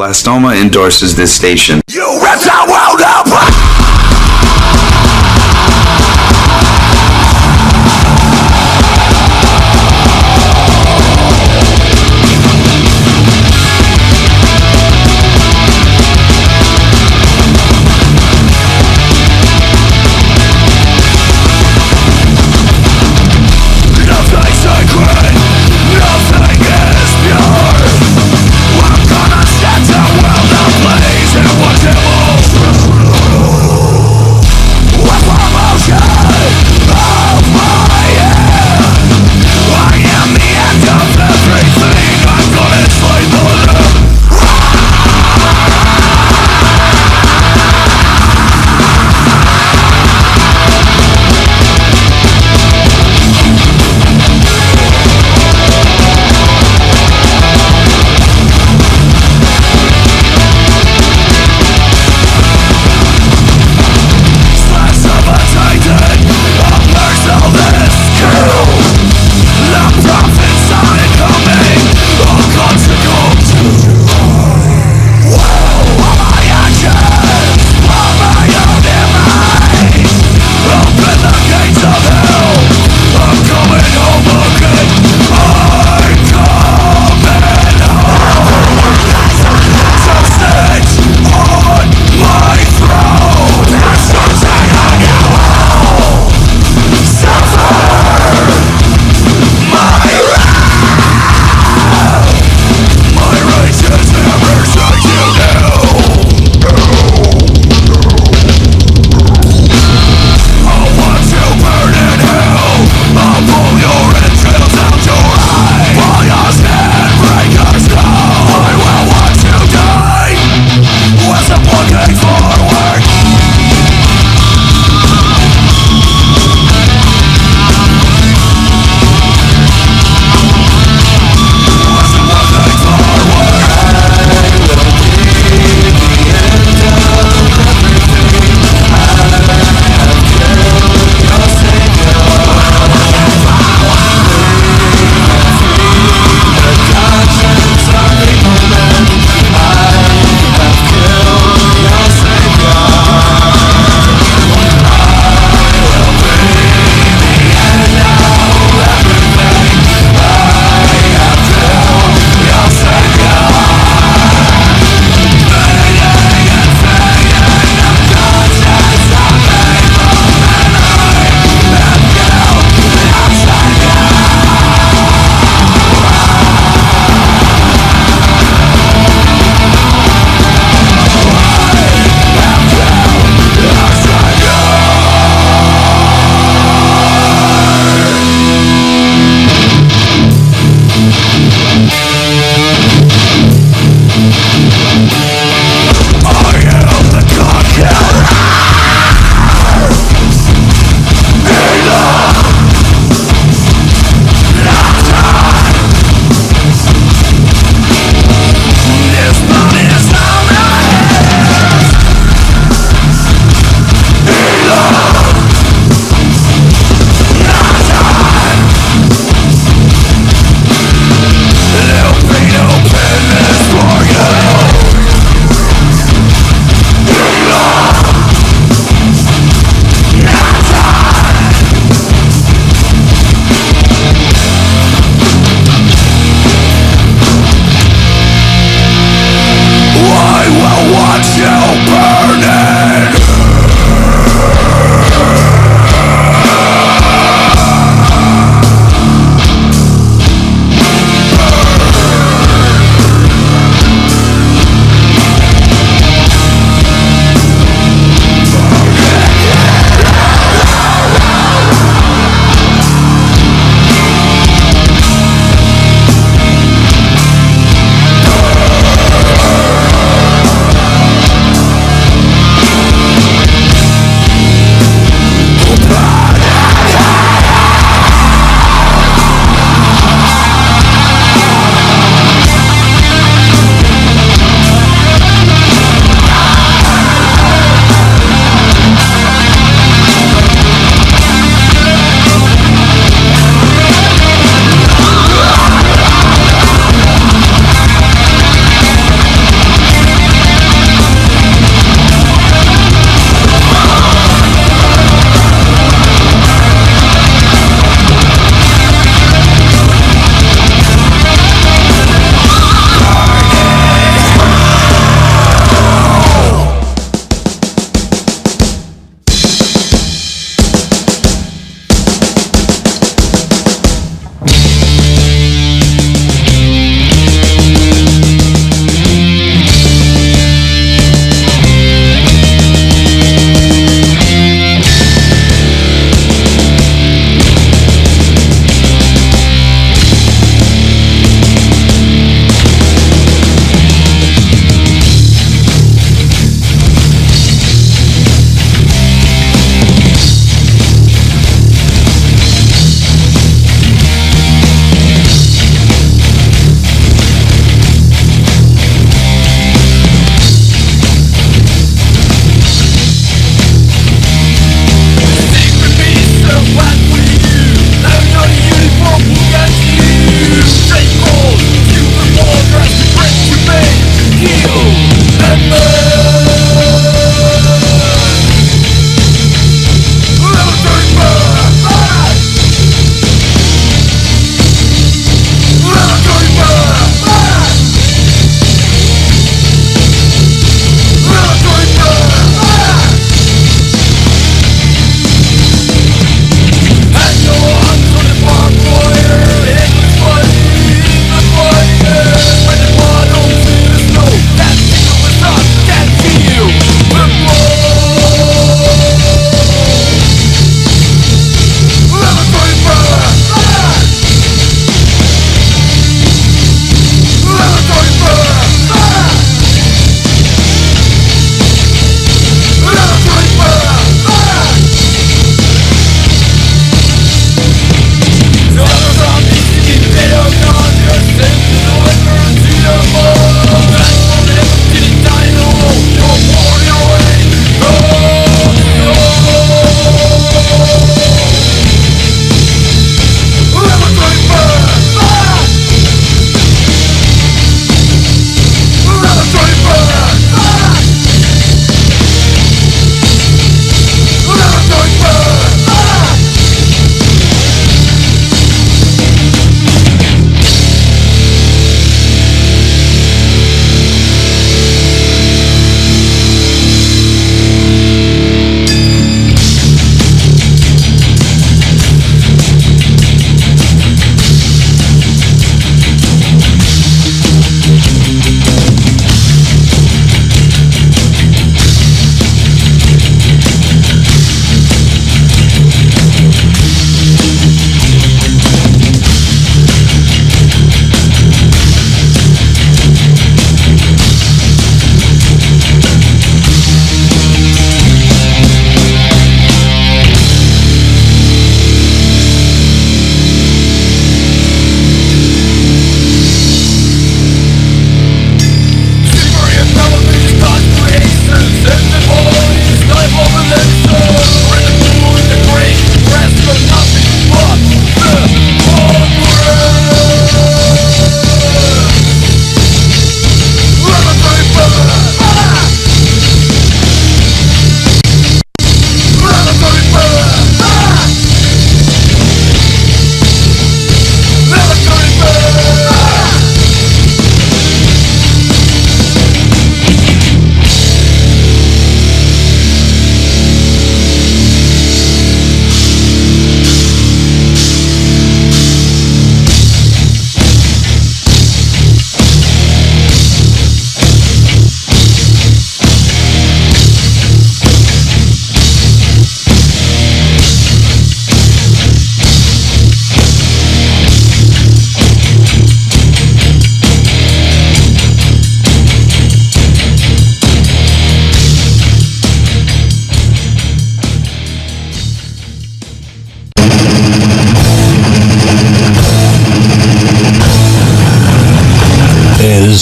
Blastoma endorses this station. You reptile world up! Nothing is pure. I'm gonna set the world ablaze and watch it all.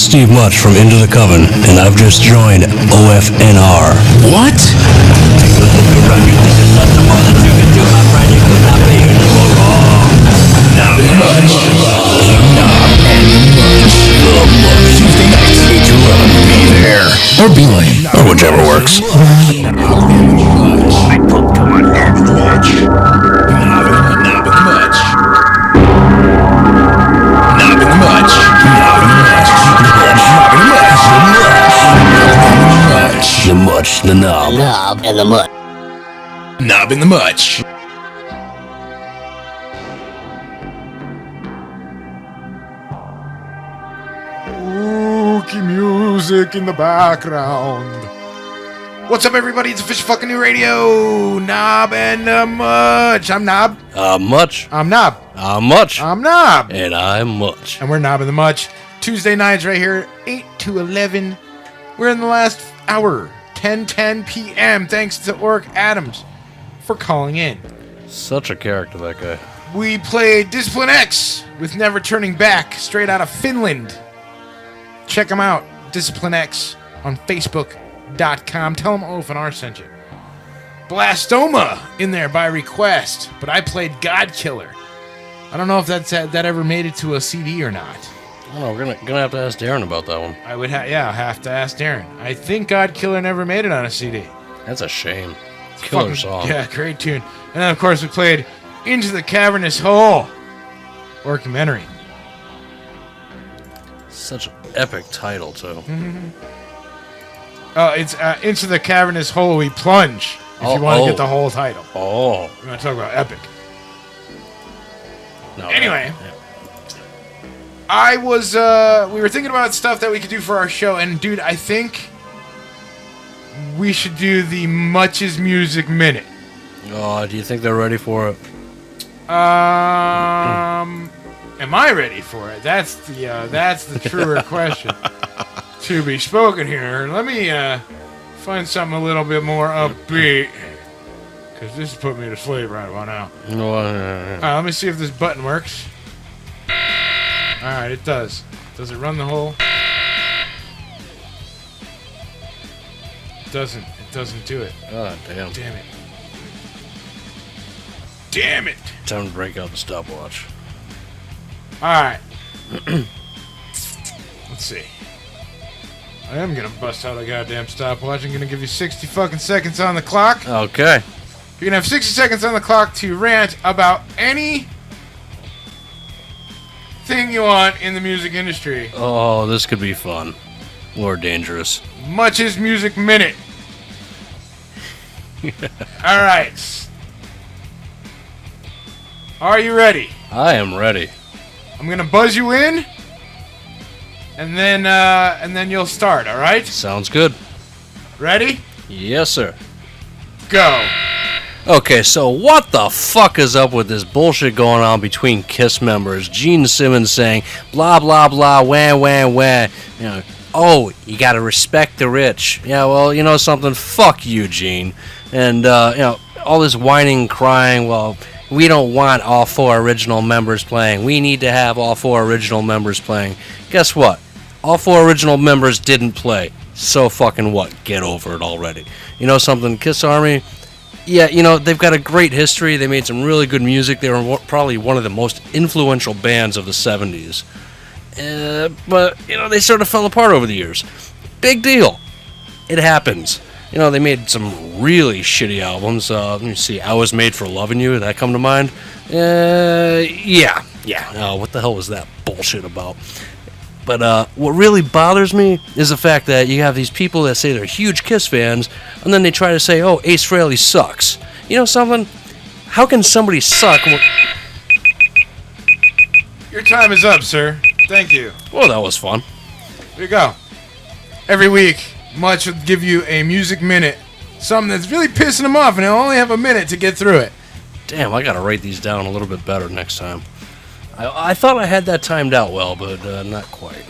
Steve Mutch from Into the Coven, and I've just joined OFNR. What? Tuesday nights, 8 to 11. Be there. Or be late. Or whichever works. I put to my knob in the mutch. Knob in the mutch. Knob in the mutch. Knob in the mutch. Knob in the mutch. The mutch, the knob. Knob and the Mutch. Knob in the mutch. Spooky music in the background. What's up, everybody? It's Official Fucking New Radio. Knob and the Mutch. I'm Knob. Mutch. I'm Knob. Mutch. I'm Knob. And I'm Mutch. And we're Knob and the Mutch. Tuesday nights right here, 8 to 11. We're in the last hour, 10:10 p.m. Thanks to Orc Adams for calling in. Such a character, that guy. We played Discipline X with Never Turning Back, straight out of Finland. Check them out, Discipline X, on Facebook.com. Tell them OFNR sent you. Blastoma in there by request, but I played God Killer. I don't know if that ever made it to a CD or not. Oh, we're gonna have to ask Darren about that one. I would have to ask Darren. I think God Killer never made it on a CD. That's a shame. Killer song. Yeah, great tune. And then, of course, we played Into the Cavernous Hole, Orcumentary. Such an epic title, too. Mm-hmm. It's Into the Cavernous Hole We Plunge, if you want to get the whole title. Oh. You want to talk about epic. No, anyway, yeah. we were thinking about stuff that we could do for our show, and dude, I think we should do the Mutch's Music Minute. Oh, do you think they're ready for it? Am I ready for it? That's the truer question to be spoken here. Let me find something a little bit more upbeat, because this is putting me to sleep right about now. Alright, let me see if this button works. Alright, it does. Does it run the whole? It doesn't. It doesn't do it. Oh, damn. Damn it. Damn it. Time to break out the stopwatch. Alright. Let's see. I am gonna bust out a goddamn stopwatch. I'm gonna give you 60 fucking seconds on the clock. Okay. You're gonna have 60 seconds on the clock to rant about any thing you want in the music industry. Oh, this could be fun. Or dangerous. Mutch's Music Minute. Alright. Are you ready? I am ready. I'm gonna buzz you in, and then you'll start. All right? Sounds good. Ready? Yes, sir. Go. Okay, so what the fuck is up with this bullshit going on between KISS members? Gene Simmons saying blah blah blah, wah wah wah. You know, oh, you gotta respect the rich. Yeah, well, you know something? Fuck you, Gene. And all this whining, crying. Well, we don't want all 4 original members playing. We need to have all 4 original members playing. Guess what? All 4 original members didn't play. So fucking what? Get over it already. You know something? KISS Army, yeah, they've got a great history. They made some really good music. They were probably one of the most influential bands of the 70s. But, they sort of fell apart over the years. Big deal. It happens. They made some really shitty albums. Let me see. I Was Made for Loving You. Did that come to mind? Yeah. What the hell was that bullshit about? But what really bothers me is the fact that you have these people that say they're huge KISS fans, and then they try to say, oh, Ace Frehley sucks. You know something? How can somebody suck? Your time is up, sir. Thank you. Well, that was fun. Here you go. Every week, Mutch will give you a music minute. Something that's really pissing him off, and he'll only have a minute to get through it. Damn, I gotta write these down a little bit better next time. I thought I had that timed out well, but not quite.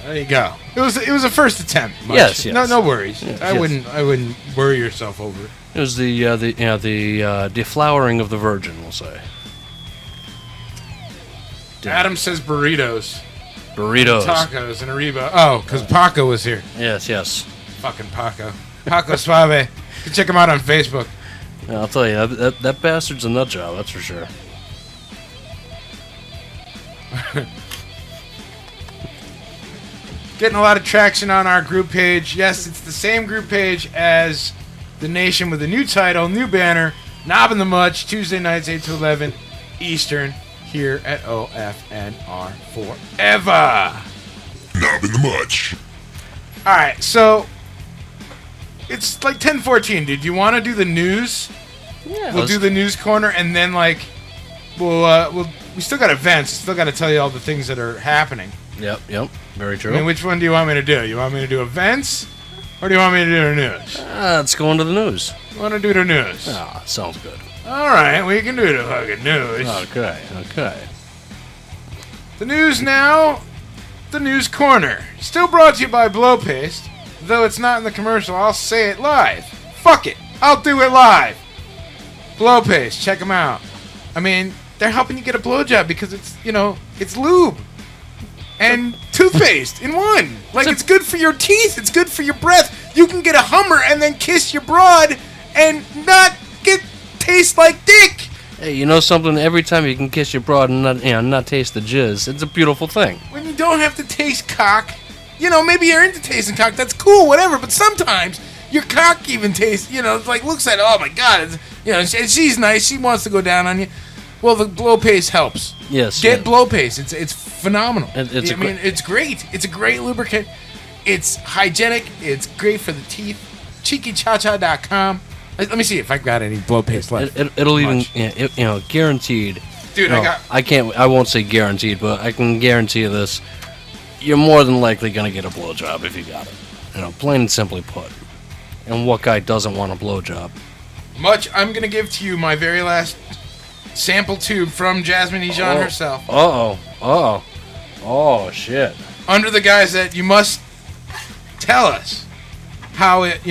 There you go. It was a first attempt. Mutch. Yes. No worries. Yes, I wouldn't worry yourself over it. It was the deflowering of the virgin, we'll say. Adam says burritos. Burritos. Tacos and Arriba. Oh, because Paco was here. Yes. Fucking Paco. Paco Suave. You can check him out on Facebook. Yeah, I'll tell you, that bastard's a nut job, that's for sure. Getting a lot of traction on our group page. Yes, it's the same group page as The Nation with a new title, new banner, Knob and The Mutch, Tuesday nights 8 to 11 Eastern, here at OFNR forever. Knob and The Mutch. Alright, so it's like 10:14, dude. You want to do the news? Yeah. We'll do the news corner, and then like we still got events. Still got to tell you all the things that are happening. Yep. Very true. I mean, which one do you want me to do? You want me to do events, or do you want me to do the news? Let's go into the news. You want to do the news? Ah, sounds good. All right, we can do the fucking news. Okay. The news now. The news corner. Still brought to you by Blow Paste. Though it's not in the commercial, I'll say it live. Fuck it. I'll do it live. Blow Paste. Check them out. I mean, they're helping you get a blowjob because it's, it's lube and toothpaste in one. Like, it's good for your teeth. It's good for your breath. You can get a Hummer and then kiss your broad and not taste like dick. Hey, you know something? Every time you can kiss your broad and not taste the jizz, it's a beautiful thing. When you don't have to taste cock, maybe you're into tasting cock. That's cool, whatever. But sometimes your cock even tastes, it's like looks at, oh my god, and she's nice. She wants to go down on you. Well, the Blow Paste helps. Yes. Get Blow Paste. It's phenomenal. It's great. It's a great lubricant. It's hygienic. It's great for the teeth. CheekyChaCha.com. Let me see if I got any Blow Paste left. It'll even, guaranteed. Dude, I won't say guaranteed, but I can guarantee you this. You're more than likely going to get a blowjob if you got it. Plain and simply put. And what guy doesn't want a blowjob? Mutch, I'm going to give to you my very last sample tube from Jasmine Ejon herself. Oh, shit. Under the guise that you must tell us how it,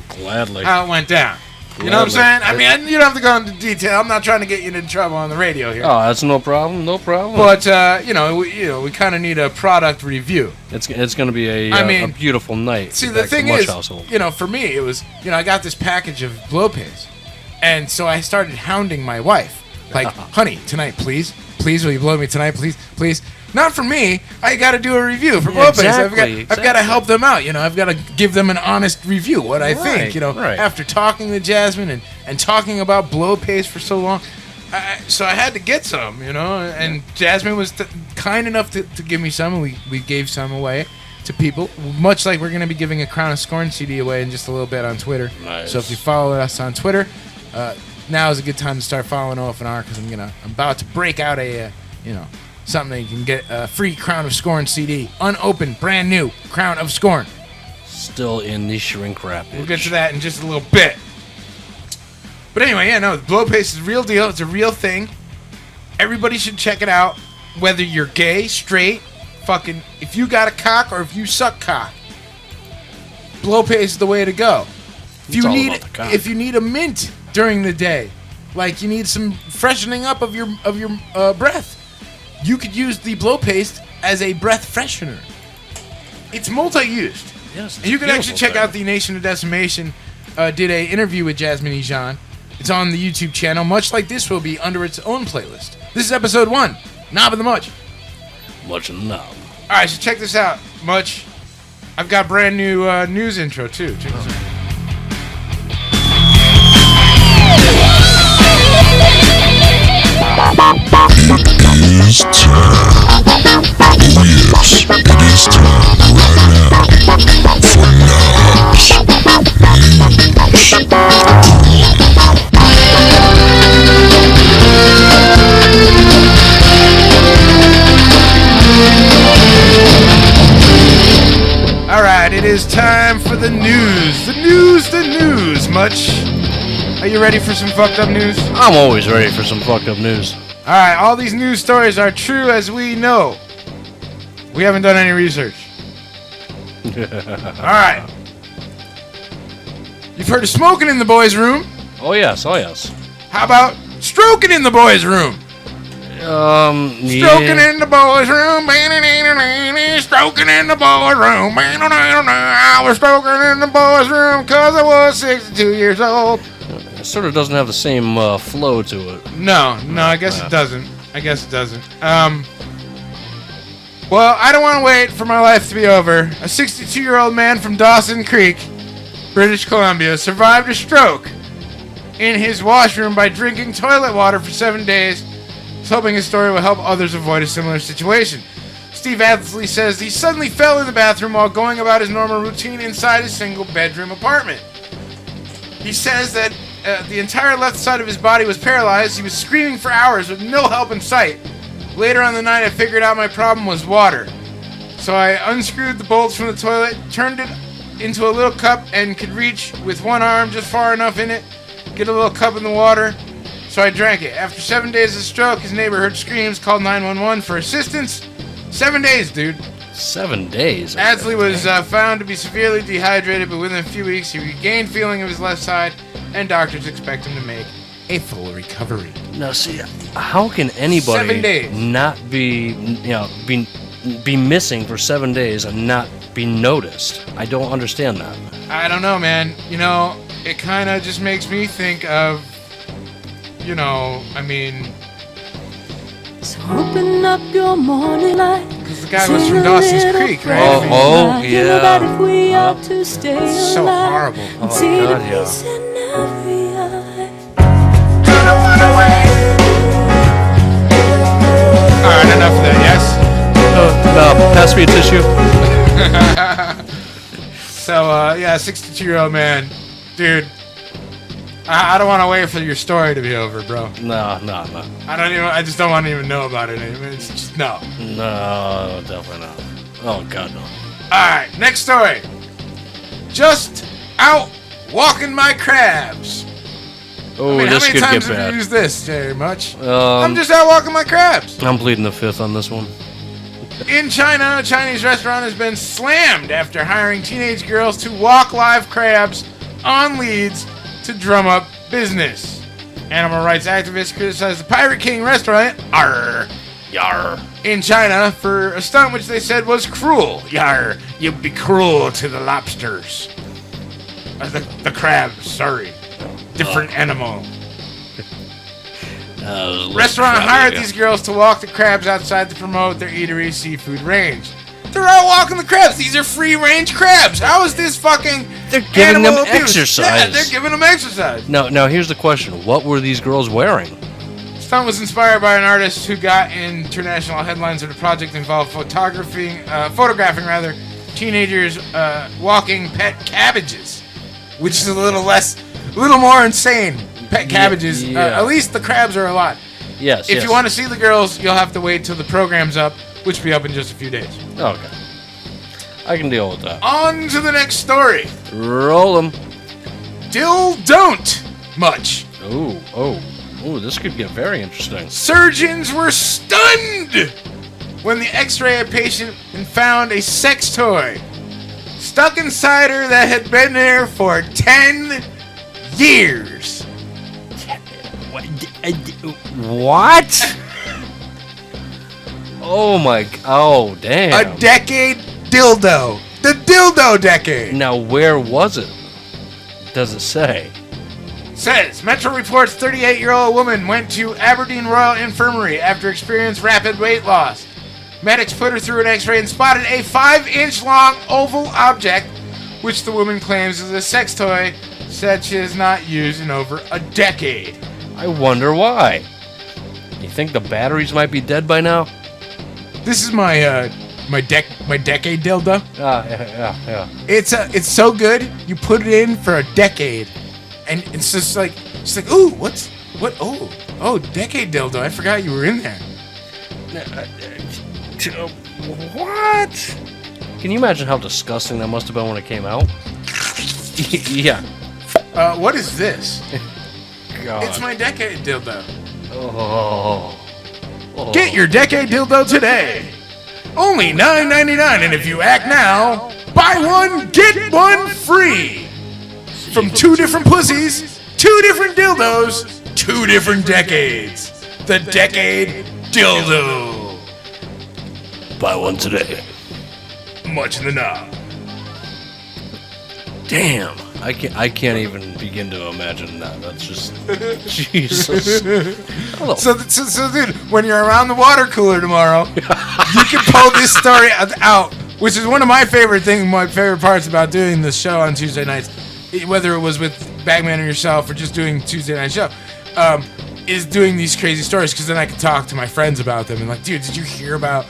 Gladly. how it went down. You know what I'm saying? I mean, you don't have to go into detail. I'm not trying to get you into trouble on the radio here. Oh, that's no problem. But we kind of need a product review. It's going to be a beautiful night. See, the thing is, for me, it was, I got this package of Blow Paste, and so I started hounding my wife, like, honey, tonight, please, will you blow me tonight, please. Not for me. I got to do a review for Blow Paste. I've got to help them out. I've got to give them an honest review. What I think. After talking to Jasmine and talking about Blow Paste for so long, so I had to get some. And Jasmine was kind enough to give me some, and we gave some away to people. Much like we're going to be giving a Crown of Scorn CD away in just a little bit on Twitter. Nice. So if you follow us on Twitter, now is a good time to start following OFNR because I'm about to break out a something that you can get a free Crown of Scorn CD. Unopened, brand new Crown of Scorn. Still in the shrink wrappage. We'll get to that in just a little bit. But anyway, Blow Paste is a real deal. It's a real thing. Everybody should check it out. Whether you're gay, straight, fucking, if you got a cock or if you suck cock. Blow Paste is the way to go. If you need a mint during the day, like you need some freshening up of your breath, you could use the Blow Paste as a breath freshener. It's multi-used. Yes, and you can actually check out the Nation of Decimation did a interview with Jasmine Ejon. It's on the YouTube channel, much like this will be under its own playlist. This is episode 1, Knob and The Mutch. Mutch and Knob. All right, so check this out, Mutch. I've got brand new news intro too. Check this out. It is time. Oh yes, it is time right now for Knobs All right, it is time for the news. The news, Mutch. Are you ready for some fucked up news? I'm always ready for some fucked up news. All right, all these news stories are true as we know. We haven't done any research. All right. You've heard of smoking in the boys' room? Oh, yes. How about stroking in the boys' room? Stroking in the boys' room, stroking in the boys' room, I was stroking in the boys' room because I was 62 years old. It sort of doesn't have the same flow to it. No, I guess it doesn't. Well, I don't want to wait for my life to be over. A 62-year-old man from Dawson Creek, British Columbia, survived a stroke in his washroom by drinking toilet water for 7 days. He's hoping his story will help others avoid a similar situation. Steve Adley says he suddenly fell in the bathroom while going about his normal routine inside his single-bedroom apartment. He says that the entire left side of his body was paralyzed. He was screaming for hours with no help in sight. Later on the night, I figured out my problem was water. So I unscrewed the bolts from the toilet, turned it into a little cup, and could reach with one arm just far enough in it, get a little cup in the water. So I drank it. After 7 days of stroke, his neighbor heard screams, called 911 for assistance. 7 days, dude. 7 days? Adley was found to be severely dehydrated, but within a few weeks, he regained feeling of his left side, and doctors expect him to make a full recovery. Now, see, how can anybody 7 days. not be missing for 7 days and not be noticed? I don't understand that. I don't know, man. You know, it kind of just makes me think of, So open up your morning light. Because the guy was from Dawson's Creek, right? Yeah. About if we ought to stay it's so horrible. Oh, God, yeah. Alright, enough of that, yes? Pass me a tissue. So, 62-year-old man. Dude, I don't want to wait for your story to be over, bro. No. I just don't want to even know about it. It's just, no. No, definitely not. Oh, God, no. Alright, next story. Just out walking my crabs. Oh, how this many could times get have bad. you used this, Jerry Much? I'm just out walking my crabs. I'm pleading the fifth on this one. In China, a Chinese restaurant has been slammed after hiring teenage girls to walk live crabs on leads to drum up business. Animal rights activists criticized the Pirate King restaurant, Yar, in China for a stunt which they said was cruel. Yar, you'd be cruel to the lobsters. The crabs, sorry. Different animal. Restaurant hired these girls to walk the crabs outside to promote their eatery seafood range. They're out walking the crabs. These are free-range crabs. How is this fucking They're giving them abuse? exercise. Yeah, they're giving them exercise. Now, here's the question. What were these girls wearing? The stunt was inspired by an artist who got international headlines of the project involved photographing teenagers walking pet cabbages, which is a little more insane. Pet cabbages. Yeah. At least the crabs are a lot. Yes. If you want to see the girls, you'll have to wait till the program's up, which will be up in just a few days. Okay. I can deal with that. On to the next story. Roll them. Don't much. Oh, this could get very interesting. Surgeons were stunned when they x-rayed a patient and found a sex toy stuck inside her that had been there for 10 years. What? Oh, damn. A decade dildo. The dildo decade. Now, where was it? Does it say? Says, Metro reports 38-year-old woman went to Aberdeen Royal Infirmary after experiencing rapid weight loss. Medics put her through an x-ray and spotted a 5-inch long oval object, which the woman claims is a sex toy, said she has not used in over a decade. I wonder why. You think the batteries might be dead by now? This is my decade dildo. Yeah. It's so good. You put it in for a decade, and it's just like ooh, what? Oh, decade dildo. I forgot you were in there. What? Can you imagine how disgusting that must have been when it came out? Yeah. What is this? God. It's my decade dildo. Oh. Get your decade dildo today. Only $9.99, and if you act now, buy one, get one free. From 2 different pussies, 2 different dildos, 2 different decades. The decade dildo. Buy one today. Much in the knob. Damn. I can't even begin to imagine that. That's just Jesus. Hello. So, dude, when you're around the water cooler tomorrow, you can pull this story out, which is one of my favorite parts about doing this show on Tuesday nights, whether it was with Bagman or yourself or just doing Tuesday night show, is doing these crazy stories, because then I can talk to my friends about them and like, dude, did you hear about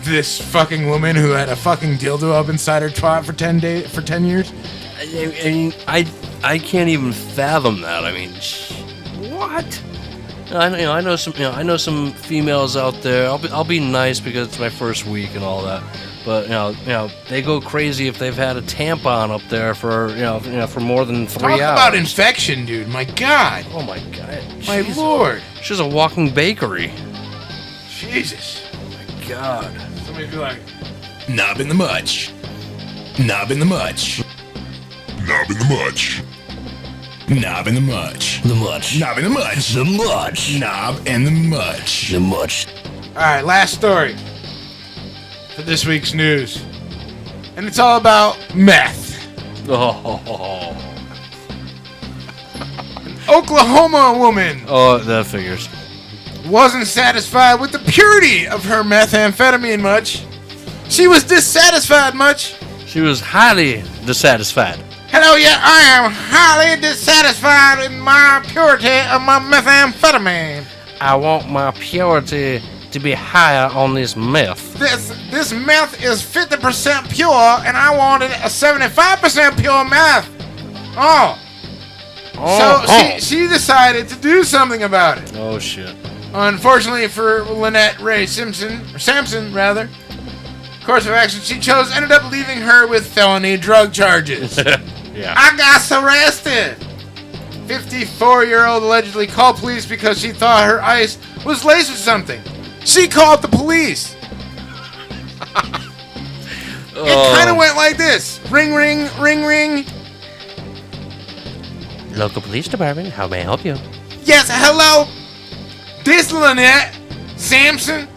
this fucking woman who had a fucking dildo up inside her twat for 10 years? I can't even fathom that. I mean, what? I know some females out there. I'll be nice because it's my first week and all that. But you know, they go crazy if they've had a tampon up there for for more than 3 hours. Talk about infection, dude. My God. Oh my God. My Lord. She's a walking bakery. Jesus. Oh my God. Somebody be like, Knob and the Mutch. Knob and the Mutch. Knob and the Mutch. Knob and the Mutch. The Mutch. Knob and the Mutch. The Mutch. Knob and the Mutch. The Mutch. all right, last story for this week's news. And it's all about meth. Oh. An Oklahoma woman Oh, that figures. wasn't satisfied with the purity of her methamphetamine much. She was dissatisfied much. She was highly dissatisfied. Hello, yeah, I am highly dissatisfied in my purity of my methamphetamine. I want my purity to be higher on this meth. This meth is 50% pure, and I wanted a 75% pure meth. She decided to do something about it. Oh shit. Unfortunately for Lynette Ray Sampson, course of action she chose ended up leaving her with felony drug charges. Yeah. I got arrested. 54-year-old allegedly called police because she thought her ice was laced with something. She called the police. It kind of went like this. Ring, ring, ring, ring. Local police department, how may I help you? Yes, hello. This Lynette Sampson.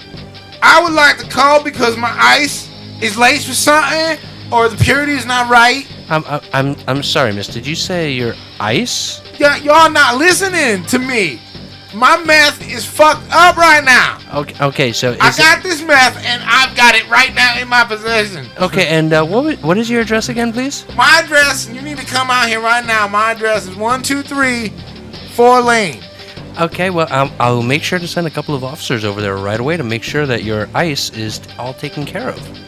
I would like to call because my ice is laced with something, or the purity is not right. I'm sorry, miss. Did you say your ice? Yeah, y'all not listening to me. My meth is fucked up right now. Okay, so I got this meth and I've got it right now in my possession. Okay, and what is your address again, please? My address, you need to come out here right now. My address is 123 4 Lane. Okay, well, I'll make sure to send a couple of officers over there right away to make sure that your ice is all taken care of.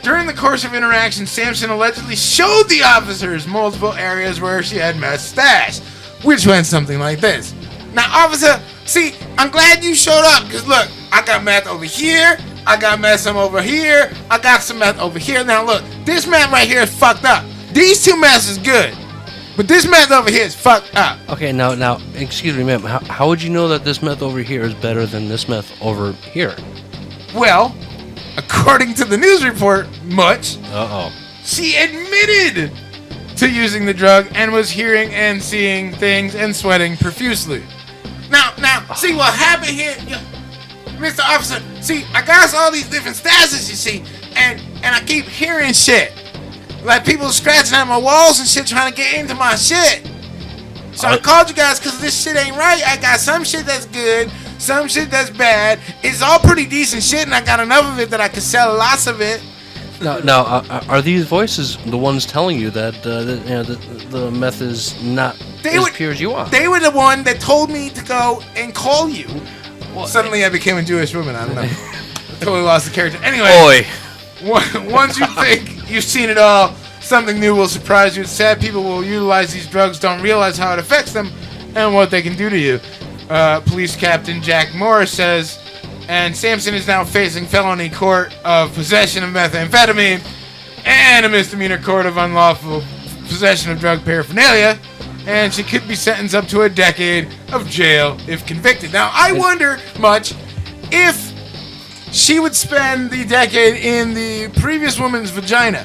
During the course of interaction, Sampson allegedly showed the officers multiple areas where she had meth stashed, which went something like this. Now, officer, see, I'm glad you showed up, because look, I got meth over here, I got meth some over here, I got some meth over here. Now, look, this meth right here is fucked up. These two meths is good, but this meth over here is fucked up. Okay, now, excuse me, ma'am, how would you know that this meth over here is better than this meth over here? Well, according to the news report, Mutch, she admitted to using the drug and was hearing and seeing things and sweating profusely. Now, see what happened here, Mr. Officer. See, I got all these different stashes, you see, and I keep hearing shit, like people scratching at my walls and shit, trying to get into my shit. So I called you guys because this shit ain't right. I got some shit that's good, some shit that's bad. It's all pretty decent shit, and I got enough of it that I can sell lots of it. Now, are these voices the ones telling you that the meth is not as pure as you want? They were the one that told me to go and call you. Suddenly I became a Jewish woman. I don't know. I totally lost the character. Anyway, once you think you've seen it all, something new will surprise you. Sad people will utilize these drugs, don't realize how it affects them and what they can do to you. Police Captain Jack Morris says, and Sampson is now facing felony court of possession of methamphetamine and a misdemeanor court of unlawful possession of drug paraphernalia, and she could be sentenced up to a decade of jail if convicted. Now, I wonder, Mutch, if she would spend the decade in the previous woman's vagina.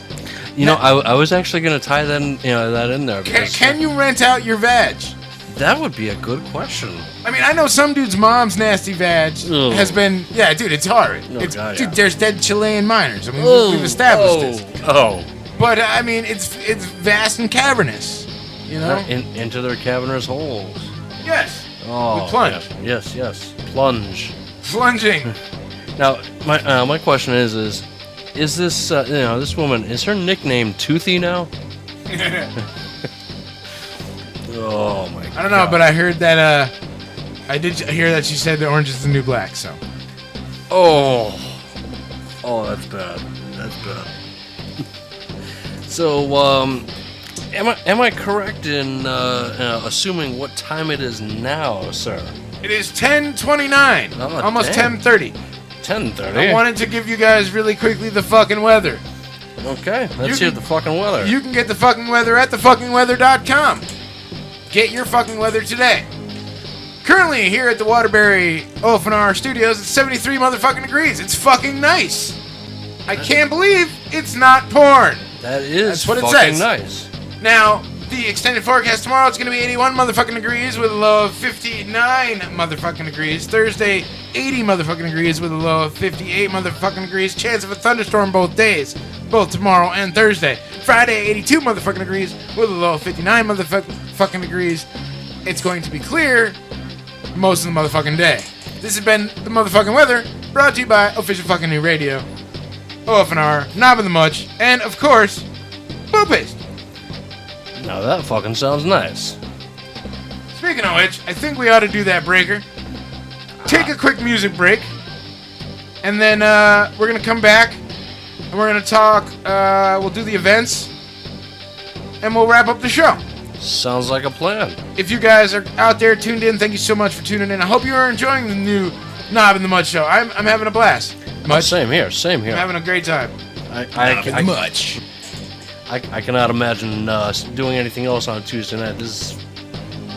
You know, I was actually going to tie that in there. Can you rent out your vag? That would be a good question. I mean, I know some dude's mom's nasty vag has been... Yeah, dude, it's hard. Dude, there's dead Chilean miners. I mean, we've established this. Oh. But, I mean, it's vast and cavernous, you know? Into their cavernous holes. Yes. Oh, we plunge. Yes. Plunge. Plunging. Now, my question is this, this woman, is her nickname Toothy now? Oh my god. I don't know, but I heard that I did hear that she said that orange is the new black, so. Oh, that's bad. That's bad. So, am I correct in assuming what time it is now, sir? It is 10:29, almost 10:30. 10:30. I wanted to give you guys really quickly the fucking weather. Okay, let's hear the fucking weather. You can get the fucking weather at thefuckingweather.com. Get your fucking weather today. Currently here at the Waterbury OFNR studios, it's 73 motherfucking degrees. It's fucking nice. I can't believe it's not porn. That's what it fucking says. Nice. Now, the extended forecast tomorrow, it's going to be 81 motherfucking degrees with a low of 59 motherfucking degrees. Thursday, 80 motherfucking degrees with a low of 58 motherfucking degrees. Chance of a thunderstorm both days, both tomorrow and Thursday. Friday, 82 motherfucking degrees with a low of 59 motherfucking degrees. It's going to be clear most of the motherfucking day. This has been the motherfucking weather, brought to you by Official Fucking New Radio, OFNR, Knob and The Mutch, and of course, Boo Paste. Now that fucking sounds nice. Speaking of which, I think we ought to do that breaker. Take a quick music break, and then we're gonna come back and we're gonna talk. We'll do the events, and we'll wrap up the show. Sounds like a plan. If you guys are out there tuned in, thank you so much for tuning in. I hope you are enjoying the new Knob and The Mutch show. I'm having a blast. Mutch? Same here. I'm having a great time. I cannot imagine doing anything else on a Tuesday night. This is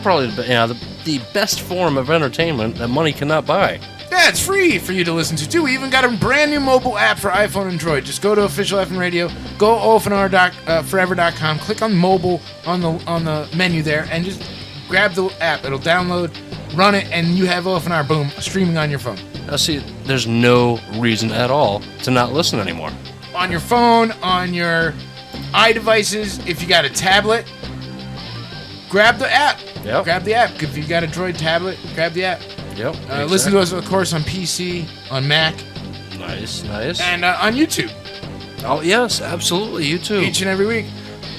probably the best form of entertainment that money cannot buy. Yeah, it's free for you to listen to, too. We even got a brand new mobile app for iPhone and Android. Just go to Official FM Radio, go OFNR.forever.com, click on mobile on the menu there, and just grab the app. It'll download, run it, and you have OFNR, boom, streaming on your phone. Now, see, there's no reason at all to not listen anymore. On your phone, on your iDevices, if you got a tablet, grab the app. Yep. Grab the app. If you got a Droid tablet, grab the app. Yep. Listen to us, of course, on PC, on Mac. Nice. And on YouTube. Oh, yes, absolutely, YouTube. Each and every week.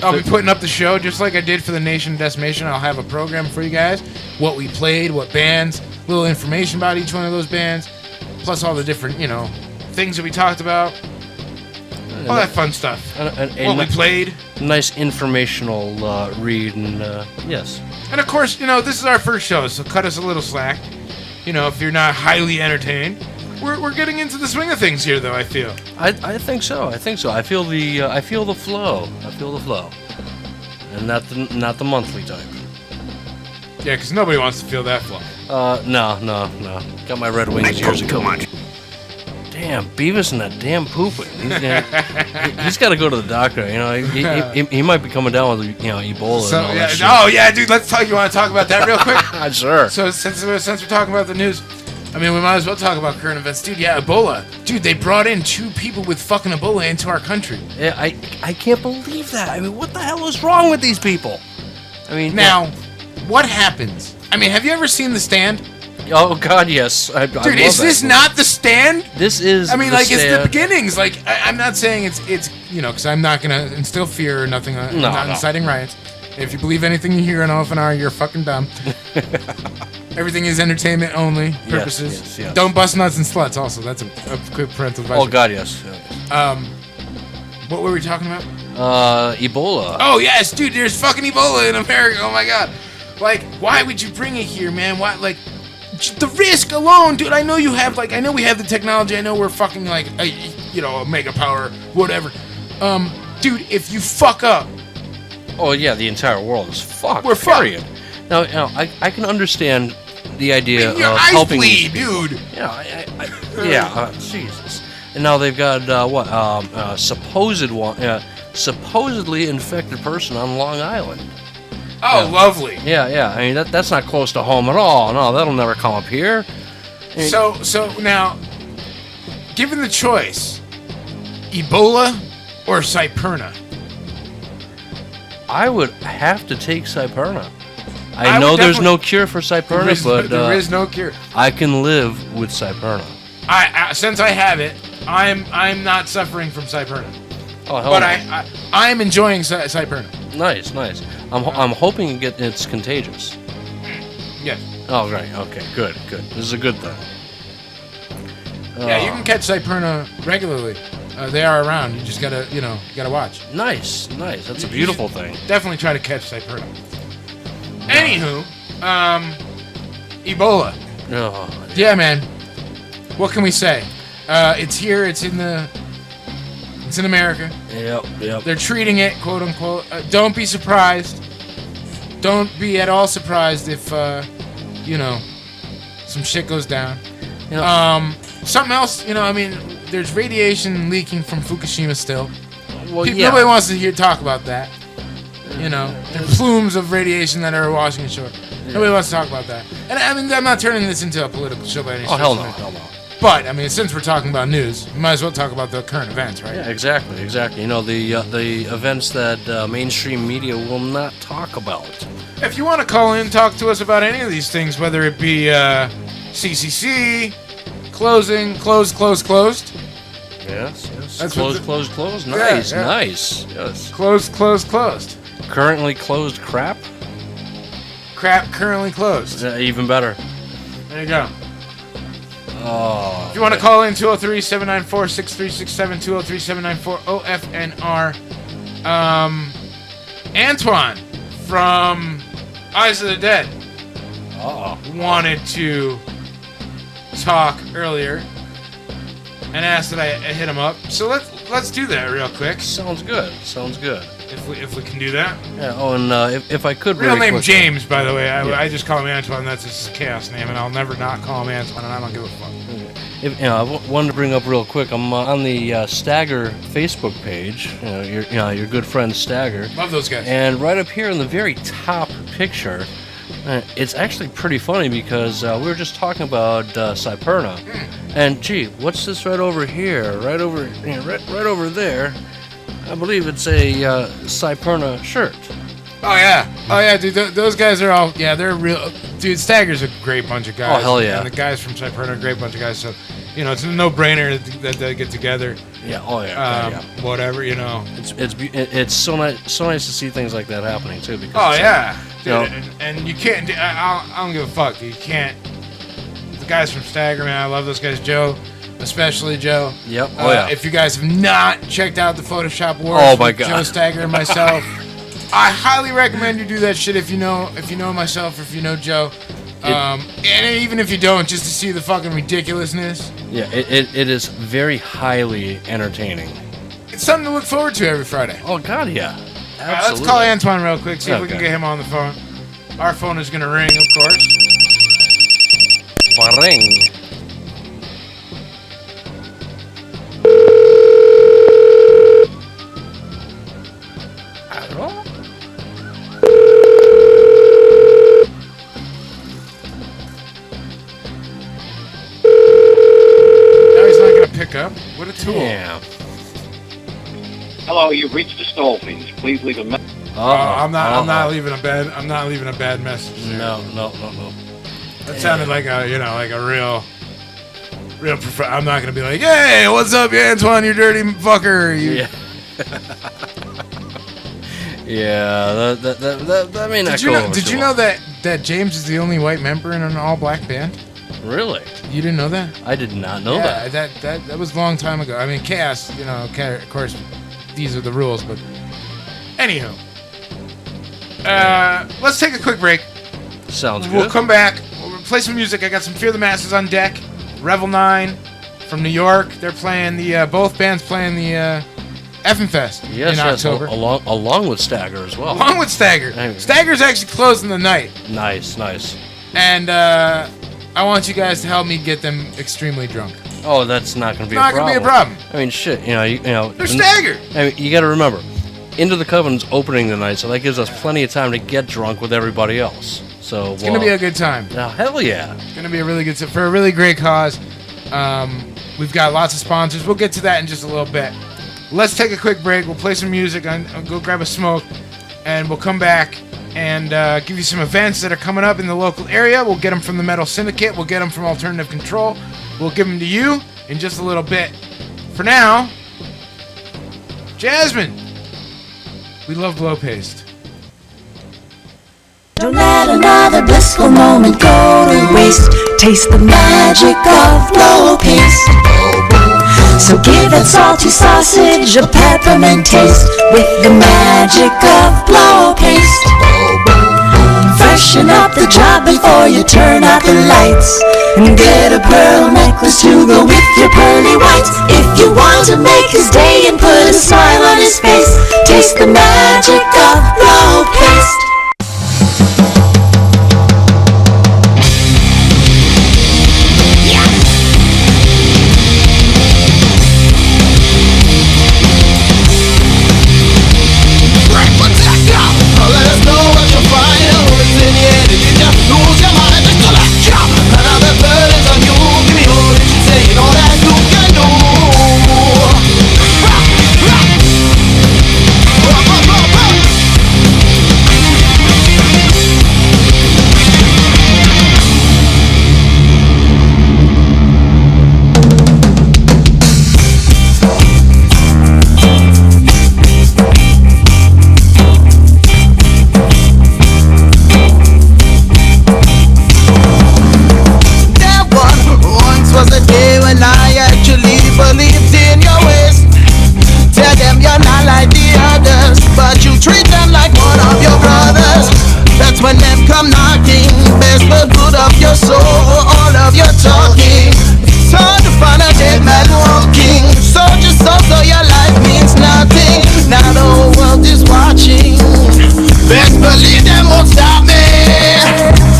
I'll be putting up the show just like I did for the Nation Decimation. I'll have a program for you guys. What we played, what bands, little information about each one of those bands, plus all the different, things that we talked about. All that fun stuff. What we played. Nice informational read, and yes. And of course, this is our first show, so cut us a little slack. If you're not highly entertained. We're getting into the swing of things here, though, I feel. I think so. I feel the flow. And not the monthly type. Yeah, because nobody wants to feel that flow. No. Got my Red Wings years ago. Damn, Beavis and that damn pooping. He's got to go to the doctor. He might be coming down with Ebola. So, and all that shit. Oh yeah, dude. Let's talk. You want to talk about that real quick? Sure. So since we're talking about the news, I mean, we might as well talk about current events, dude. Yeah, Ebola, dude. They brought in 2 people with fucking Ebola into our country. Yeah, I can't believe that. I mean, what the hell is wrong with these people? I mean, now, what happens? I mean, have you ever seen The Stand? Oh God, yes. Dude, is this not The Stand? This is. I mean, the it's stand. the beginnings. Like, I'm not saying it's because I'm not gonna instill fear or nothing. I'm not inciting riots. If you believe anything you hear on OFNR, you're fucking dumb. Everything is entertainment only purposes. Yes. Don't bust nuts and sluts. Also, that's a quick parental advice. Oh God, yes. What were we talking about? Ebola. Oh yes, dude. There's fucking Ebola in America. Oh my God. Like, why would you bring it here, man? Why, like. The risk alone, dude. I know we have the technology. I know we're fucking like, a mega power, whatever. Dude, if you fuck up. Oh yeah, the entire world is fucked. We're period. fucked. Now, I can understand the idea your of eyes helping bleed, dude. Jesus. And now they've got supposedly infected person on Long Island. Oh, lovely. Yeah. I mean, that's not close to home at all. No, that'll never come up here. So now, given the choice, Ebola or Cyperna? I would have to take Cyperna. I know there's no cure for Cyperna, but there is no cure. I can live with Cyperna. I since I have it, I'm not suffering from Cyperna. Oh, hell but no. I'm enjoying Cyperna. Nice. I'm hoping it's contagious. Yes. Oh, right. Okay. Good. This is a good thing. Yeah, you can catch Cyperna regularly. They are around. You just gotta watch. Nice. That's a beautiful thing. Definitely try to catch Cyperna. Anywho, Ebola. Oh, yeah, man. What can we say? It's here. It's in America. Yep. They're treating it, quote unquote. Don't be surprised. Don't be at all surprised if some shit goes down. Something else. I mean, there's radiation leaking from Fukushima still. Well, Nobody wants to talk about that. There's plumes of radiation that are washing ashore. Nobody wants to talk about that. And I mean, I'm not turning this into a political show by any stretch. Oh, hell no. But I mean, since we're talking about news, we might as well talk about the current events, right? Yeah, exactly. The events that mainstream media will not talk about. If you want to call in, talk to us about any of these things, whether it be CCC, closed. Yes. That's Closed. Nice. Yes. Closed. Currently closed crap? Crap currently closed. Even better. There you go. Oh. If you want to call in, 203-794-6367, 203-794-OFNR. Antoine from Eyes of the Dead wanted to talk earlier and asked that I hit him up. So let's do that real quick. Sounds good. If we can do that. Yeah. Oh, and if I could. Real really name quick, James, by the way. Yeah. I just call him Antoine. That's his chaos name, and I'll never not call him Antoine, and I don't give a fuck. I wanted to bring up real quick. I'm on the Stagger Facebook page. Your good friend Stagger. Love those guys. And right up here in the very top picture, it's actually pretty funny because we were just talking about Cyperna, and gee, what's this right over here? Right over there. I believe it's a Cyperna shirt. Oh yeah, dude. Those guys are all they're real. Dude, Stagger's a great bunch of guys. Oh hell yeah! And the guys from Cyperna are a great bunch of guys. So, it's a no-brainer that they get together. Yeah. Oh yeah. Whatever. It's so nice to see things like that happening too. Because dude, and you can't. I don't give a fuck. You can't. The guys from Stagger, man, I love those guys. Joe. Especially Joe. Yep. If you guys have not checked out the Photoshop work, Joe Stagger and myself, I highly recommend you do that shit if you know myself or if you know Joe. And even if you don't, just to see the fucking ridiculousness. Yeah, it is very highly entertaining. It's something to look forward to every Friday. Oh God, yeah. Let's call Antoine real quick. See if we can get him on the phone. Our phone is gonna ring, of course. Ring. Pick up. What a tool. Yeah. Hello, you've reached the Stolfies. Please leave a message. I'm not leaving a bad message. No. That sounded like a real I'm not gonna be like, hey, what's up, Antoine, you dirty fucker. Yeah. Yeah. That may not go over Did you know that James is the only white member in an all-black band? Really? You didn't know that? I did not know that. That was a long time ago. I mean, Chaos, of course, these are the rules, but anywho. Let's take a quick break. Sounds good. We'll come back. We'll play some music. I got some Fear the Masses on deck. Revel 9 from New York. They're playing both bands playing the Effin' Fest in October. Along with Stagger as well. Along with Stagger. Anyway. Stagger's actually closing the night. Nice. And I want you guys to help me get them extremely drunk. Oh, that's not going to be a problem. Not going to be a problem. I mean, shit, They're Stagger. I mean, you got to remember, Into the Coven's opening tonight, so that gives us plenty of time to get drunk with everybody else. So it's gonna be a good time. Hell yeah! It's gonna be a really good time for a really great cause. We've got lots of sponsors. We'll get to that in just a little bit. Let's take a quick break. We'll play some music and go grab a smoke, and we'll come back and give you some events that are coming up in the local area. We'll get them from the Metal Syndicate. We'll get them from Alternative Control. We'll give them to you in just a little bit. For now, Jasmine. We love blow paste. Don't let another blissful moment go to waste. Taste the magic of blow paste. So give that salty sausage a peppermint taste with the magic of blow paste. Freshen up the job before you turn out the lights, and get a pearl necklace to go with your pearly whites. If you want to make his day and put a smile on his face, taste the magic of blow paste. When them come knocking, best the good of your soul, all of your talking. It's hard to find a dead man walking. So just so your life means nothing. Now the whole world is watching. Best believe them won't stop me.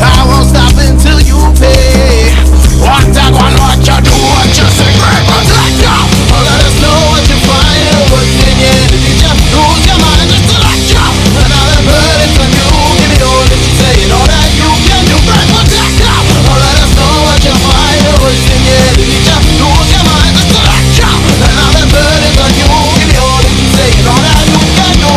I won't stop until you pay. What I want, what you do, what you say, great protector. Oh, let us know what you find, what's in you. Did you just lose your mind just to let you? Another burden from you. Give me all that you say and all that you can do. Great protector. Oh, let us know what you find, what's in you. Did you just lose your mind just to let you? Another burden from you. Give me all that you say and all that you can do.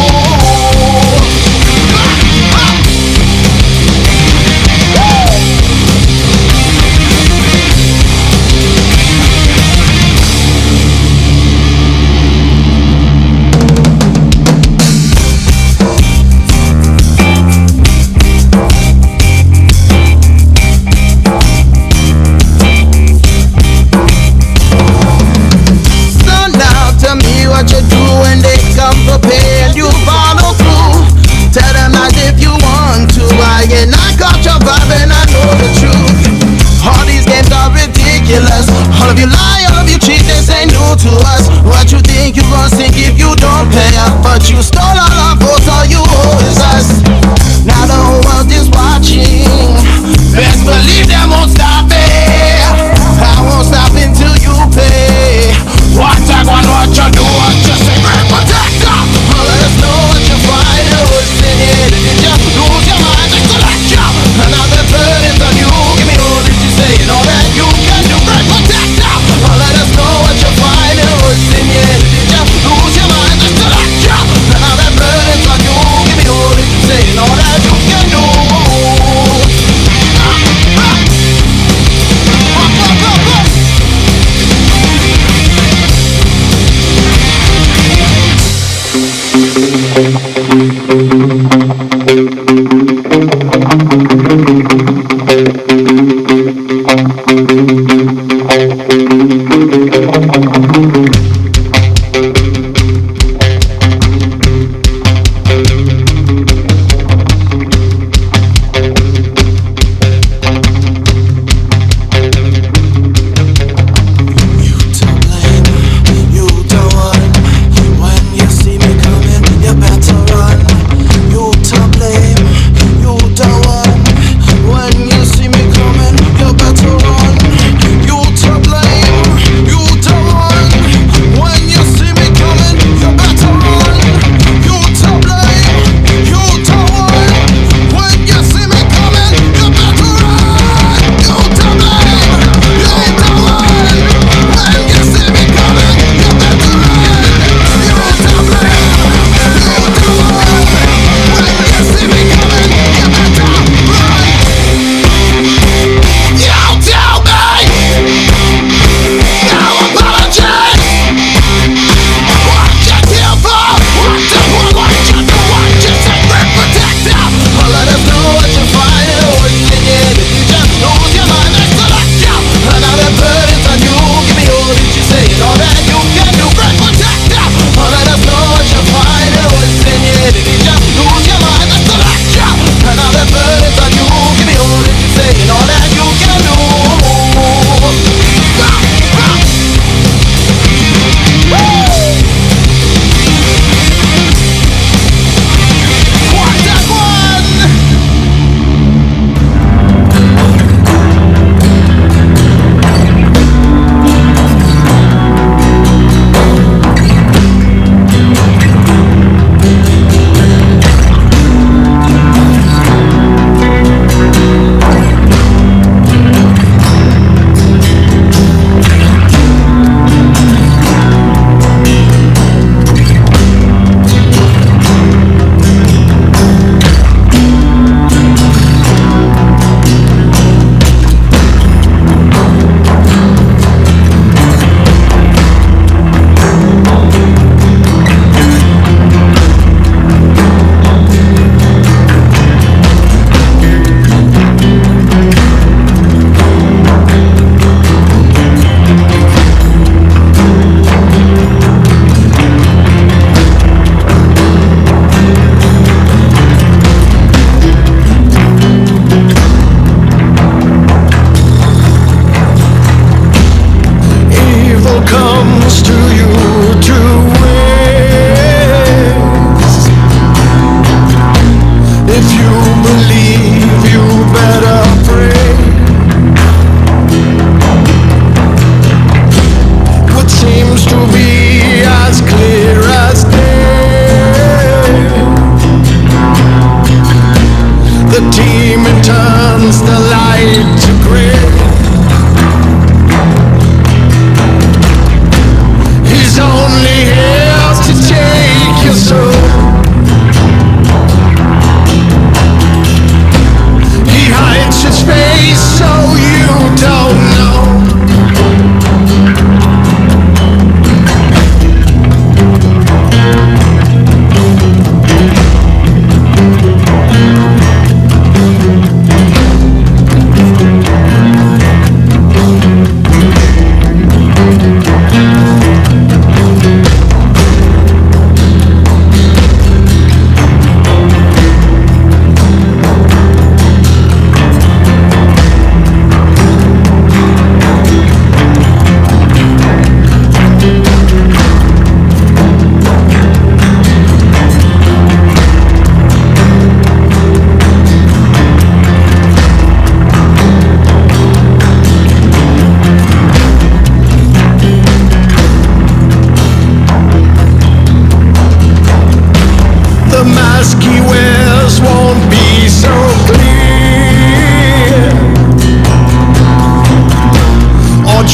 What you do when they come for pay and you follow through. Tell them as if you want to. I caught your vibe and I know the truth. All these games are ridiculous. All of you lie, all of you cheat, this ain't new to us. What you think you gon' sink if you don't pay up? But you stole all our votes, all you owe is us. Now the whole world is watching. Best believe them won't stop me. I won't stop until you pay. What I want, what you do, what you say, great protector. Oh, let us know what you find, what's in it. Did you just lose your mind just to let you? Another burden on you. Give me all that you say and all that you can do, great protector. Oh, let us know what you find, what's in it. Did you just lose your mind just to let you? Another burden on you. Give me all that you say and all that you can do. When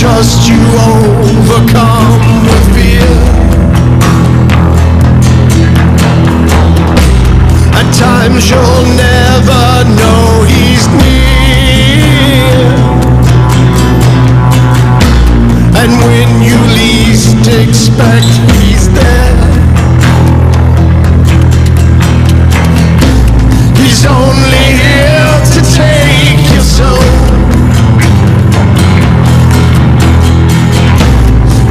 trust you overcome with fear. At times you'll never know he's near. And when you least expect he's there, he's only here to take your soul.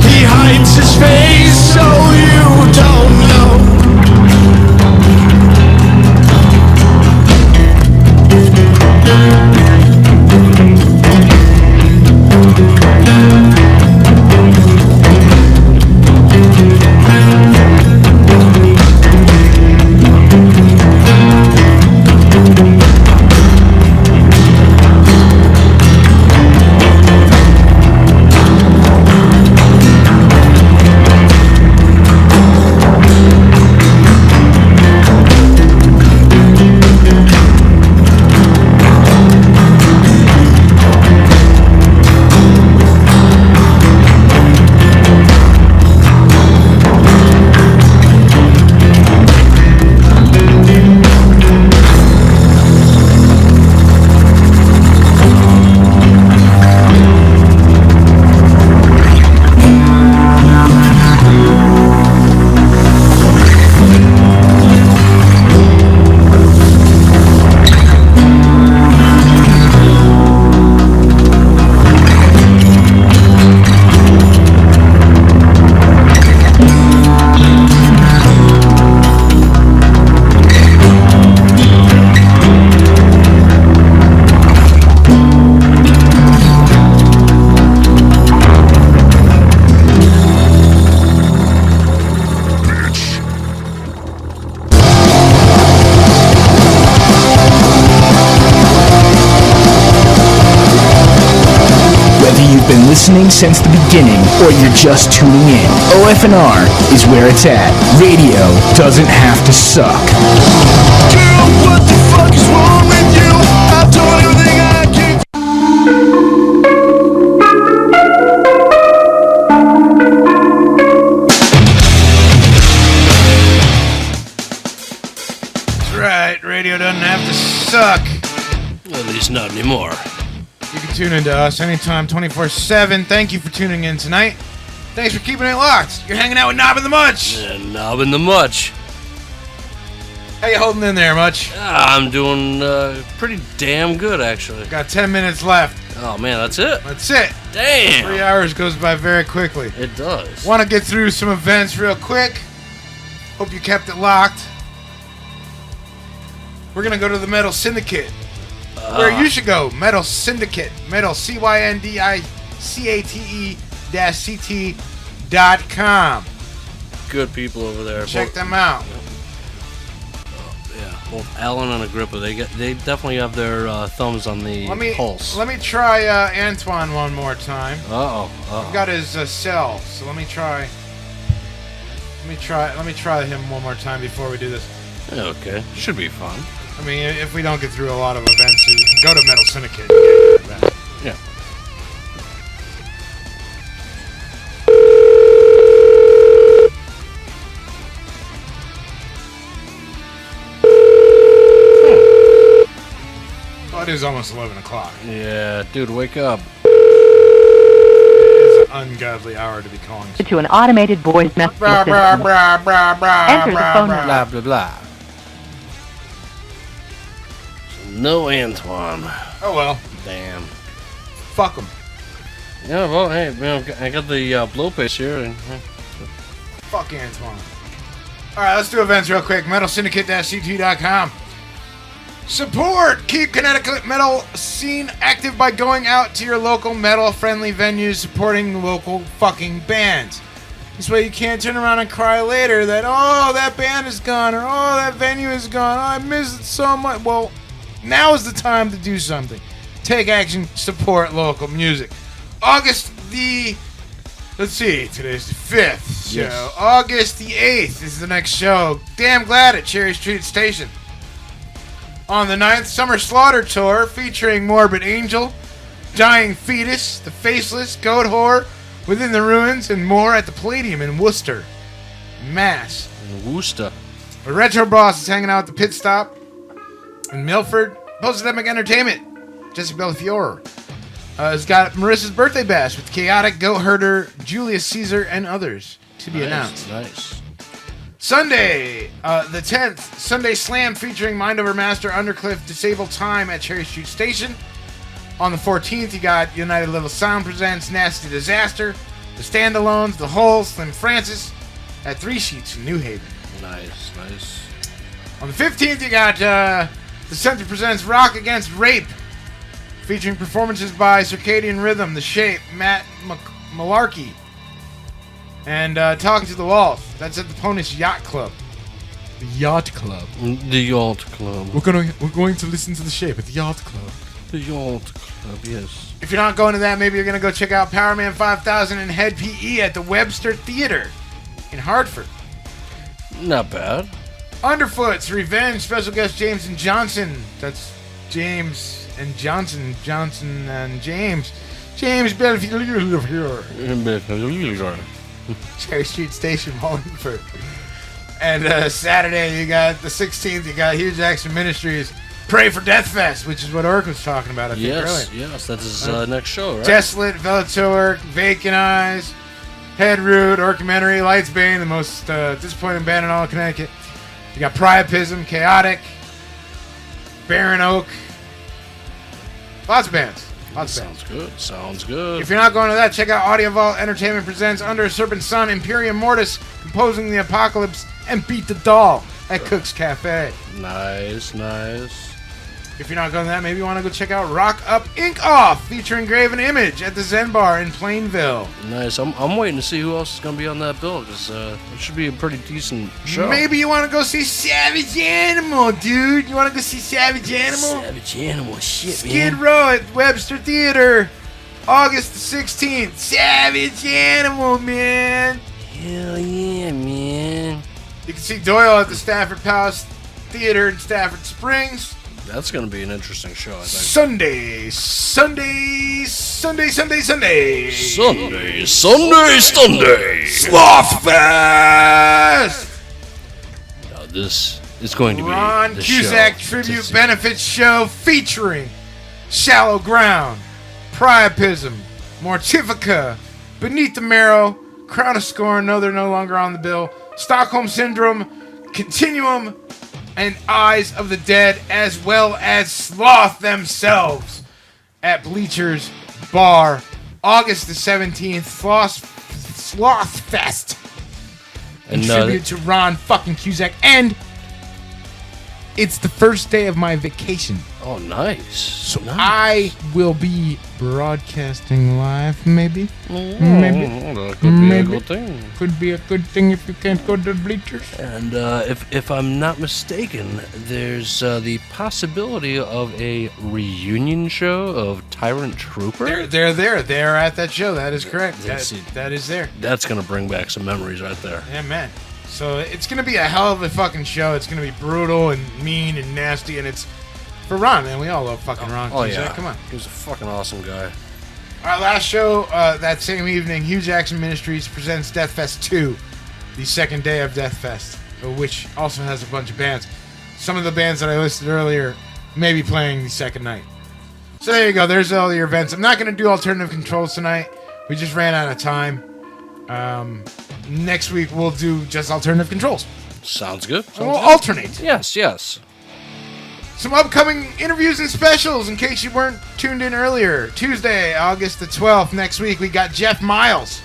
He hides his face so you don't know. Listening since the beginning, or you're just tuning in, OFNR is where it's at. Radio doesn't have to suck. Girl, what the fuck is wrong with you? I've told everything I can. That's right, radio doesn't have to suck. At least not anymore. You can tune into us anytime, 24/7. Thank you for tuning in tonight. Thanks for keeping it locked. You're hanging out with Knob and The Mutch. Yeah, Knob and The Mutch. How you holding in there, Mutch? I'm doing pretty damn good, actually. Got 10 minutes left. Oh, man, that's it? That's it. Damn. 3 hours goes by very quickly. It does. Want to get through some events real quick. Hope you kept it locked. We're going to go to the Metal Syndicate. Where you should go, Metal Syndicate, Metal CYNDICATE-CT.com. Good people over there. Check them out. Yeah, both Alan and Agrippa, they definitely have their thumbs on the pulse. Let me try Antoine one more time. Uh-oh. I've got his cell, so let me try him one more time before we do this. Okay, should be fun. I mean, if we don't get through a lot of events, you can go to Metal Syndicate and get your event. Yeah. Oh, it is almost 11 o'clock. Yeah, dude, wake up. It's an ungodly hour to be calling. To an automated voice message system. Enter the phone number. Blah, blah, blah. No Antoine. Oh well. Damn. Fuck him. Yeah, well, hey, man, I got the blow paste here. And, Fuck Antoine. Alright, let's do events real quick. MetalSyndicate-CT.com. Support! Keep Connecticut metal scene active by going out to your local metal-friendly venues, supporting local fucking bands. This way you can't turn around and cry later that, oh, that band is gone, or oh, that venue is gone, oh, I miss it so much. Well, now is the time to do something. Take action, support local music. August the... Let's see, today's the 5th. Yes. So August the 8th is the next show. Damn Glad at Cherry Street Station. On the 9th, Summer Slaughter Tour featuring Morbid Angel, Dying Fetus, The Faceless, Goat Whore, Within the Ruins, and more at the Palladium in Worcester, Mass. Worcester. The Retro Boss is hanging out at the Pit Stop in Milford. Post-Epidemic Entertainment, Jesse Belfiore. It's got Marissa's Birthday Bash with Chaotic, Goat Herder, Julius Caesar, and others to be announced. Nice. Sunday, the 10th, Sunday Slam featuring Mind Over Master, Undercliff, Disabled Time at Cherry Street Station. On the 14th, you got United Little Sound presents Nasty Disaster, The Standalones, The Hole, Slim Francis at 3 Sheets in New Haven. Nice. On the 15th, you got The Center presents Rock Against Rape, featuring performances by Circadian Rhythm, The Shape, Matt Malarkey, and Talking to the Walls. That's at the Ponish Yacht Club. The Yacht Club. The Yacht Club. We're going to listen to The Shape at the Yacht Club. The Yacht Club, yes. If you're not going to that, maybe you're going to go check out Powerman 5000 and Head PE at the Webster Theater in Hartford. Not bad. Underfoot's Revenge, special guest James and Johnson. That's James and Johnson and James. James Belfiore. Cherry Street Station, Wallingford. And Saturday, you got the 16th, you got Hugh Jackson Ministries. Pray for Death Fest, which is what Orc was talking about, I think, earlier. Yes, that's his next show, right? Desolate, Velator, Vacant Eyes, Head Root, Orcumentary, Lights Bane, the most disappointing band in all of Connecticut. You got Priapism, Chaotic, Barren Oak. Lots of bands. Sounds good. If you're not going to that, check out Audio Vault Entertainment presents Under a Serpent Sun, Imperium Mortis, Composing the Apocalypse, and Beat the Doll at Cook's Cafe. Nice. If you're not going to that, maybe you want to go check out Rock Up Ink Off, featuring Graven Image at the Zen Bar in Plainville. Nice. I'm waiting to see who else is going to be on that bill, because it should be a pretty decent show. Maybe you want to go see Savage Animal, dude. You want to go see Savage Animal? Savage Animal, shit, Skid man. Row at Webster Theater, August the 16th. Savage Animal, man. Hell yeah, man. You can see Doyle at the Stafford Palace Theater in Stafford Springs. That's going to be an interesting show, I think. Sunday. Sloth Fest. Now this is going to be Ron the Cusack show Tribute Benefit Show featuring Shallow Ground, Priapism, Mortifica, Beneath the Marrow, Crown of Scorn, no, they're no longer on the bill, Stockholm Syndrome, Continuum, and Eyes of the Dead, as well as Sloth themselves at Bleachers Bar, August the 17th, Sloth Fest. In tribute to Ron fucking Cusack. And it's the first day of my vacation. Oh, nice. So I will be broadcasting live, maybe. That could be a good thing. Could be a good thing if you can't go to the bleachers. And if I'm not mistaken, there's the possibility of a reunion show of Tyrant Trooper. They're there. They're at that show. That is correct. That is there. That's going to bring back some memories right there. Yeah, man. So it's going to be a hell of a fucking show. It's going to be brutal and mean and nasty, and it's for Ron, man. We all love fucking Ron. Oh, yeah. Come on. He was a fucking awesome guy. Our last show that same evening, Hugh Jackson Ministries presents Death Fest 2, the second day of Death Fest, which also has a bunch of bands. Some of the bands that I listed earlier may be playing the second night. So there you go. There's all your events. I'm not going to do alternative controls tonight. We just ran out of time. Next week, we'll do just alternative controls. Sounds good. We'll alternate. Yes. Some upcoming interviews and specials in case you weren't tuned in earlier. Tuesday, August the 12th, next week, we got Jeff Miles,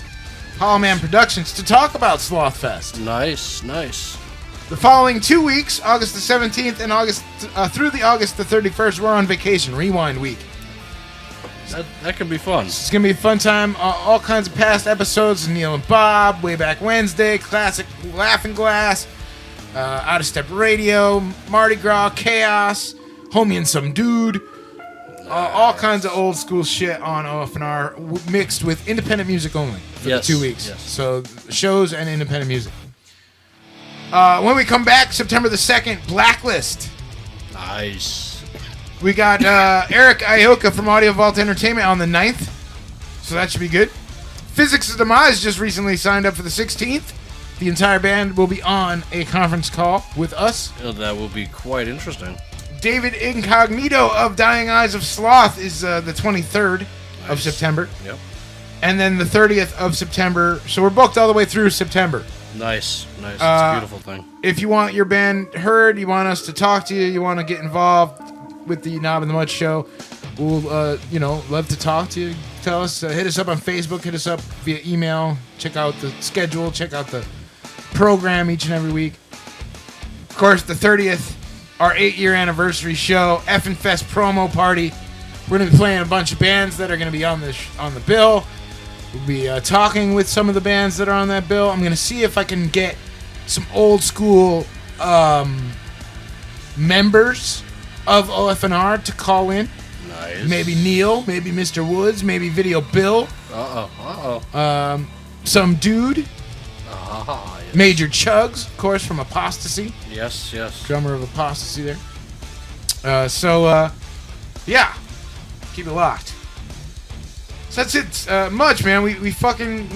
Hollow Man Productions, to talk about Sloth Fest. Nice. The following 2 weeks, August the 17th and August through the August the 31st, we're on vacation, Rewind Week. That could be fun. It's going to be a fun time. All kinds of past episodes, Neil and Bob, Way Back Wednesday, Classic Laughing Glass, Out of Step Radio, Mardi Gras, Chaos, Homie and Some Dude. All kinds of old school shit on OFNR mixed with independent music only for the 2 weeks. Yes. So shows and independent music. When we come back, September the 2nd, Blacklist. Nice. We got Eric Ioka from Audio Vault Entertainment on the 9th, so that should be good. Physics of Demise just recently signed up for the 16th. The entire band will be on a conference call with us. Oh, that will be quite interesting. David Incognito of Dying Eyes of Sloth is the 23rd of September. Yep. And then the 30th of September. So we're booked all the way through September. Nice. It's a beautiful thing. If you want your band heard, you want us to talk to you, you want to get involved with the Knob and the Mutch show, we'll, love to talk to you. Tell us, hit us up on Facebook, hit us up via email, check out the schedule, check out the program each and every week. Of course, the 30th, our 8-year anniversary show, Effin' Fest promo party. We're going to be playing a bunch of bands that are going to be on the bill. We'll be talking with some of the bands that are on that bill. I'm going to see if I can get some old school members of OFNR to call in. Nice. Maybe Neil, maybe Mr. Woods, maybe Video Bill. Some dude. Yes. Major Chugs, of course, from Apostasy. Yes. Drummer of Apostasy there. Yeah. Keep it locked. So that's it. Mutch, man. We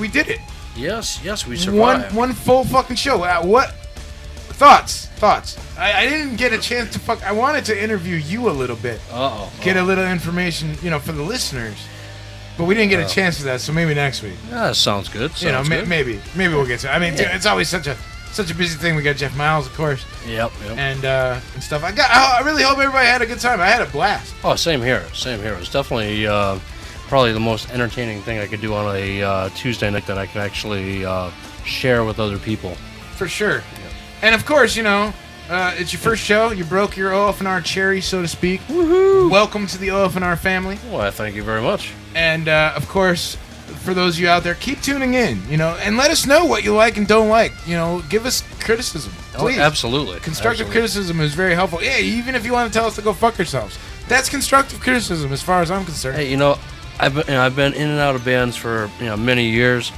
did it. Yes, we survived. One full fucking show. What? Thoughts. I didn't get a chance to I wanted to interview you a little bit. Get a little information, for the listeners. But we didn't get a chance for that, so maybe next week. Yeah, sounds good. Maybe we'll get to it. I mean, dude, it's always such a busy thing. We got Jeff Miles, of course. Yep. And stuff. I really hope everybody had a good time. I had a blast. Oh, same here. It was definitely probably the most entertaining thing I could do on a Tuesday night that I can actually share with other people. For sure. And of course, it's your first show. You broke your OFNR cherry, so to speak. Woohoo! Welcome to the OFNR family. Well, thank you very much. And of course, for those of you out there, keep tuning in, and let us know what you like and don't like. Give us criticism, please. Oh, absolutely. Constructive criticism is very helpful. Yeah, even if you want to tell us to go fuck yourselves, that's constructive criticism as far as I'm concerned. Hey, I've been in and out of bands for many years.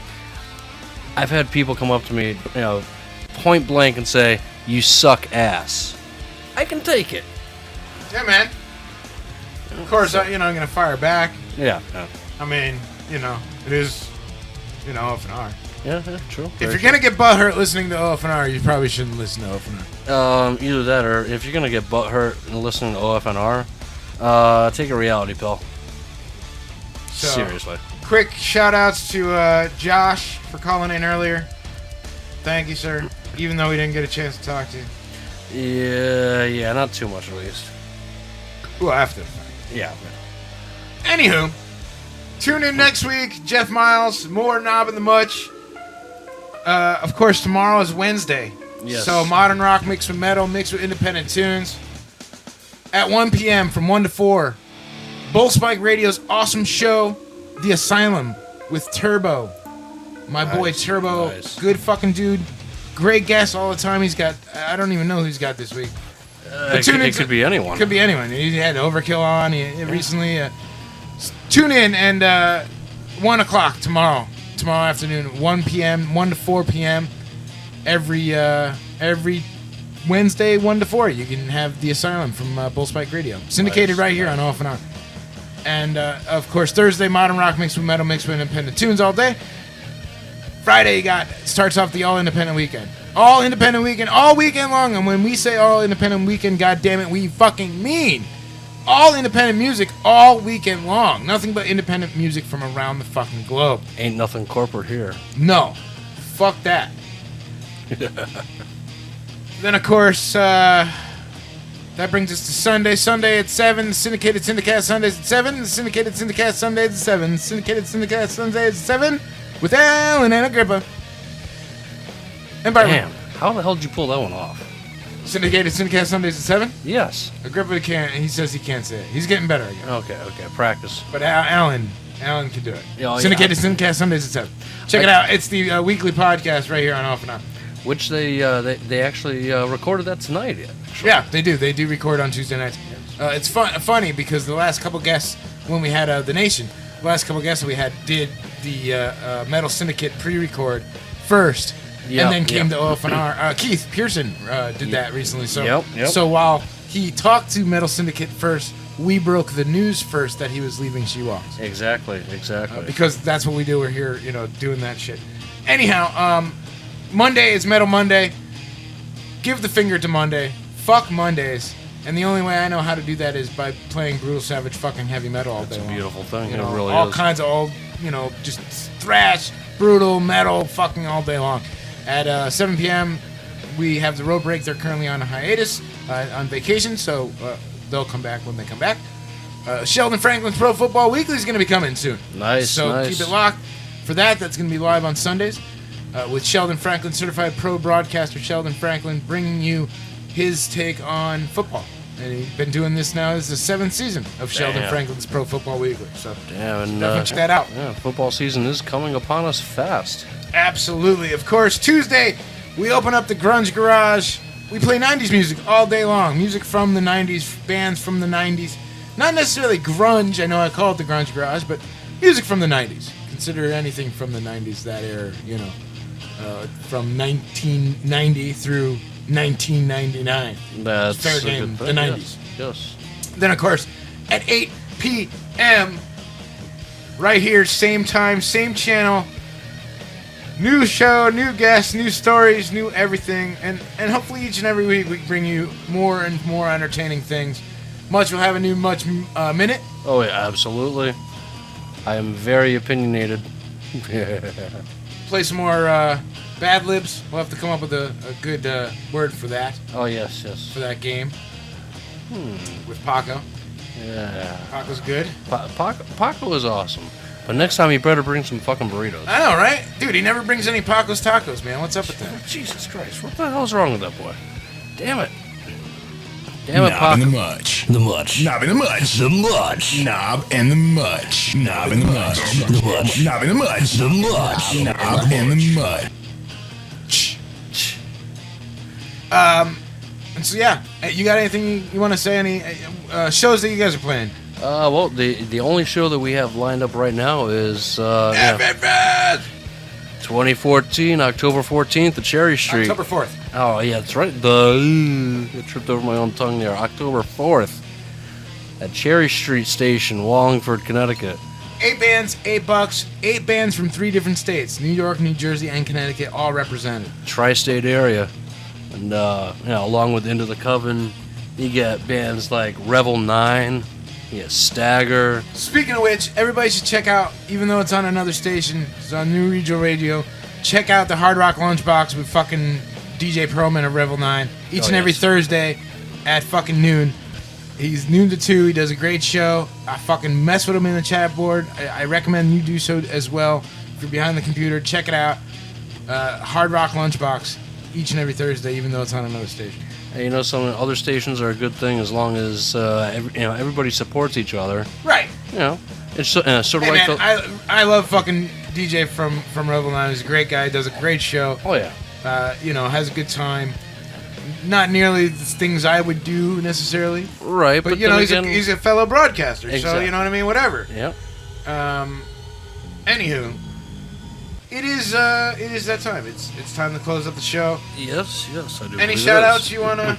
I've had people come up to me, point blank and say, "You suck ass." I can take it. Yeah, man. Of course, I'm gonna fire back. Yeah. I mean, it is, OFNR. Yeah, true. If you're gonna get butthurt listening to OFNR, you probably shouldn't listen to OFNR. Either that, or if you're gonna get butthurt and listening to OFNR, take a reality pill. So, seriously. Quick shout outs to Josh for calling in earlier. Thank you, sir. Even though we didn't get a chance to talk to you. Yeah, not too much at least. Well, after. Yeah. Anywho, tune in next week. Jeff Miles, more Knob and the Mutch. Of course, tomorrow is Wednesday. Yes. So modern rock mixed with metal, mixed with independent tunes. At 1 p.m. from 1 to 4. Bull Spike Radio's awesome show, The Asylum, with Turbo. My boy Turbo, good fucking dude. Great guest all the time. He's got, I don't even know who he's got this week. It could be anyone. Could be anyone. He had Overkill on recently. Tune in and 1 o'clock tomorrow afternoon, 1 p.m., 1 to 4 p.m. Every Wednesday, 1 to 4. You can have The Asylum from Bull Spike Radio. Syndicated right here on OFNR. And, of course, Thursday, modern rock mixed with metal, mixed with independent tunes all day. Friday starts off the all independent weekend. All independent weekend, all weekend long. And when we say all independent weekend, goddammit, we fucking mean all independent music all weekend long. Nothing but independent music from around the fucking globe. Ain't nothing corporate here. No. Fuck that. Then, of course, that brings us to Sunday. Sunday at 7. The Syndicated Syndicast Sundays at 7. The Syndicated Syndicast Sundays at 7. The Syndicated Syndicast Sundays at 7. With Alan and Agrippa. And Barbara. Damn, how the hell did you pull that one off? Syndicated Syndicast Sundays at 7? Yes. Agrippa can't, he says he can't say it. He's getting better again. Okay, practice. But Alan can do it. Yeah, Syndicated Syndicast Sundays at 7. Check it out. It's the weekly podcast right here on Off and On. Which they actually recorded that tonight. Actually. Yeah, they do. They do record on Tuesday nights. It's funny because the last couple guests, when we had The Nation, the last couple guests we had did the Metal Syndicate pre-record first, and then came to OFNR. Keith Pearson did that recently. So, so while he talked to Metal Syndicate first we broke the news first that he was leaving She Walks. Exactly. Because that's what we do. We're here, doing that shit. Anyhow, Monday is Metal Monday. Give the finger to Monday. Fuck Mondays. And the only way I know how to do that is by playing brutal, savage, fucking heavy metal all day long. It's a beautiful thing. It really all is. All kinds of old, just thrash, brutal, metal, fucking all day long. At 7 p.m., we have the Road Break. They're currently on a hiatus, on vacation, so they'll come back when they come back. Sheldon Franklin's Pro Football Weekly is going to be coming soon. Nice, So keep it locked for that. That's going to be live on Sundays with Sheldon Franklin, certified pro broadcaster Sheldon Franklin, bringing you his take on football. And he's been doing this now. This is the 7th season of Sheldon Franklin's Pro Football Weekly. So definitely check that out. Yeah, football season is coming upon us fast. Absolutely. Of course, Tuesday, we open up the Grunge Garage. We play 90s music all day long. Music from the 90s, bands from the 90s. Not necessarily grunge. I know I call it the Grunge Garage, but music from the 90s. Consider anything from the 90s, that era, from 1990 through 1999. That's fair game, the 90s. Yes. Then, of course, at 8 p.m., right here, same time, same channel, new show, new guests, new stories, new everything, and hopefully each and every week we bring you more and more entertaining things. Mutch will have a new Mutch Minute. Oh, yeah, absolutely. I am very opinionated. Play some more Bad Libs. We'll have to come up with a good word for that. Oh, yes. For that game. With Paco. Yeah. Paco's good. Paco is awesome. But next time you better bring some fucking burritos. I know, right? Dude, he never brings any Paco's tacos, man. What's up with that? Jesus Christ. What the hell's wrong with that boy? Damn it, Paco. Knob and the Mutch. The Mutch. Knob and the Mutch. The Mutch. Knob and the Mutch. Knob and the Mutch. The Mutch. Knob and the Mutch. The Mutch. Knob and the Mutch. And so yeah, you got anything you want to say? Any shows that you guys are playing? Well, the only show that we have lined up right now is 2014, October 14th at Cherry Street. October 4th. Oh yeah, that's right. I tripped over my own tongue there. October 4th at Cherry Street Station, Wallingford, Connecticut. 8 bands, $8. 8 bands from 3 different states: New York, New Jersey, and Connecticut, all represented. Tri-state area. And, along with Into the Coven, you get bands like Revel 9, you get Stagger. Speaking of which, everybody should check out, even though it's on another station, it's on New Regional Radio, check out the Hard Rock Lunchbox with fucking DJ Perlman of Revel 9, each and every Thursday at fucking noon. He's noon to 2, he does a great show. I fucking mess with him in the chat board. I recommend you do so as well. If you're behind the computer, check it out. Hard Rock Lunchbox. Each and every Thursday, even though it's on another station. And some other stations are a good thing as long as everybody supports each other. Right. It's sort of like I love fucking DJ from Revel 9. He's a great guy. Does a great show. Oh yeah. Has a good time. Not nearly the things I would do necessarily. Right. But he's a fellow broadcaster. Exactly. So you know what I mean. Whatever. Yep. Anywho. It is that time. It's time to close up the show. Yes, I do. Any shout outs you wanna?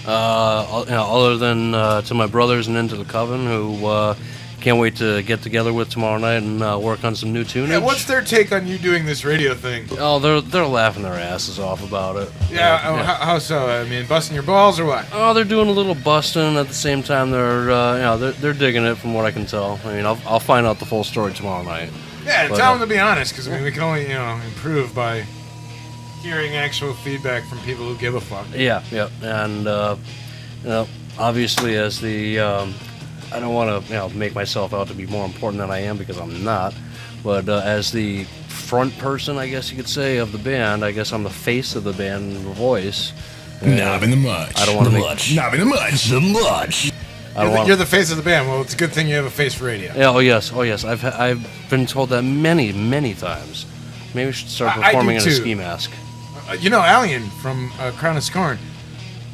Other than to my brothers and Into the Coven, who can't wait to get together with tomorrow night and work on some new tunage. Yeah, what's their take on you doing this radio thing? Oh, they're laughing their asses off about it. Yeah, how so? I mean, busting your balls or what? Oh, they're doing a little busting. At the same time, they're digging it from what I can tell. I mean, I'll find out the full story tomorrow night. Yeah, tell them to be honest, because we can only improve by hearing actual feedback from people who give a fuck. Yeah, and obviously as the I don't want to make myself out to be more important than I am, because I'm not. But as the front person, I guess you could say, of the band, I guess I'm the face of the band, the voice. Knob and the Mutch. I don't want to make Mutch. Knob and the Mutch. The Mutch. You're the face of the band. Well, it's a good thing you have a face for radio. Yeah, oh yes. I've been told that many times. Maybe we should start performing in a ski mask. Alien from Crown of Scorn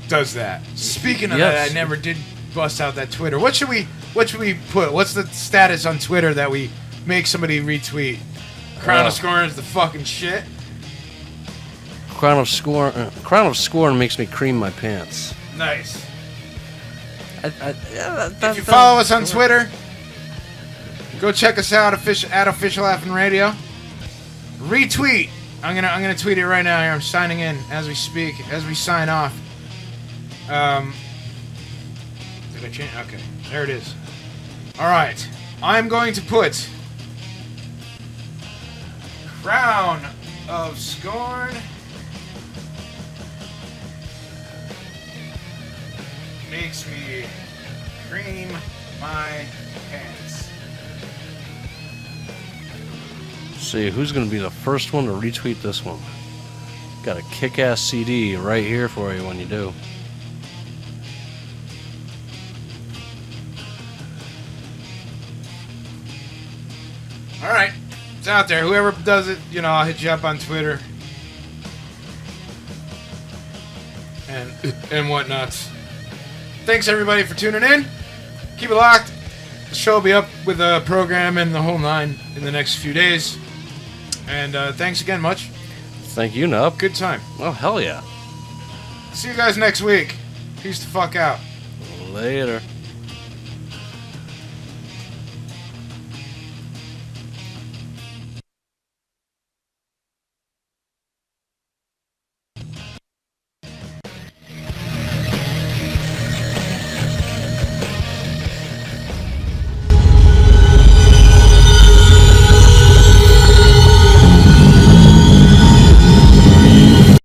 does that. Speaking of that, I never did bust out that Twitter. What should we put? What's the status on Twitter that we make somebody retweet? Crown of Scorn is the fucking shit. Crown of Scorn makes me cream my pants. Nice. If you follow us on Twitter, go check us out at Official Effin' Radio. Retweet. I'm gonna tweet it right now here. I'm signing in as we speak, as we sign off. Did I change? Okay, there it is. All right, I'm going to put Crown of Scorn makes me cream my pants. See, who's going to be the first one to retweet this one? Got a kick-ass CD right here for you when you do. All right, it's out there. Whoever does it, I'll hit you up on Twitter and whatnot. Thanks everybody for tuning in. Keep it locked. The show will be up with a program and the whole nine in the next few days. And thanks again, Mutch. Thank you, Knob. Good time. Oh, hell yeah. See you guys next week. Peace the fuck out. Later.